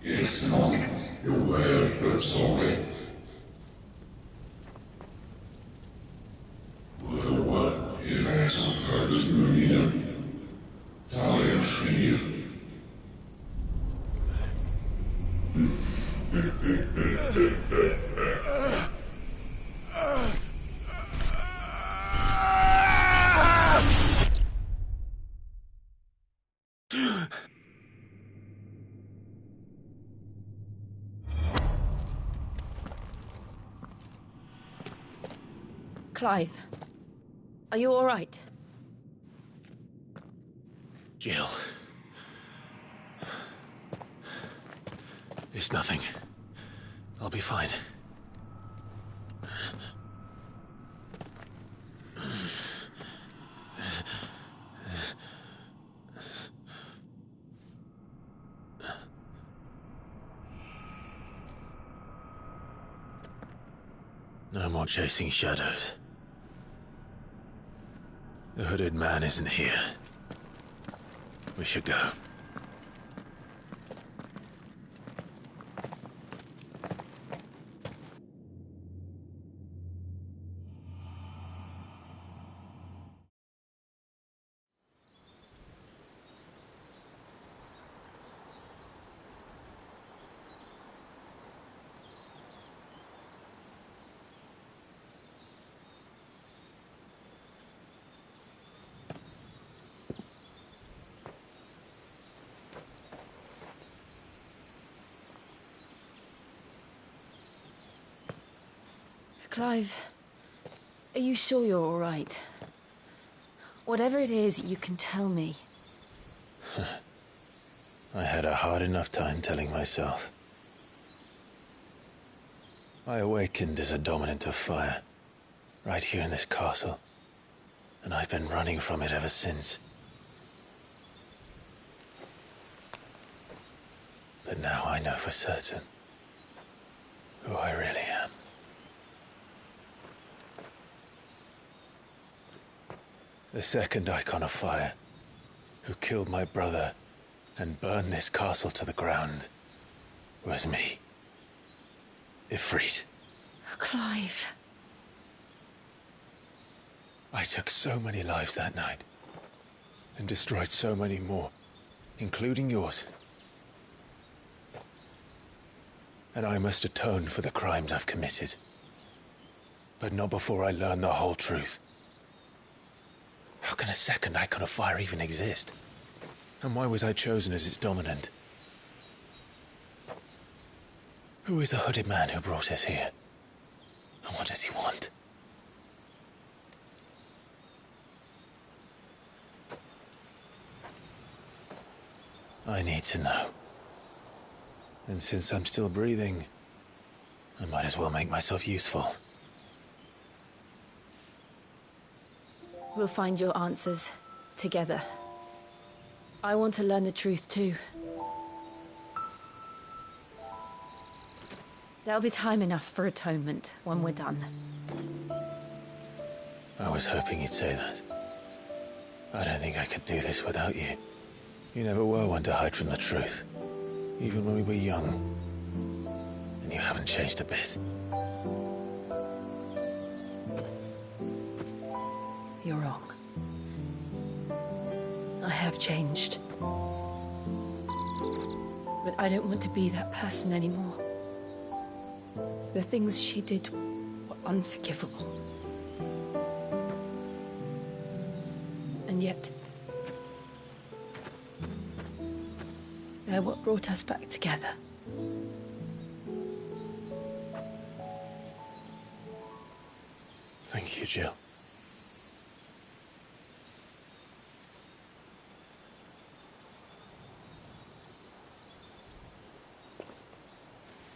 It's not your word, but sorry. What is eso Curtis Marina? Talia Shinir. Clive, are you all right? Jill. It's nothing. I'll be fine. No more chasing shadows. The hooded man isn't here. We should go. Clive, are you sure you're all right? Whatever it is, you can tell me. I had a hard enough time telling myself. I awakened as a dominant of fire, right here in this castle, and I've been running from it ever since. But now I know for certain who I really am. The second icon of fire, who killed my brother and burned this castle to the ground, was me. Ifrit. Clive. I took so many lives that night, and destroyed so many more, including yours. And I must atone for the crimes I've committed. But not before I learn the whole truth. How can a second icon of fire even exist? And why was I chosen as its dominant? Who is the hooded man who brought us here? And what does he want? I need to know. And since I'm still breathing, I might as well make myself useful. We'll find your answers together. I want to learn the truth too. There'll be time enough for atonement when we're done. I was hoping you'd say that. I don't think I could do this without you. You never were one to hide from the truth, even when we were young. And you haven't changed a bit. You're wrong. I have changed. But I don't want to be that person anymore. The things she did were unforgivable. And yet, they're what brought us back together. Thank you, Jill.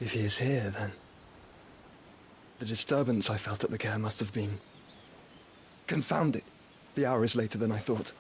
If he is here, then the disturbance I felt at the care must have been confounded. The hour is later than I thought.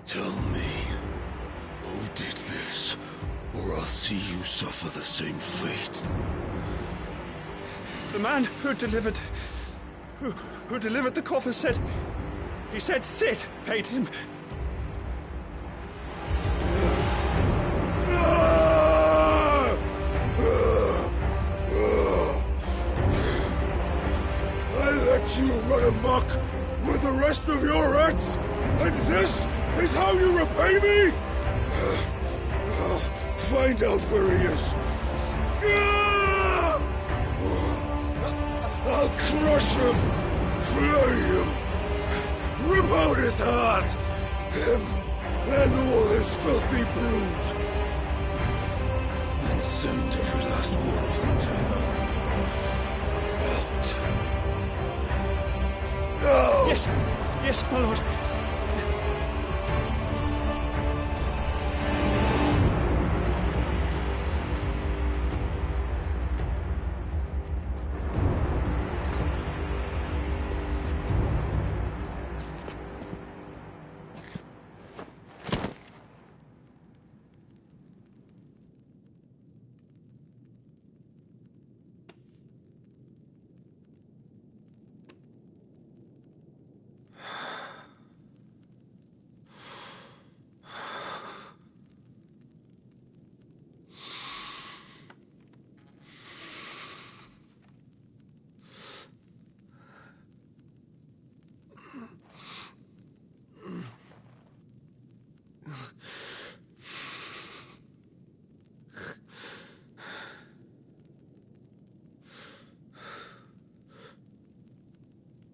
Tell me, who did this, or I'll see you suffer the same fate. The man who delivered the coffer said... He said Sid paid him. let you run amok with the rest of your rats? And this is how you repay me? Find out where he is. I'll crush him, flay him, rip out his heart, him and all his filthy brood, and send every last one of them to hell. Out. No! Yes, yes, my lord.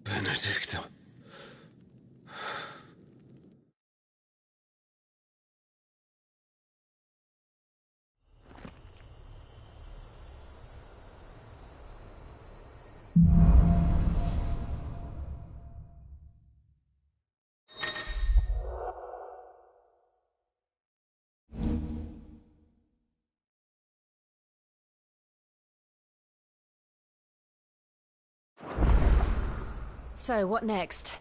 Benedicta. So, what next?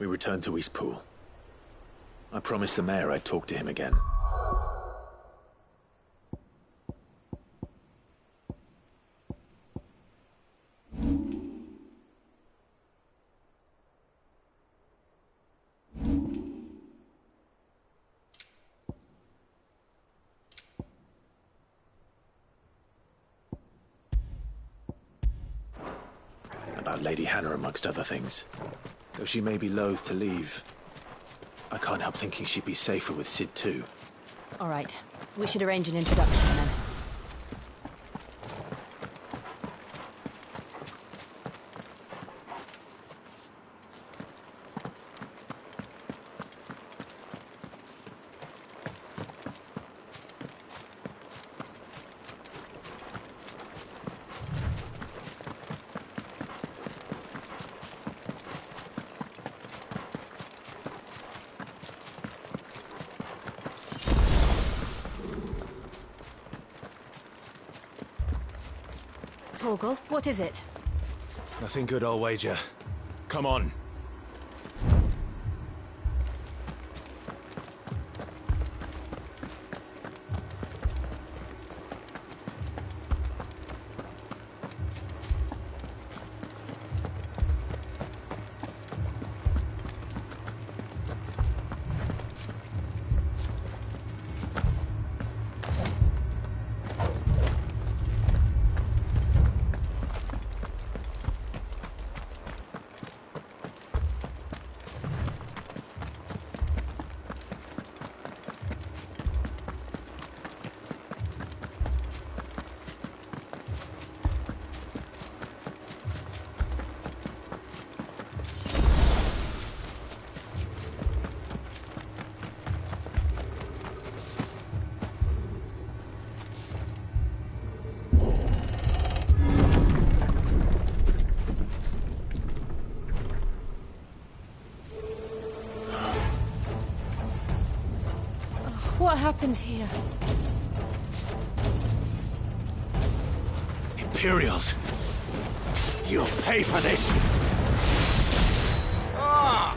We returned to Eastpool. I promised the mayor I'd talk to him again. About Lady Hannah, amongst other things. Though she may be loath to leave, I can't help thinking she'd be safer with Sid too. All right. We should arrange an introduction then. Torgal, what is it? Nothing good, I'll wager. Come on. What happened here? Imperials. You'll pay for this. Ah!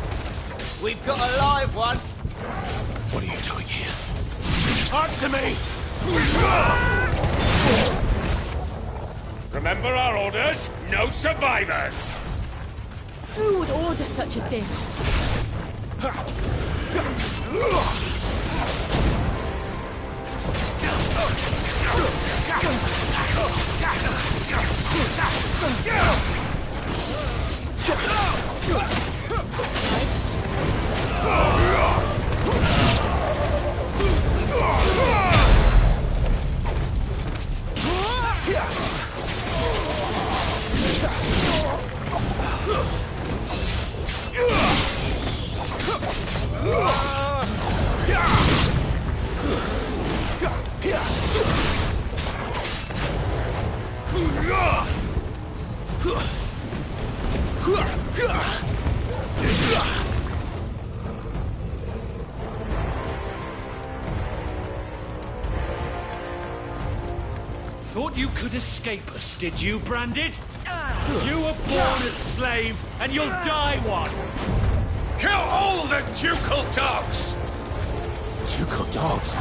We've got a live one. What are you doing here? Answer me! Remember our orders? No survivors! Who would order such a thing? Thought you could escape us, did you, Branded? You were born a slave, and you'll die one! Kill all the ducal dogs! Ducal dogs?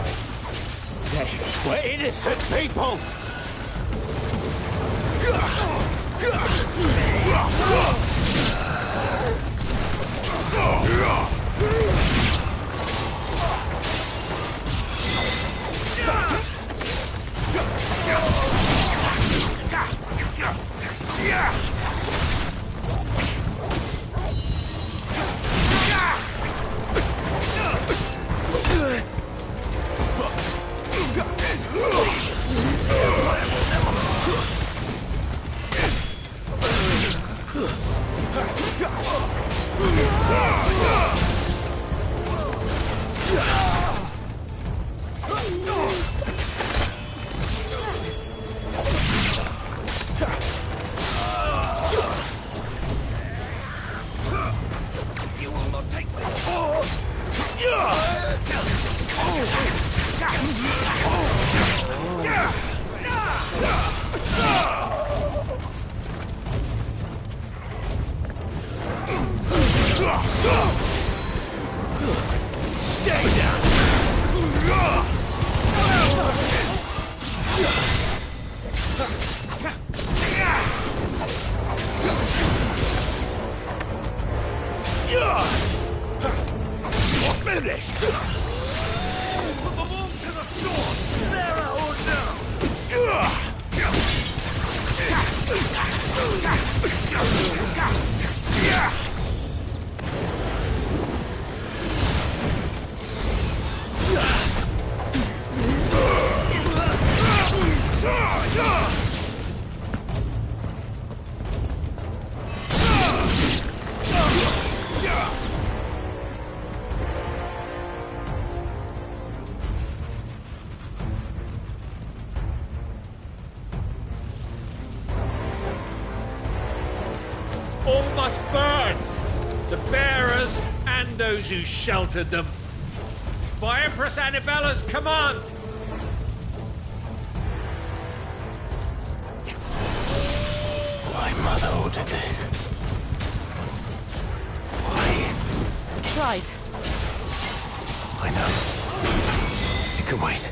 We're innocent people! You will not take me. Stay down! You're finished! Put them all to the sword! There or no! All must burn! The bearers and those who sheltered them. By Empress Annabella's command! My mother ordered this. Why? Clive. I know. It can wait.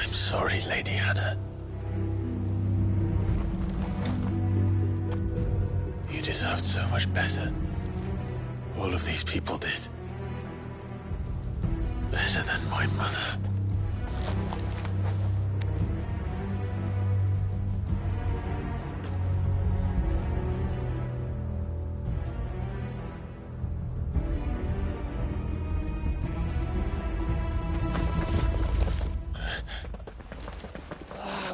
I'm sorry, Lady Hannah. You deserved so much better. All of these people did. Better than my mother.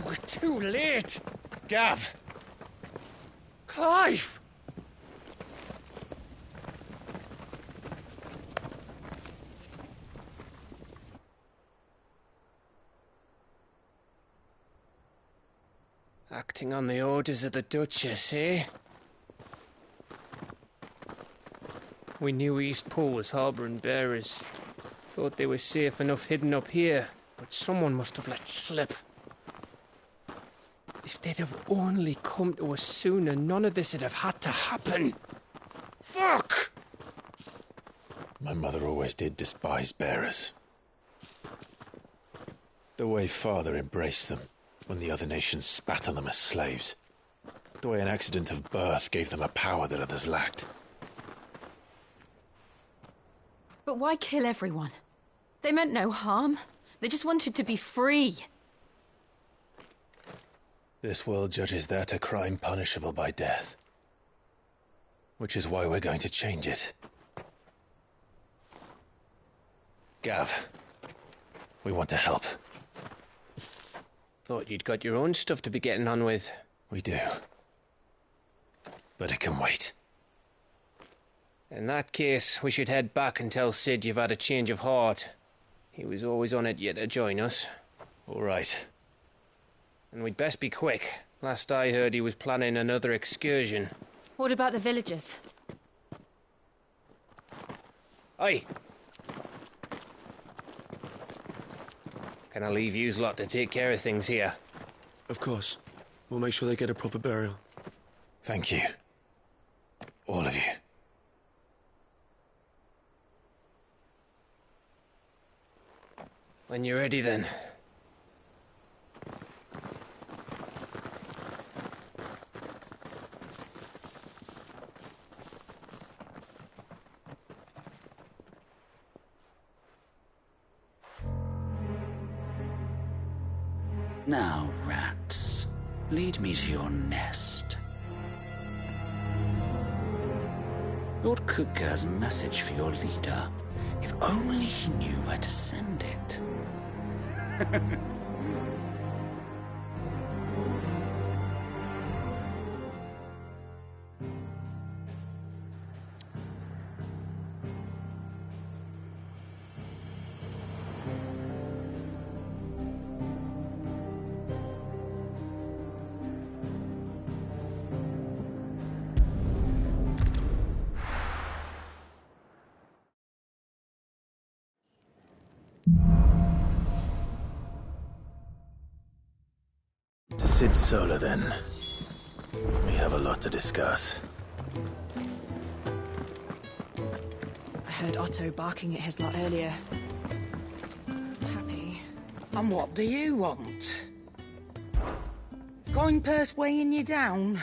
We're too late. Gav! Clive! Acting on the orders of the Duchess, eh? We knew Eastpool was harbouring bearers. Thought they were safe enough hidden up here, but someone must have let slip. If they'd have only come to us sooner, none of this would have had to happen. Fuck! My mother always did despise bearers. The way Father embraced them when the other nations spat on them as slaves. The way an accident of birth gave them a power that others lacked. But why kill everyone? They meant no harm. They just wanted to be free. This world judges that a crime punishable by death. Which is why we're going to change it. Gav, we want to help. Thought you'd got your own stuff to be getting on with. We do. But it can wait. In that case, we should head back and tell Sid you've had a change of heart. He was always on it yet to join us. All right. And we'd best be quick. Last I heard, he was planning another excursion. What about the villagers? Aye. Can I leave yous lot to take care of things here? Of course. We'll make sure they get a proper burial. Thank you. All of you. When you're ready, then. Now, rats, lead me to your nest. Lord Cook has a message for your leader. If only he knew where to send it. To Sid Solar, then. We have a lot to discuss. I heard Otto barking at his lot earlier. Happy. And what do you want? Coin purse weighing you down?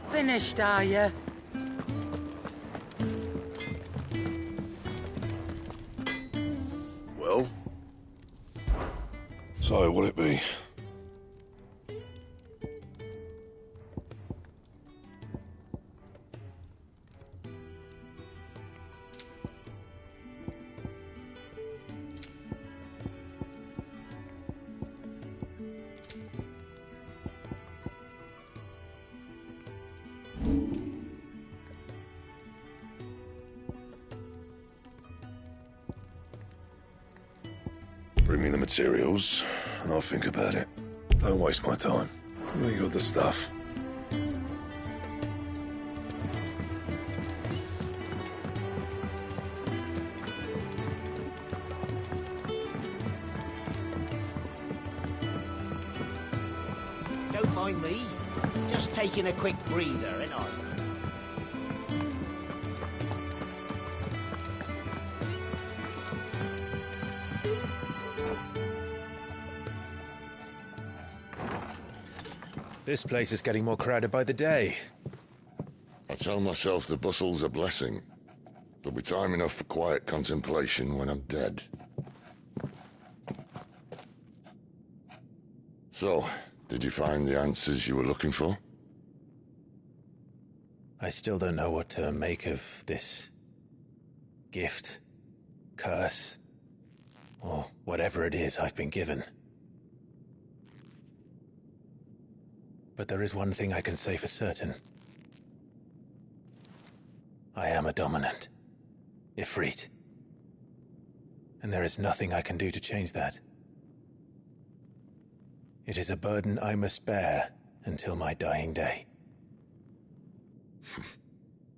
Finished, are you? Well? So, what'll it be? Bring me the materials, and I'll think about it. Don't waste my time. You ain't got the stuff. Don't mind me. Just taking a quick breather, ain't I? This place is getting more crowded by the day. I tell myself the bustle's a blessing. There'll be time enough for quiet contemplation when I'm dead. So, did you find the answers you were looking for? I still don't know what to make of this gift, curse, or whatever it is I've been given. But there is one thing I can say for certain. I am a dominant, Ifrit. And there is nothing I can do to change that. It is a burden I must bear until my dying day.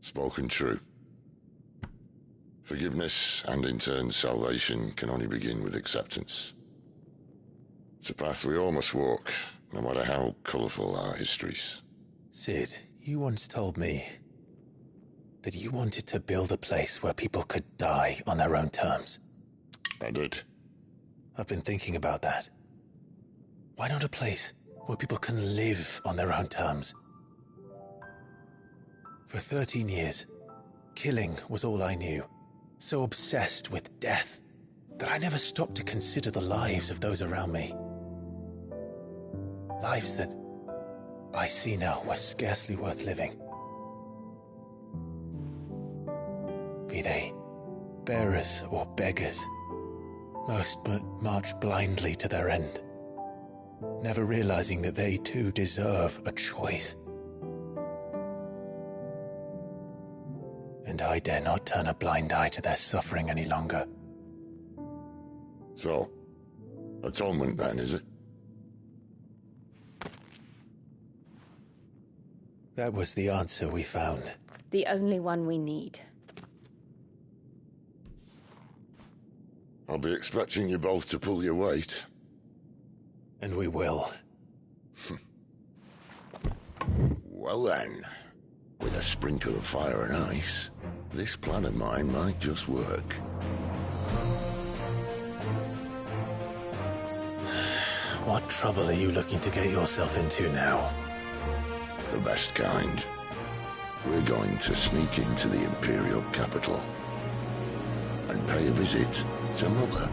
Spoken true. Forgiveness, and in turn salvation, can only begin with acceptance. It's a path we all must walk, no matter how colourful our histories. Sid, you once told me that you wanted to build a place where people could die on their own terms. I did. I've been thinking about that. Why not a place where people can live on their own terms? For 13 years, killing was all I knew. So obsessed with death that I never stopped to consider the lives of those around me. Lives that I see now were scarcely worth living. Be they bearers or beggars, most march blindly to their end, never realizing that they too deserve a choice. And I dare not turn a blind eye to their suffering any longer. So, atonement then, is it? That was the answer we found. The only one we need. I'll be expecting you both to pull your weight. And we will. Well then, with a sprinkle of fire and ice, this plan of mine might just work. What trouble are you looking to get yourself into now? The best kind. We're going to sneak into the Imperial capital and pay a visit to Mother.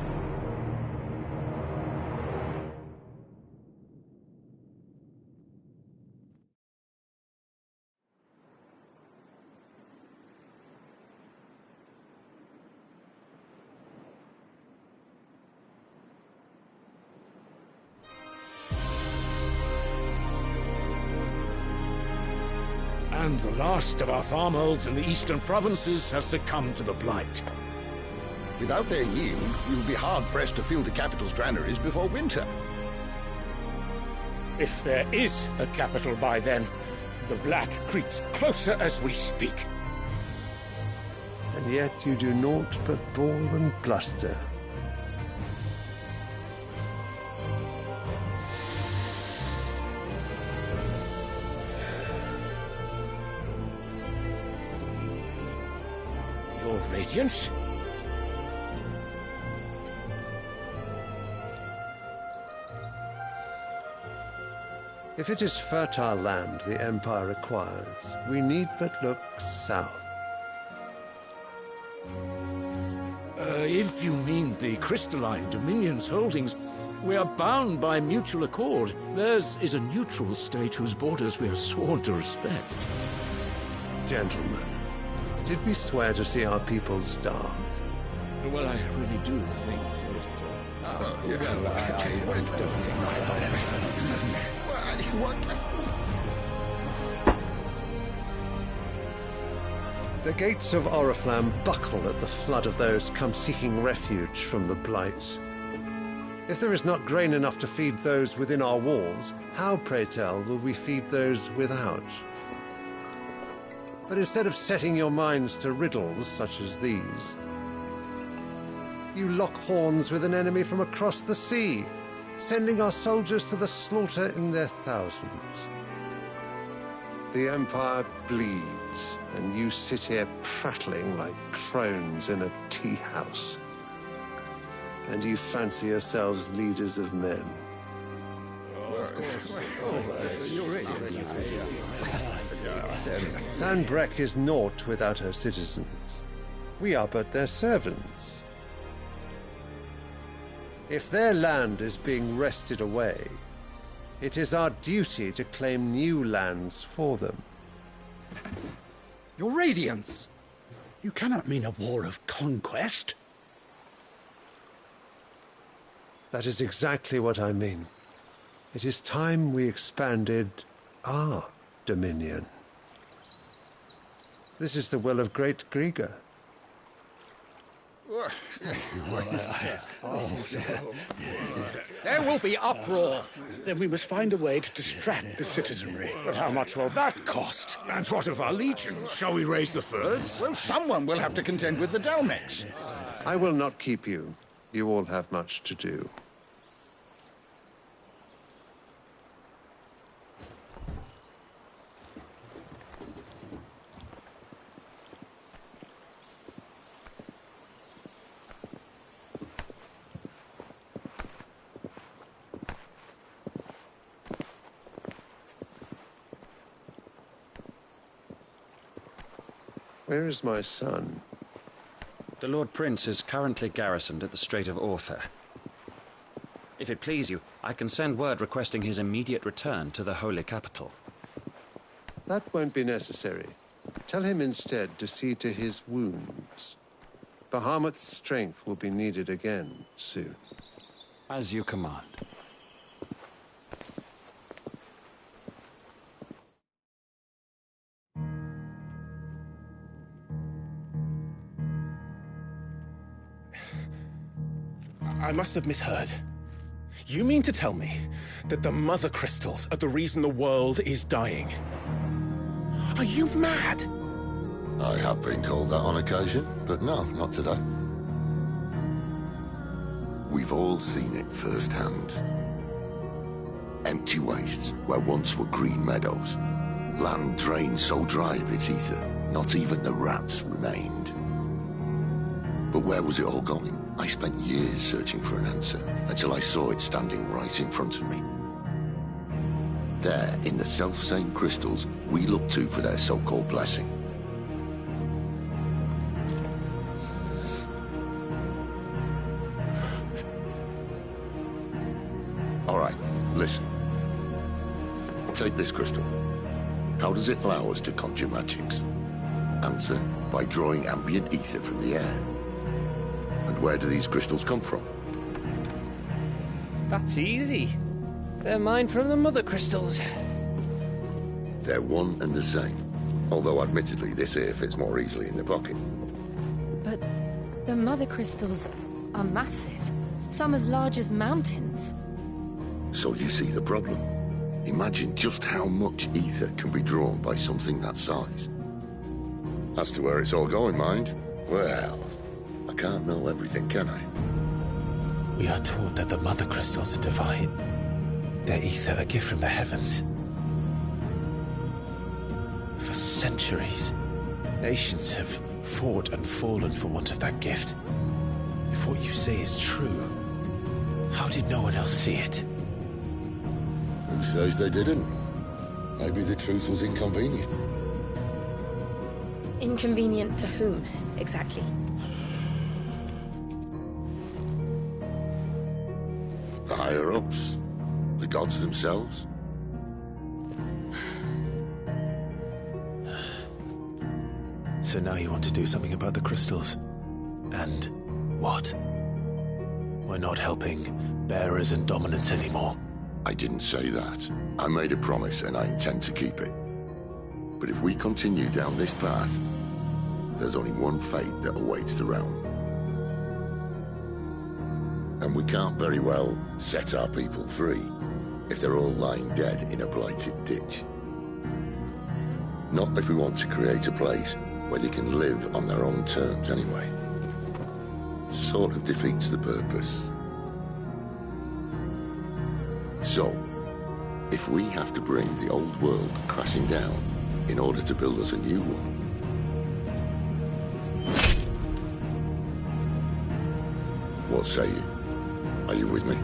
And the last of our farmholds in the eastern provinces has succumbed to the blight. Without their yield, you'll be hard-pressed to fill the capital's granaries before winter. If there is a capital by then, the black creeps closer as we speak. And yet you do naught but bawl and bluster. Your Radiance? If it is fertile land the Empire requires, we need but look south. If you mean the crystalline Dominion's holdings, we are bound by mutual accord. Theirs is a neutral state whose borders we have sworn to respect. Gentlemen, did we swear to see our people starve? Well, I really do think that... The gates of Oriflamme buckle at the flood of those come seeking refuge from the blight. If there is not grain enough to feed those within our walls, how, pray tell, will we feed those without? But instead of setting your minds to riddles such as these, you lock horns with an enemy from across the sea, sending our soldiers to the slaughter in their thousands. The Empire bleeds, and you sit here prattling like crones in a tea house. And you fancy yourselves leaders of men. Sandbreck is naught without her citizens. We are but their servants. If their land is being wrested away, it is our duty to claim new lands for them. Your Radiance! You cannot mean a war of conquest. That is exactly what I mean. It is time we expanded our dominion. This is the will of great Grieger. There will be uproar. Then we must find a way to distract the citizenry. But how much will that cost? And what of our legions? Shall we raise the furs? Well, someone will have to contend with the Dalmex. I will not keep you. You all have much to do. Where is my son? The Lord Prince is currently garrisoned at the Strait of Arthur. If it please you, I can send word requesting his immediate return to the Holy Capital. That won't be necessary. Tell him instead to see to his wounds. Bahamut's strength will be needed again soon. As you command. I must have misheard. You mean to tell me that the Mother Crystals are the reason the world is dying? Are you mad? I have been called that on occasion, but no, not today. We've all seen it firsthand. Empty wastes where once were green meadows. Land drained so dry of its ether, not even the rats remained. But where was it all going? I spent years searching for an answer, until I saw it standing right in front of me. There, in the self-same crystals we look to for their so-called blessing. All right, listen. Take this crystal. How does it allow us to conjure magics? Answer, by drawing ambient ether from the air. And where do these crystals come from? That's easy. They're mine from the Mother Crystals. They're one and the same. Although admittedly this here fits more easily in the pocket. But the Mother Crystals are massive. Some as large as mountains. So you see the problem. Imagine just how much ether can be drawn by something that size. As to where it's all going, mind, well, I can't know everything, can I? We are taught that the Mother Crystals are divine. Their ether a gift from the heavens. For centuries, nations have fought and fallen for want of that gift. If what you say is true, how did no one else see it? Who says they didn't? Maybe the truth was inconvenient. Inconvenient to whom, exactly? The higher-ups? The gods themselves? So now you want to do something about the crystals? And what? We're not helping bearers and dominants anymore. I didn't say that. I made a promise and I intend to keep it. But if we continue down this path, there's only one fate that awaits the realm. And we can't very well set our people free if they're all lying dead in a blighted ditch. Not if we want to create a place where they can live on their own terms anyway. Sort of defeats the purpose. So, if we have to bring the old world crashing down in order to build us a new one, what say you? Are you with me?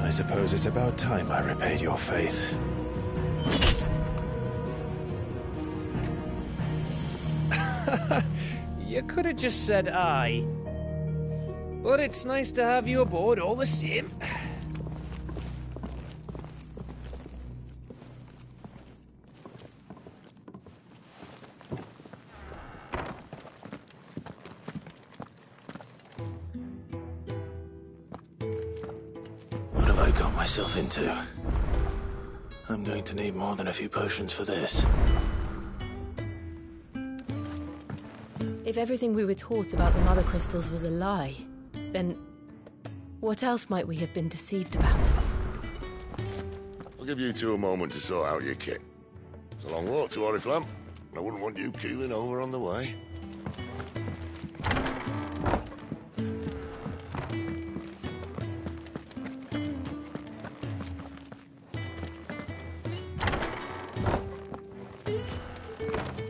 I suppose it's about time I repaid your faith. You could have just said aye. But it's nice to have you aboard all the same. What have I got myself into? I'm going to need more than a few potions for this. If everything we were taught about the Mother Crystals was a lie, then what else might we have been deceived about? I'll give you two a moment to sort out your kit. It's a long walk to Oriflamme, and I wouldn't want you keeling over on the way.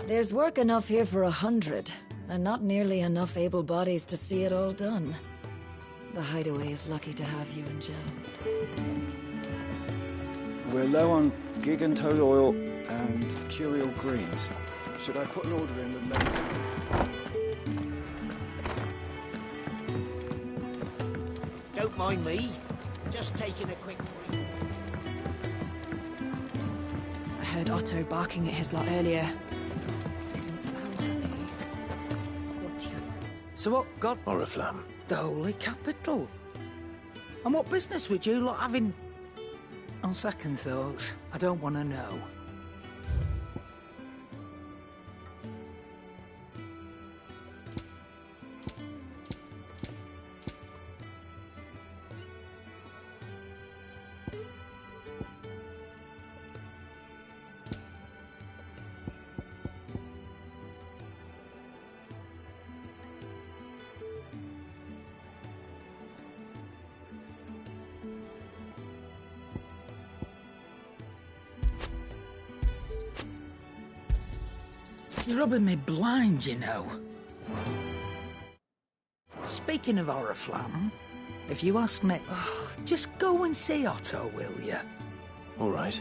There's work enough here for 100, and not nearly enough able bodies to see it all done. The Hideaway is lucky to have you and Joe. We're low on gig and toad oil and curial greens. Should I put an order in with labour? Don't mind me. Just taking a quick break. I heard Otto barking at his lot earlier. So what got... Oriflamme. The Holy Capital. And what business would you lot having... On second thoughts, I don't want to know. You're rubbing me blind, you know. Speaking of Oriflamme, if you ask me, just go and see Otto, will you? All right.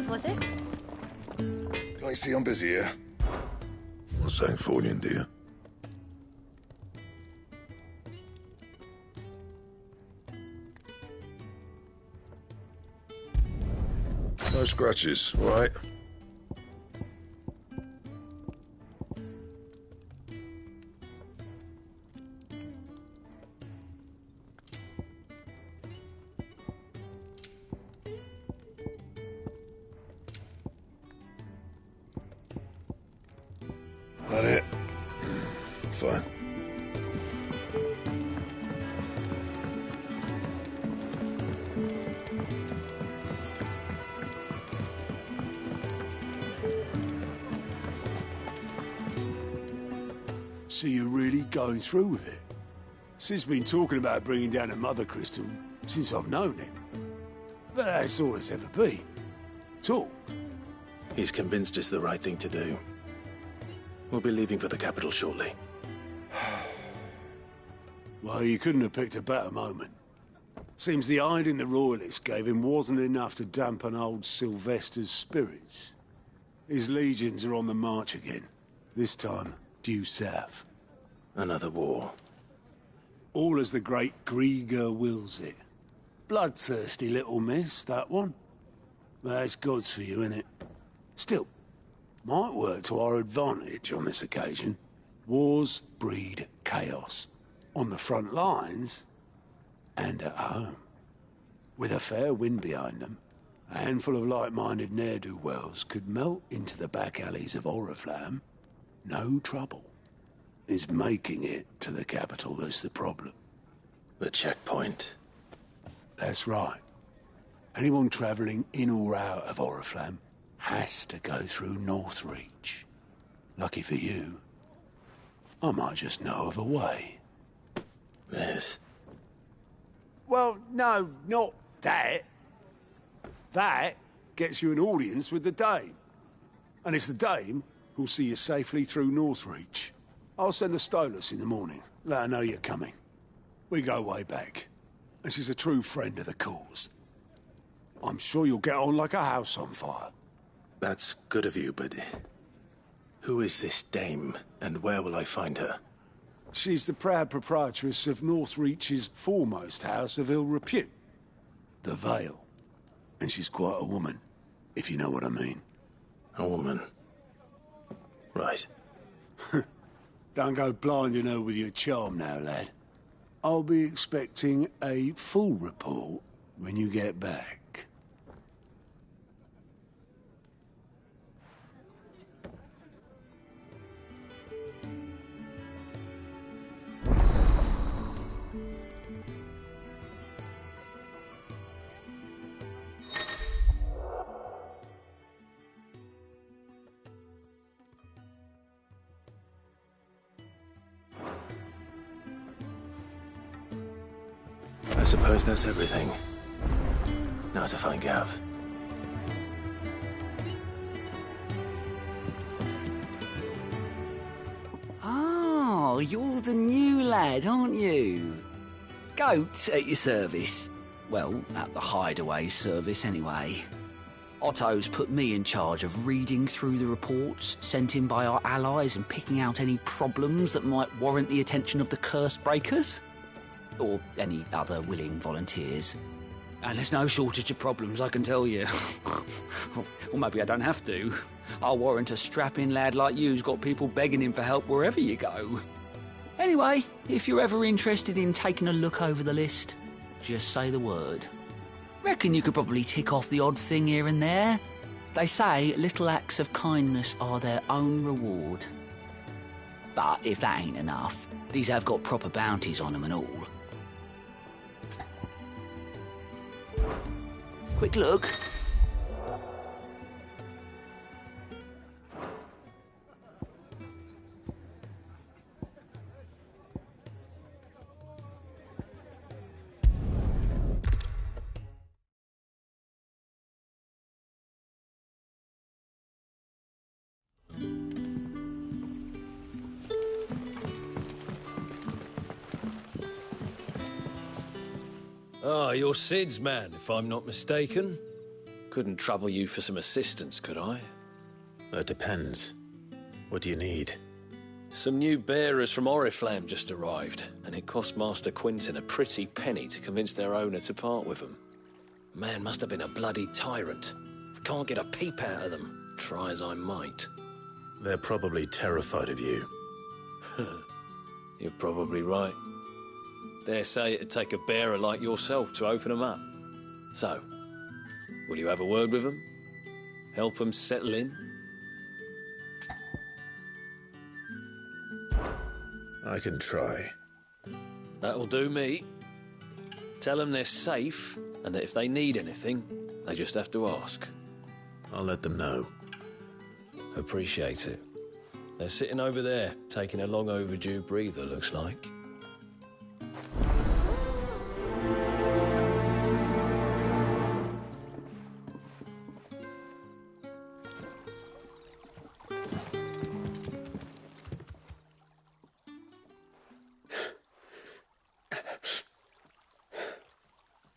Was it? Can I see I'm busy here? What's that for you, dear? No scratches, all right? That it? Fine. So you're really going through with it? Sid's been talking about bringing down a Mother Crystal since I've known him. But that's all it's ever been. Talk. He's convinced it's the right thing to do. We'll be leaving for the capital shortly. Well, you couldn't have picked a better moment. Seems the hiding the Royalists gave him wasn't enough to dampen old Sylvester's spirits. His legions are on the march again. This time, due south. Another war. All as the great Grieger wills it. Bloodthirsty little miss, that one. But that's God's for you, innit? Still, might work to our advantage on this occasion. Wars breed chaos. On the front lines, and at home. With a fair wind behind them, a handful of like-minded ne'er-do-wells could melt into the back alleys of Oriflamme. No trouble. It's making it to the capital that's the problem. The checkpoint. That's right. Anyone travelling in or out of Oriflamme has to go through Northreach. Lucky for you, I might just know of a way. This? Well, no, not that. That gets you an audience with the Dame. And it's the Dame who'll see you safely through Northreach. I'll send a Stolas in the morning. Let her know you're coming. We go way back. And she's a true friend of the cause. I'm sure you'll get on like a house on fire. That's good of you, but... who is this Dame, and where will I find her? She's the proud proprietress of Northreach's foremost house of ill repute, the Vale. And she's quite a woman, if you know what I mean. A woman? Right. Don't go blinding her with your charm now, lad. I'll be expecting a full report when you get back. I suppose that's everything. Now to find Gav. Oh, you're the new lad, aren't you? Goat at your service. Well, at the Hideaway service, anyway. Otto's put me in charge of reading through the reports sent in by our allies and picking out any problems that might warrant the attention of the curse breakers. Or any other willing volunteers. And there's no shortage of problems, I can tell you. Or maybe I don't have to. I'll warrant a strapping lad like you's got people begging him for help wherever you go. Anyway, if you're ever interested in taking a look over the list, just say the word. Reckon you could probably tick off the odd thing here and there. They say little acts of kindness are their own reward. But if that ain't enough, these have got proper bounties on them and all. Quick look. Ah, you're Sid's man, if I'm not mistaken. Couldn't trouble you for some assistance, could I? That depends. What do you need? Some new bearers from Oriflamme just arrived, and it cost Master Quinton a pretty penny to convince their owner to part with them. Man must have been a bloody tyrant. Can't get a peep out of them, try as I might. They're probably terrified of you. You're probably right. Dare say it'd take a bearer like yourself to open them up. So, will you have a word with them? Help them settle in? I can try. That'll do me. Tell them they're safe, and that if they need anything, they just have to ask. I'll let them know. Appreciate it. They're sitting over there, taking a long overdue breather, looks like.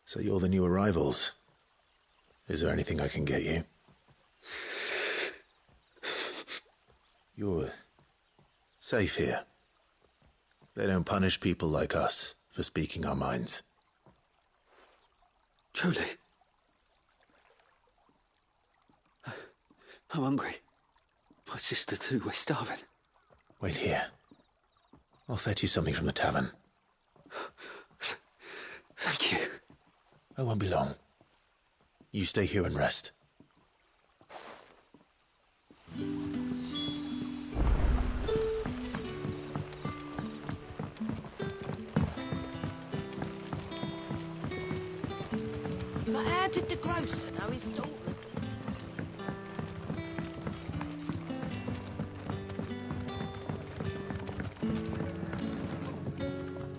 So you're the new arrivals. Is there anything I can get you? You're safe here. They don't punish people like us for speaking our minds. Truly. I'm hungry. My sister too, we're starving. Wait here. I'll fetch you something from the tavern. Thank you. I won't be long. You stay here and rest. But how did the grocer know his daughter?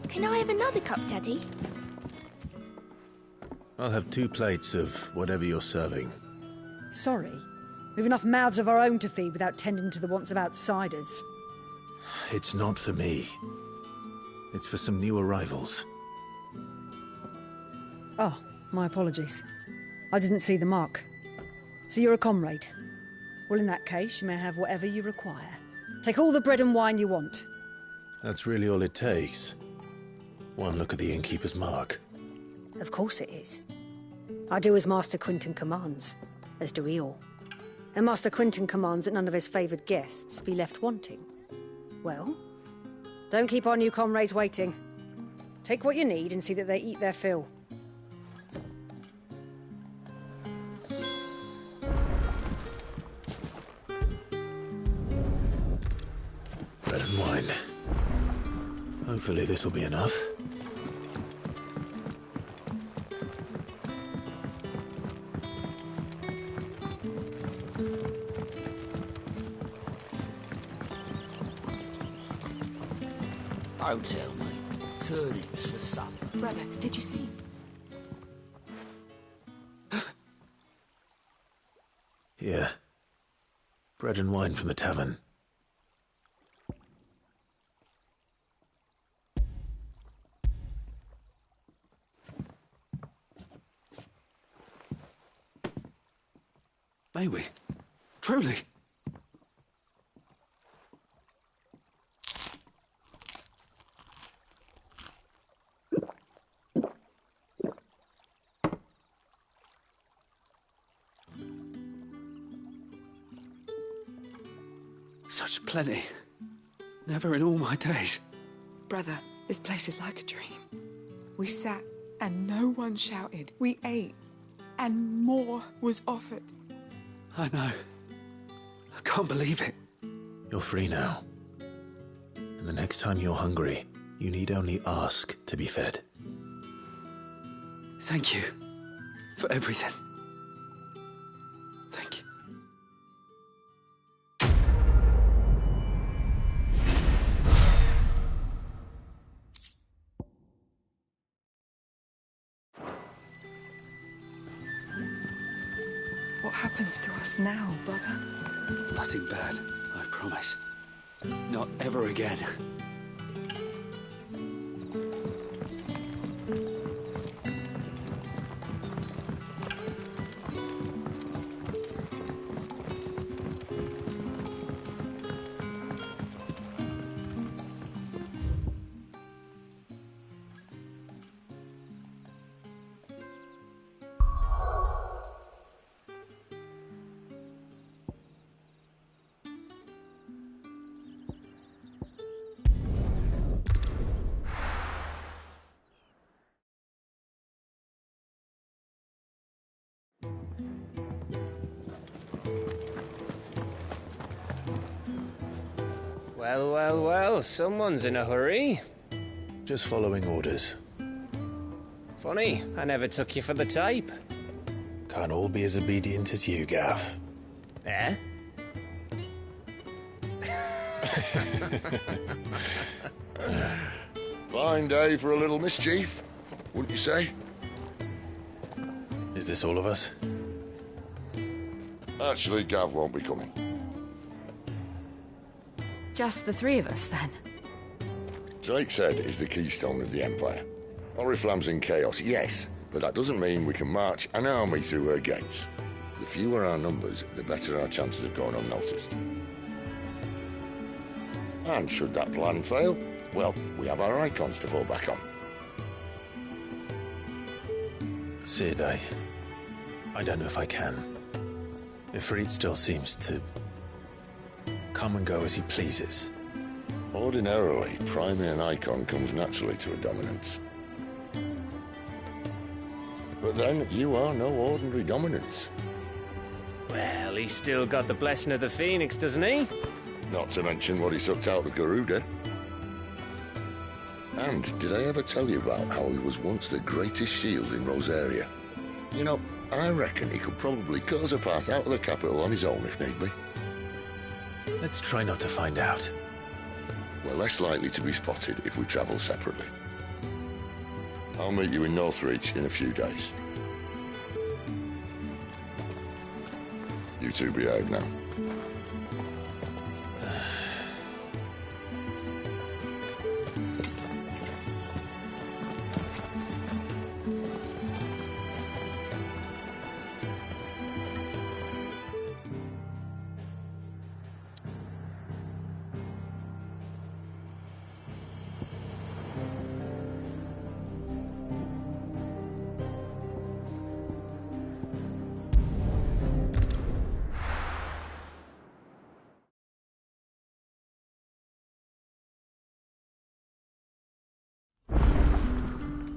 Can I have another cup, Daddy? I'll have 2 plates of whatever you're serving. Sorry. We've enough mouths of our own to feed without tending to the wants of outsiders. It's not for me. It's for some new arrivals. Oh, my apologies. I didn't see the mark. So you're a comrade. Well, in that case, you may have whatever you require. Take all the bread and wine you want. That's really all it takes. One look at the innkeeper's mark. Of course it is. I do as Master Quinton commands, as do we all. And Master Quinton commands that none of his favoured guests be left wanting. Well, don't keep our new comrades waiting. Take what you need and see that they eat their fill. Bread and wine. Hopefully this will be enough. Don't tell me. Turnips for supper. Brother, did you see? Here. Bread and wine from the tavern. May we? Truly? Such plenty. Never in all my days. Brother, this place is like a dream. We sat and no one shouted. We ate and more was offered. I know. I can't believe it. You're free now. And the next time you're hungry, you need only ask to be fed. Thank you for everything. Thank you. What happens to us now, brother? Nothing bad, I promise. Not ever again. Well, well, well, someone's in a hurry. Just following orders. Funny, I never took you for the type. Can't all be as obedient as you, Gav. Eh? Fine day for a little mischief, wouldn't you say? Is this all of us? Actually, Gav won't be coming. Just the 3 of us, then? Drake's Head is the keystone of the Empire. Oriflamme's in chaos, yes, but that doesn't mean we can march an army through her gates. The fewer our numbers, the better our chances of going unnoticed. And should that plan fail, well, we have our icons to fall back on. Sid, I don't know if I can. Ifrit still seems to come and go as he pleases. Ordinarily, priming an icon comes naturally to a dominance. But then, you are no ordinary dominance. Well, he's still got the blessing of the Phoenix, doesn't he? Not to mention what he sucked out of Garuda. And did I ever tell you about how he was once the greatest shield in Rosaria? You know, I reckon he could probably cut us a path out of the capital on his own if need be. Let's try not to find out. We're less likely to be spotted if we travel separately. I'll meet you in Northreach in a few days. You two behave now.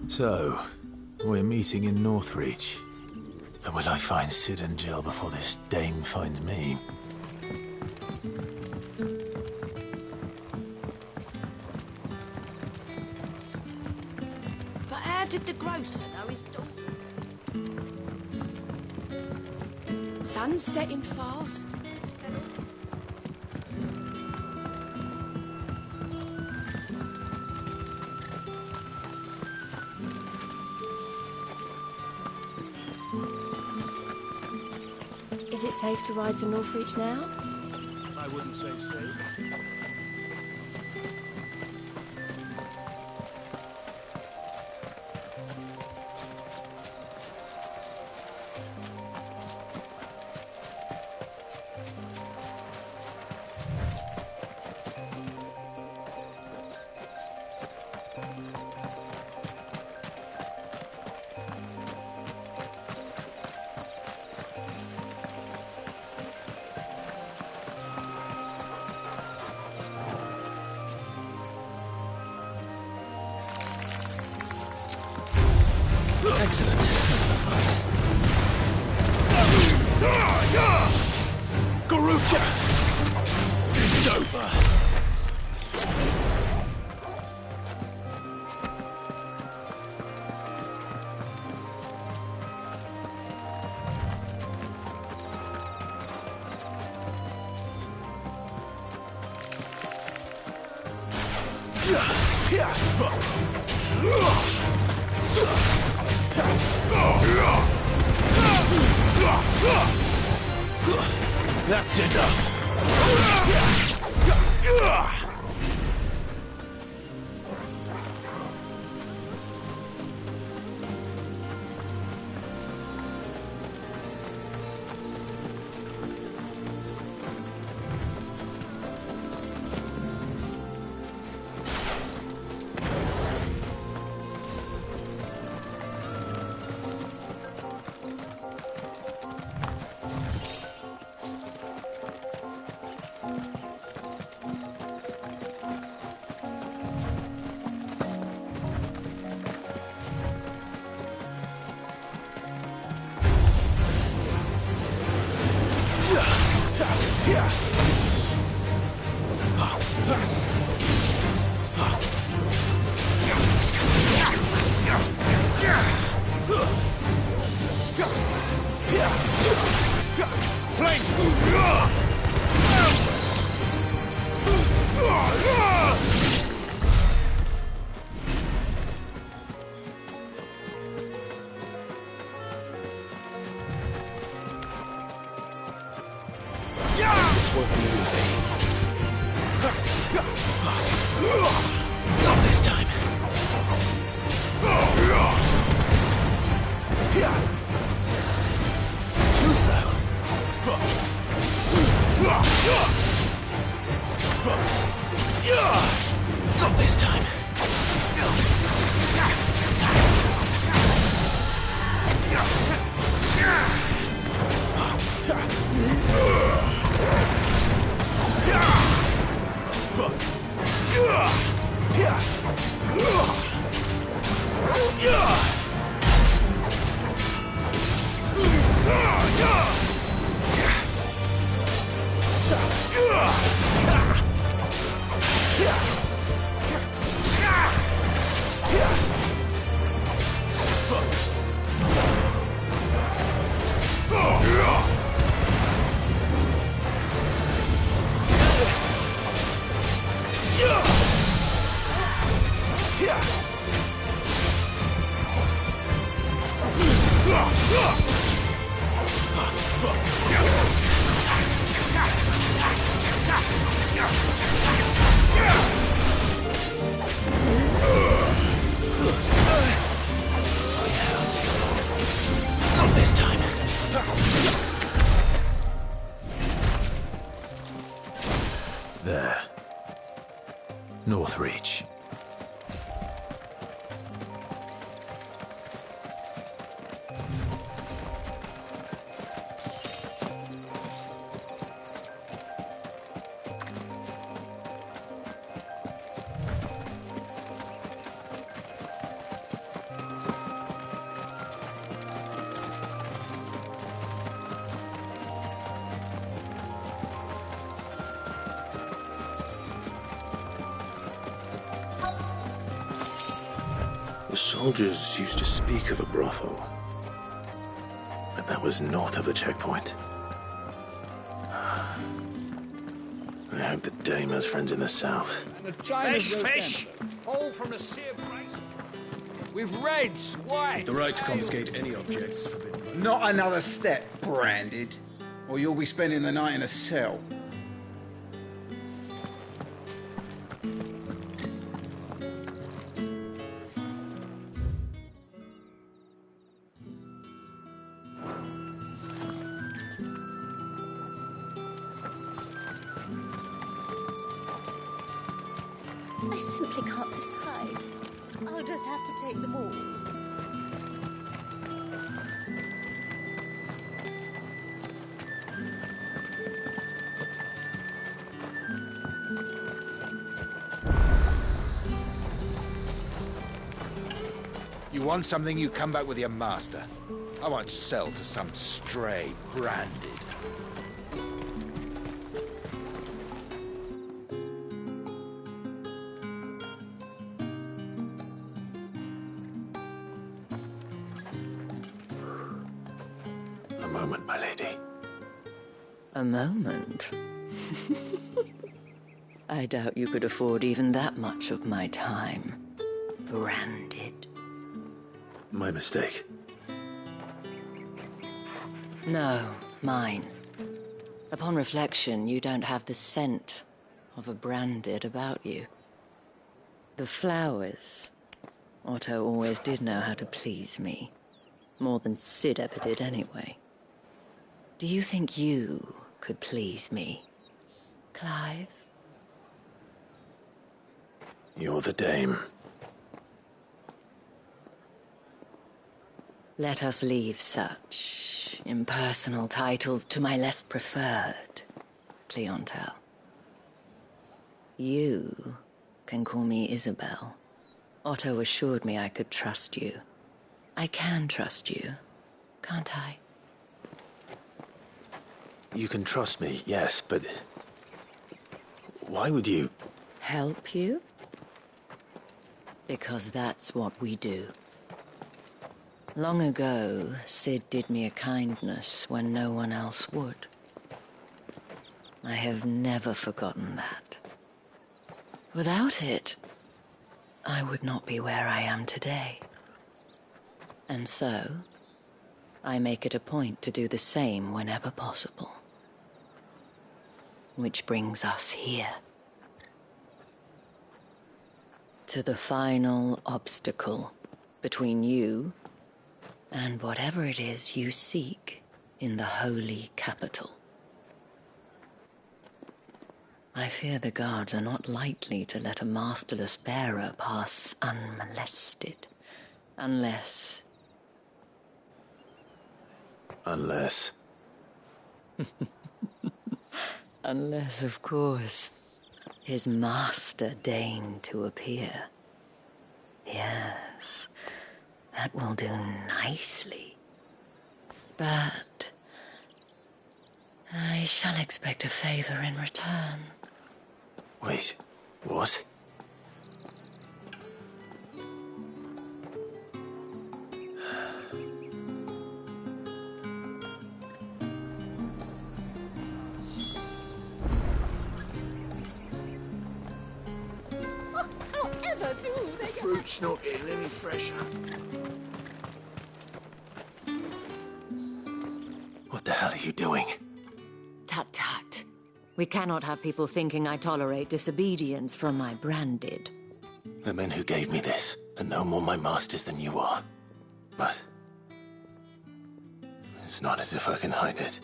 So, we're meeting in Northreach. But will I find Sid and Jill before this dame finds me? But how did the grocer know his daughter? Sun's setting fast. Is it safe to ride to Northreach now? I wouldn't say safe. Excellent. Garuka! It's over. That's enough. This won't be easy. Not this time. Too slow. Not this time. Not this time. There. North Reach. The soldiers used to speak of a brothel, but that was north of the checkpoint. I hope the dame has friends in the south. Fish! All from the sea of grace. With reds, whites. The right to confiscate any objects forbidden. Not another step, Branded, or you'll be spending the night in a cell. I simply can't decide. I'll just have to take them all. You want something, you come back with your master. I won't sell to some stray Branded. A moment, my lady. A moment? I doubt you could afford even that much of my time. Branded. My mistake. No, mine. Upon reflection, you don't have the scent of a Branded about you. The flowers. Otto always did know how to please me. More than Sid ever did anyway. Do you think you could please me, Clive? You're the dame. Let us leave such impersonal titles to my less preferred clientele. You can call me Isabel. Otto assured me I could trust you. I can trust you, can't I? You can trust me, yes, but why would you? Help you? Because that's what we do. Long ago, Sid did me a kindness when no one else would. I have never forgotten that. Without it, I would not be where I am today. And so, I make it a point to do the same whenever possible. Which brings us here. To the final obstacle between you and whatever it is you seek in the holy capital. I fear the guards are not likely to let a masterless bearer pass unmolested, unless... Unless... Unless, of course, his master deigned to appear. Yes, that will do nicely. But I shall expect a favor in return. Wait, what? fruit's not getting any fresher. What the hell are you doing? Tut tut. We cannot have people thinking I tolerate disobedience from my branded. The men who gave me this are no more my masters than you are. But it's not as if I can hide it.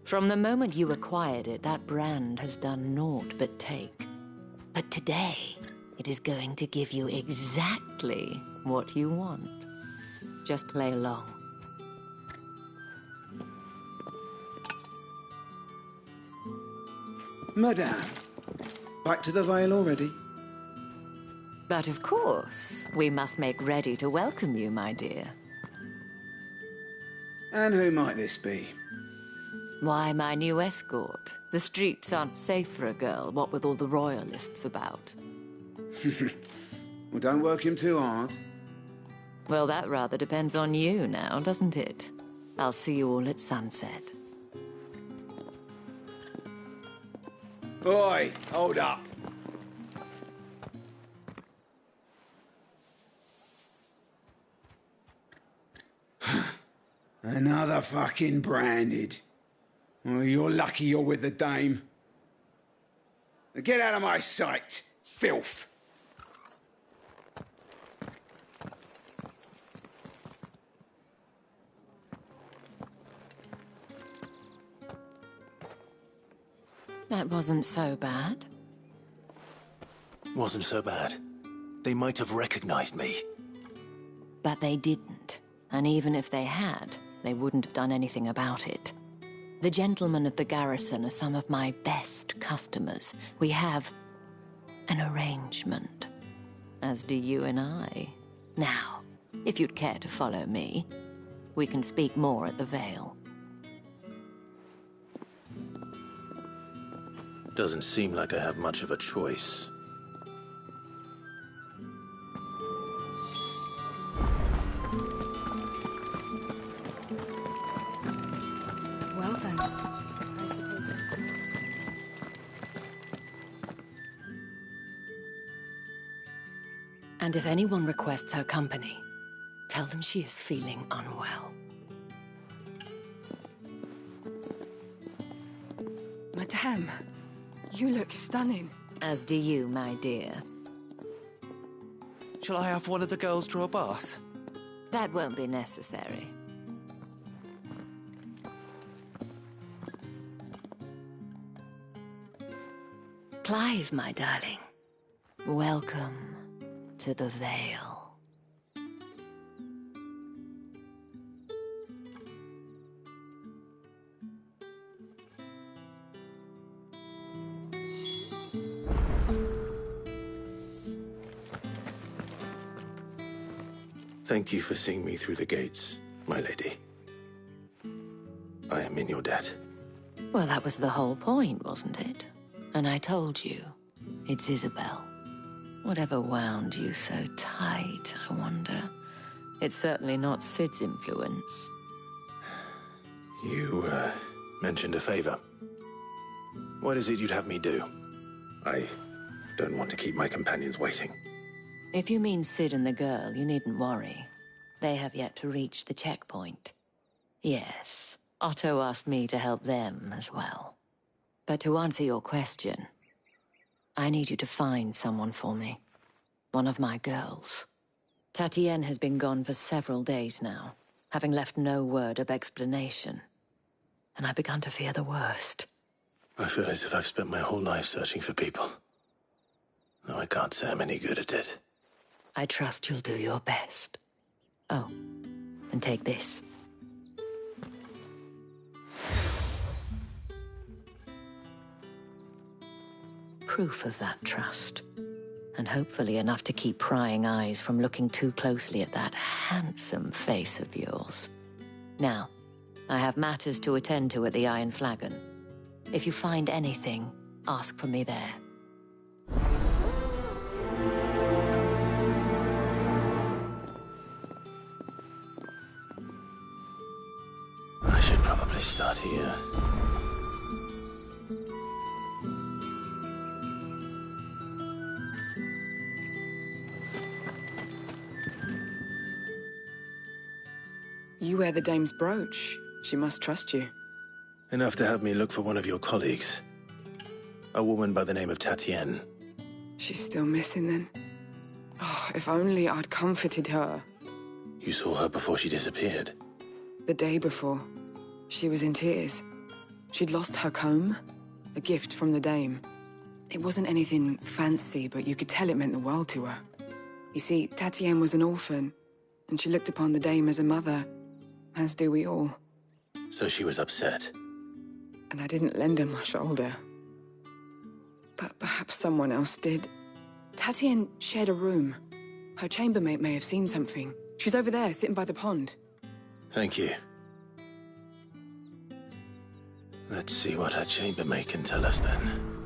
From the moment you acquired it, that brand has done naught but take. But today, it is going to give you exactly what you want. Just play along. Madame, back to the Vale already? But of course, we must make ready to welcome you, my dear. And who might this be? Why, my new escort. The streets aren't safe for a girl, what with all the royalists about. Well, don't work him too hard. Well, that rather depends on you now, doesn't it? I'll see you all at sunset. Oi, hold up. Another fucking branded. Well, you're lucky you're with the dame. Now get out of my sight, filth. That wasn't so bad. Wasn't so bad. They might have recognized me. But they didn't. And even if they had, they wouldn't have done anything about it. The gentlemen of the garrison are some of my best customers. We have an arrangement, as do you and I. Now, if you'd care to follow me, we can speak more at the Vale. Doesn't seem like I have much of a choice. Well then, I suppose. And if anyone requests her company, tell them she is feeling unwell. Madame, you look stunning. As do you, my dear. Shall I have one of the girls draw a bath? That won't be necessary. Clive, my darling. Welcome to the Vale. Thank you for seeing me through the gates, my lady. I am in your debt. Well, that was the whole point, wasn't it? And I told you, it's Isabel. Whatever wound you so tight, I wonder. It's certainly not Sid's influence. You, mentioned a favor. What is it you'd have me do? I don't want to keep my companions waiting. If you mean Sid and the girl, you needn't worry. They have yet to reach the checkpoint. Yes, Otto asked me to help them as well. But to answer your question, I need you to find someone for me. One of my girls. Tatienne has been gone for several days now, having left no word of explanation. And I've begun to fear the worst. I feel as if I've spent my whole life searching for people. Though I can't say I'm any good at it. I trust you'll do your best. Oh, and take this. Proof of that trust. And hopefully enough to keep prying eyes from looking too closely at that handsome face of yours. Now, I have matters to attend to at the Iron Flagon. If you find anything, ask for me there. I should probably start here. You wear the dame's brooch. She must trust you. Enough to have me look for one of your colleagues. A woman by the name of Tatienne. She's still missing then. Oh, if only I'd comforted her. You saw her before she disappeared? The day before. She was in tears. She'd lost her comb, a gift from the dame. It wasn't anything fancy, but you could tell it meant the world to her. You see, Tatienne was an orphan, and she looked upon the dame as a mother, as do we all. So she was upset. And I didn't lend her my shoulder. But perhaps someone else did. Tatienne shared a room. Her chambermaid may have seen something. She's over there, sitting by the pond. Thank you. Let's see what her chambermaid can tell us then.